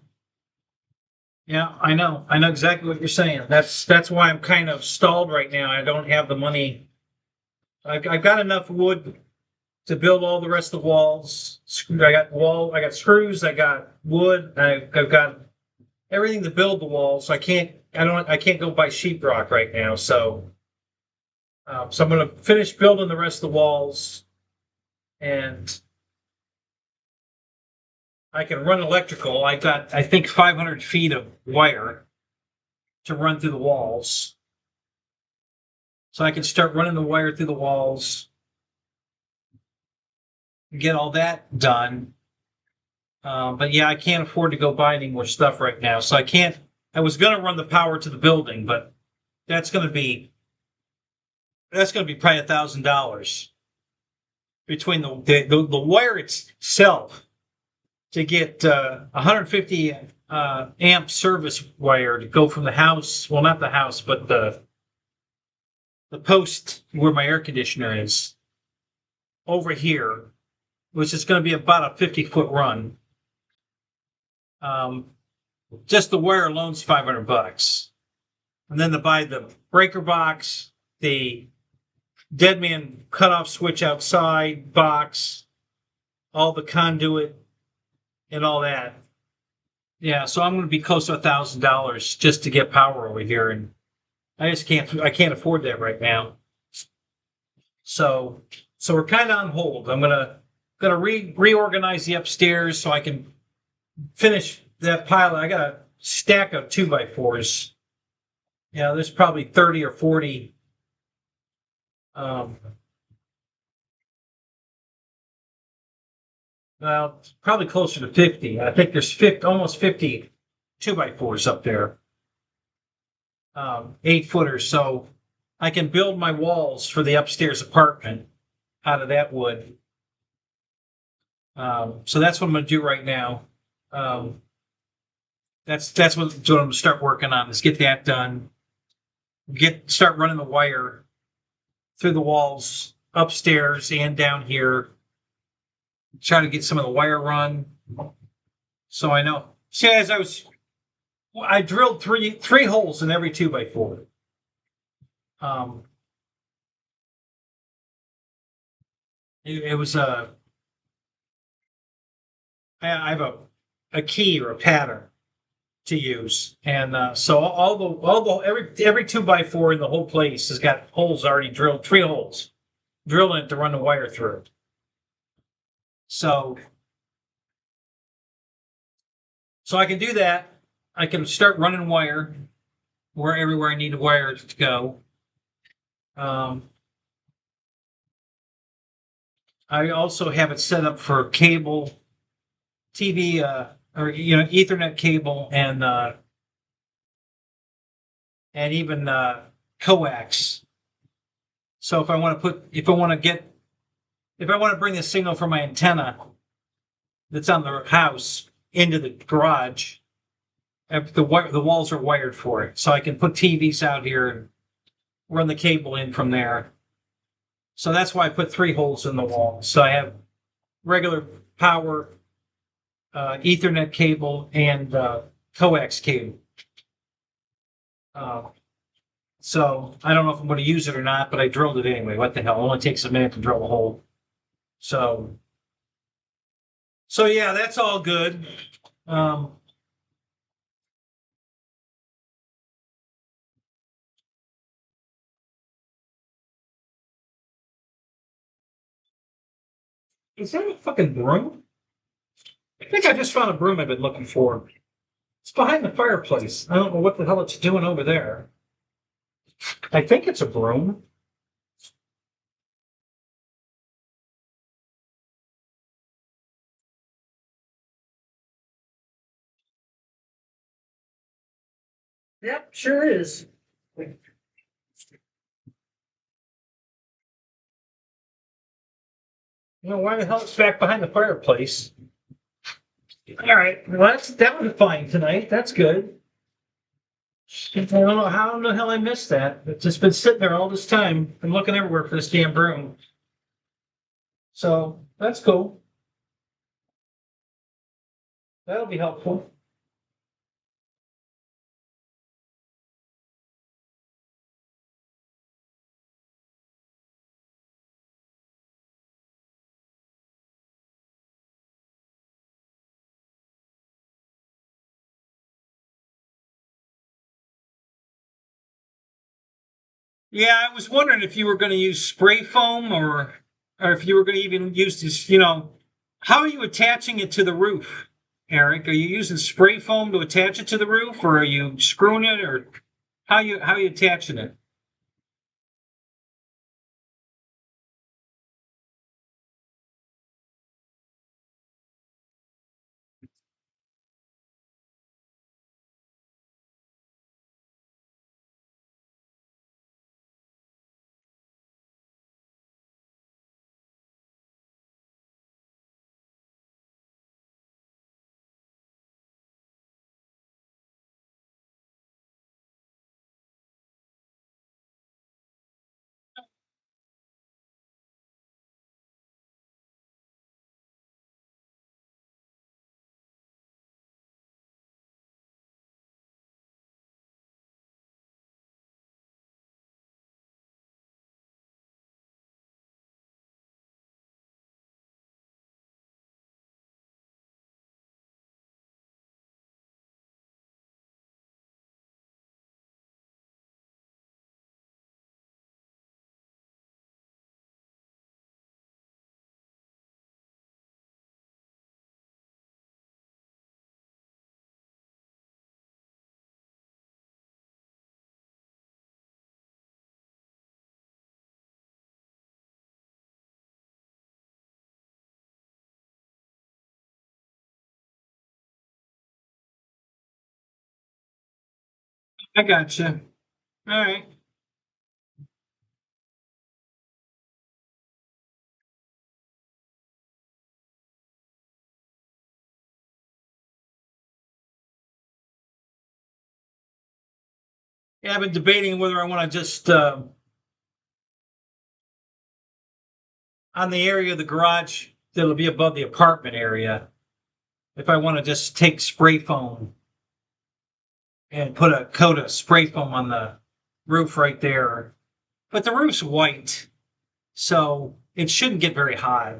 Yeah, I know. I know exactly what you're saying. That's why I'm kind of stalled right now. I don't have the money. I've got enough wood to build all the rest of the walls. I got screws. I got wood. I've got everything to build the walls. I can't go buy sheetrock right now. So I'm going to finish building the rest of the walls, and I can run electrical. I got, I think, 500 feet of wire to run through the walls. So I can start running the wire through the walls, get all that done. But yeah, I can't afford to go buy any more stuff right now. So I can't. I was going to run the power to the building, but that's going to be probably $1,000 between the wire itself to get 150 amp service wire to go from the house. Well, not the house, but the post where my air conditioner is over here, which is going to be about a 50-foot run. Um, just the wire alone's $500, and then to buy the breaker box, the deadman cutoff switch outside box, all the conduit, and all that. Yeah, so I'm going to be close to $1,000 just to get power over here, and I can't afford that right now. So we're kind of on hold. I'm gonna reorganize the upstairs so I can finish that pile. I got a stack of 2x4s. Yeah, there's probably 30 or 40. Well, probably closer to 50. I think there's 50, almost 50 2x4s up there, 8-footers. So I can build my walls for the upstairs apartment out of that wood. So that's what I'm going to do right now. Um, that's what I'm going to start working on, is get that done. Start running the wire through the walls upstairs and down here. Try to get some of the wire run. So I know. See, I drilled three holes in every 2x4. It was I have a key or a pattern to use, and so every 2x4 in the whole place has got holes already drilled, 3 holes drilled in it to run the wire through. So I can do that. I can start running wire everywhere I need the wire to go. I also have it set up for cable, TV, or Ethernet cable, and even coax. So if I want to bring the signal from my antenna that's on the house into the garage, the walls are wired for it, so I can put TVs out here and run the cable in from there. So that's why I put 3 holes in the wall. So I have regular power, Ethernet cable, and coax cable. So I don't know if I'm going to use it or not, but I drilled it anyway. What the hell? It only takes a minute to drill a hole. So yeah, that's all good. Is that a fucking broom? I think I just found a broom I've been looking for. It's behind the fireplace. I don't know what the hell it's doing over there. I think it's a broom. Yep, sure is. Why the hell it's back behind the fireplace? All right, well, that was fine tonight. That's good. I don't know how in the hell I missed that. It's just been sitting there all this time. I'm looking everywhere for this damn broom. So that's cool. That'll be helpful. Yeah, I was wondering if you were going to use spray foam or if you were going to even use this, how are you attaching it to the roof, Eric? Are you using spray foam to attach it to the roof or are you screwing it or how you attaching it? I gotcha. All right. Yeah, I've been debating whether I want to just on the area of the garage that'll be above the apartment area. If I want to just take spray foam and put a coat of spray foam on the roof right there. But the roof's white, so it shouldn't get very hot.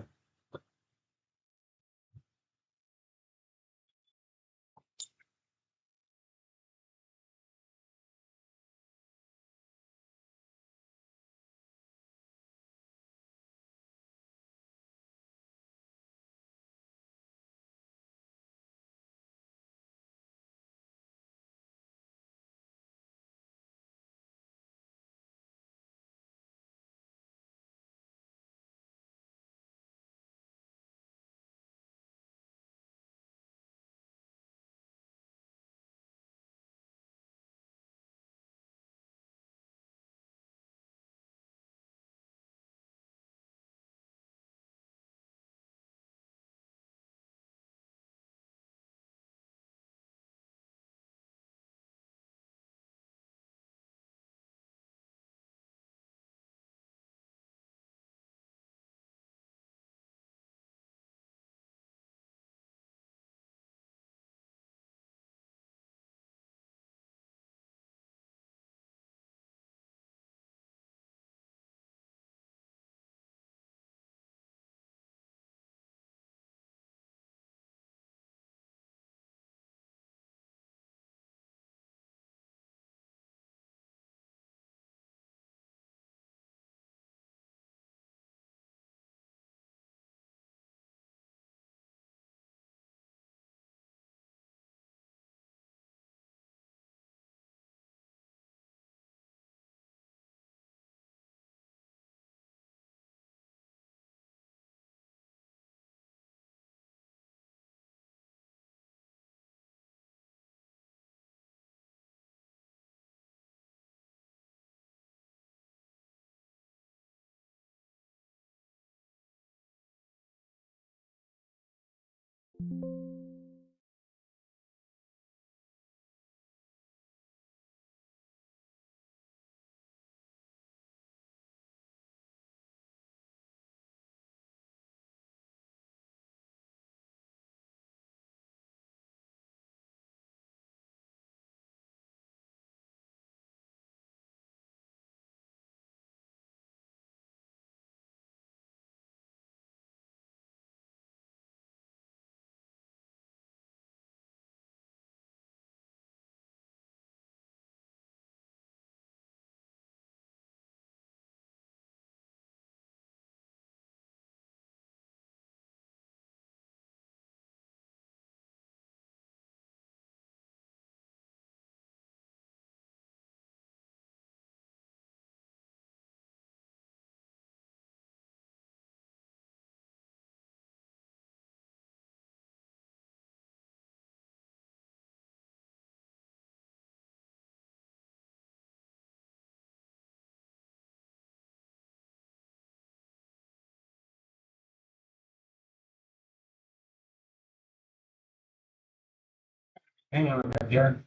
Hang on a minute here.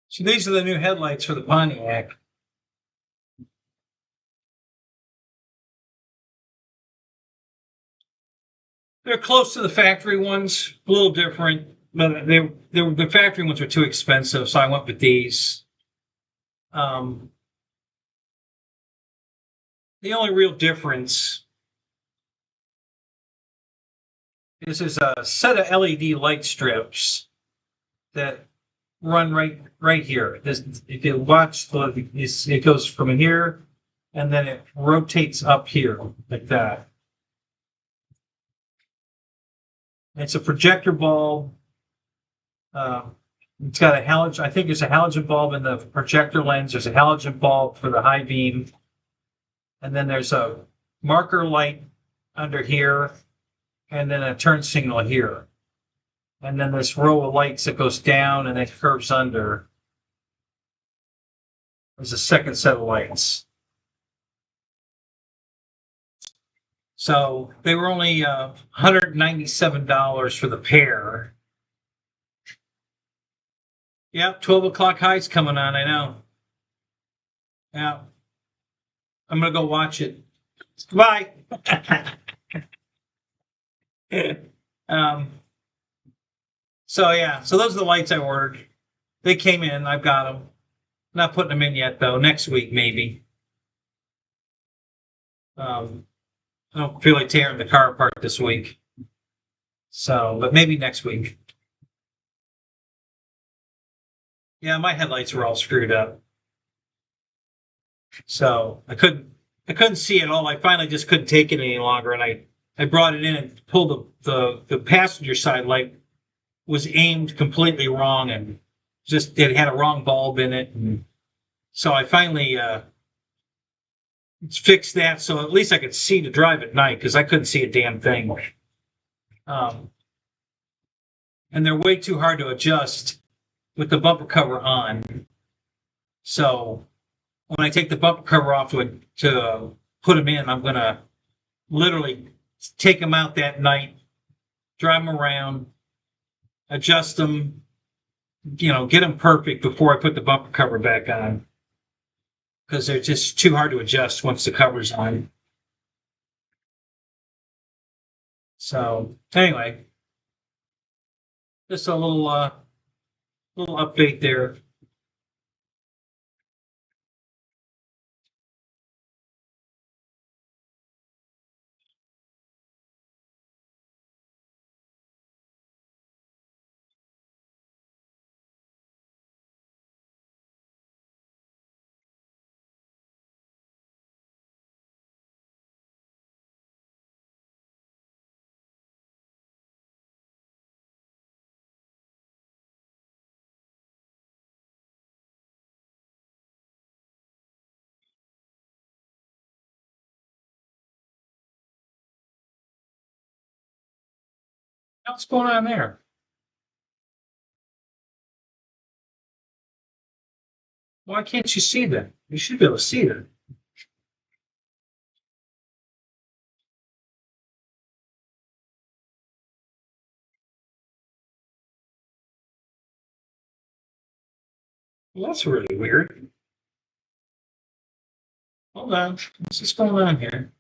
So these are the new headlights for the Pontiac. They're close to the factory ones, a little different, but the factory ones are too expensive, so I went with these. The only real difference is there's a set of LED light strips that run right here. If you watch, it goes from here, and then it rotates up here like that. It's a projector bulb. It's got a halogen. I think there's a halogen bulb in the projector lens. There's a halogen bulb for the high beam, and then there's a marker light under here, and then a turn signal here. And then this row of lights that goes down and it curves under. There's a second set of lights. So they were only $197 for the pair. Yep, 12 o'clock high's coming on, I know. Yeah. I'm going to go watch it. Bye. So yeah, so those are the lights I ordered. They came in, I've got them. Not putting them in yet though, next week maybe. I don't feel like tearing the car apart this week. So, but maybe next week. Yeah, my headlights were all screwed up. So I couldn't see it all. I finally just couldn't take it any longer, and I brought it in and pulled the passenger side light was aimed completely wrong, and just it had a wrong bulb in it. And so I finally fixed that, so at least I could see to drive at night because I couldn't see a damn thing. Um, and they're way too hard to adjust with the bumper cover on. So when I take the bumper cover off to put them in, I'm gonna literally take them out that night, drive them around, adjust them, get them perfect before I put the bumper cover back on because they're just too hard to adjust once the cover's on. So anyway, just a little update there. What's going on there? Why can't you see that? You should be able to see that. Well, that's really weird. Hold on. What's this going on here?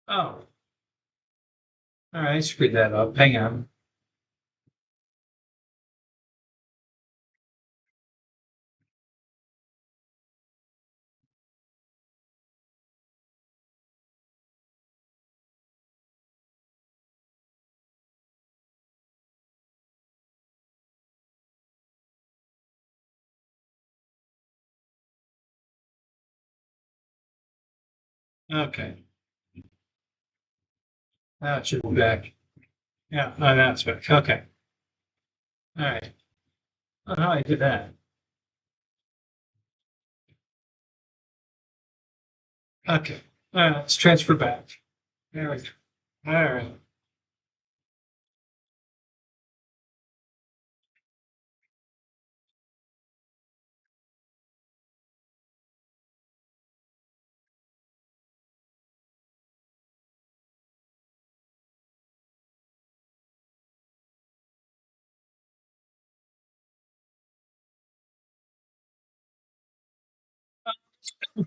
Oh, all right. I screwed that up. Hang on. Okay. Now it should be back. Yeah, no, now it's back. Okay. All right. I don't know how I did that. Okay. All right. Let's transfer back. There we go. All right.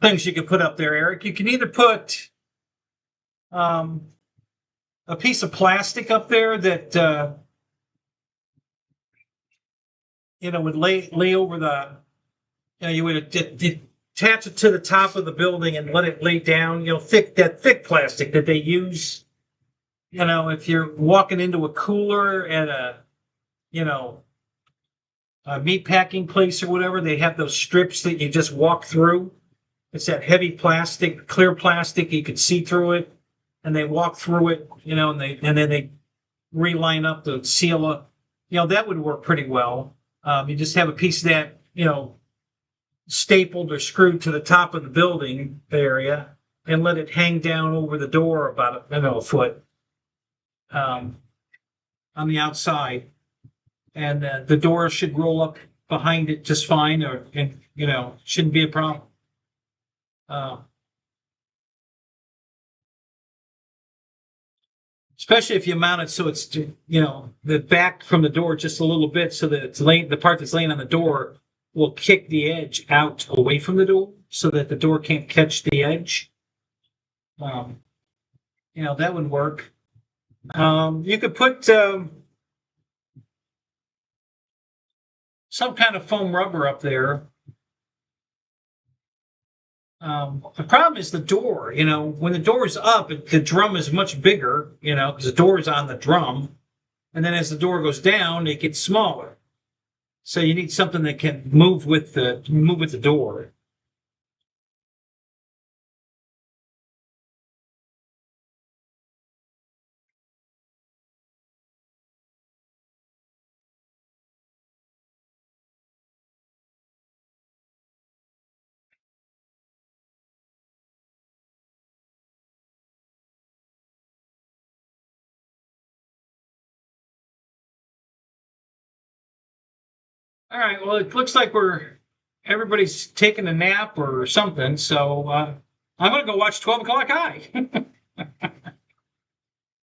Things you can put up there, Eric. You can either put um, a piece of plastic up there that would lay over the. You would attach it to the top of the building and let it lay down. Thick plastic that they use. If you're walking into a cooler at you know a meat packing place or whatever, they have those strips that you just walk through. It's that heavy plastic, clear plastic. You can see through it, and they walk through it. And then they reline up the seal up. That would work pretty well. You just have a piece of that, stapled or screwed to the top of the building area, and let it hang down over the door about a foot on the outside, and the door should roll up behind it just fine, and shouldn't be a problem. Uh, Especially if you mount it so it's the back from the door just a little bit, so that the part that's laying on the door will kick the edge out away from the door, so that the door can't catch the edge. Um, that would work. You could put some kind of foam rubber up there. The problem is the door. You know, when the door is up, the drum is much bigger. You know, because the door is on the drum, and then as the door goes down, it gets smaller. So you need something that can move with the door. All right. Well, it looks like everybody's taking a nap or something. So I'm going to go watch 12 O'Clock High.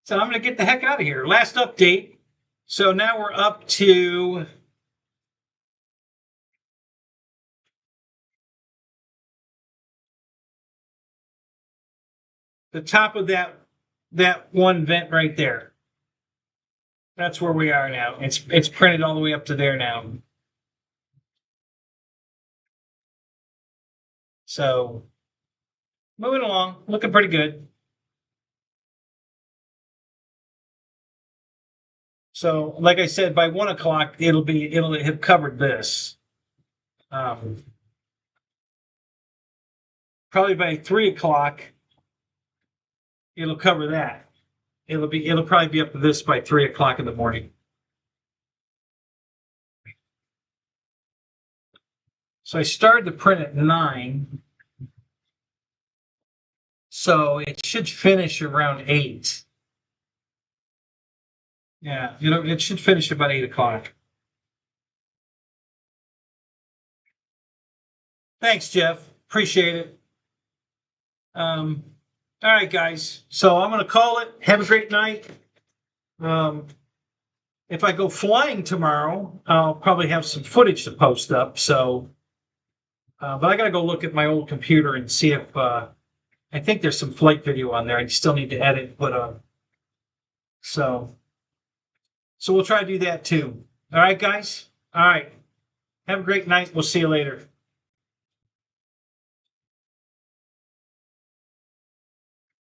So I'm going to get the heck out of here. Last update. So now we're up to the top of that one vent right there. That's where we are now. It's printed all the way up to there now. So moving along, looking pretty good. So, like I said, by 1 o'clock it'll have covered this. Probably by 3 o'clock it'll cover that. It'll probably be up to this by 3 o'clock in the morning. So I started the print at 9. So it should finish around 8. Yeah, it should finish about 8 o'clock. Thanks, Jeff. Appreciate it. All right, guys. So I'm going to call it. Have a great night. If I go flying tomorrow, I'll probably have some footage to post up. So, but I got to go look at my old computer and see if I think there's some flight video on there. I still need to edit and put on. So we'll try to do that too. All right, guys. All right. Have a great night. We'll see you later.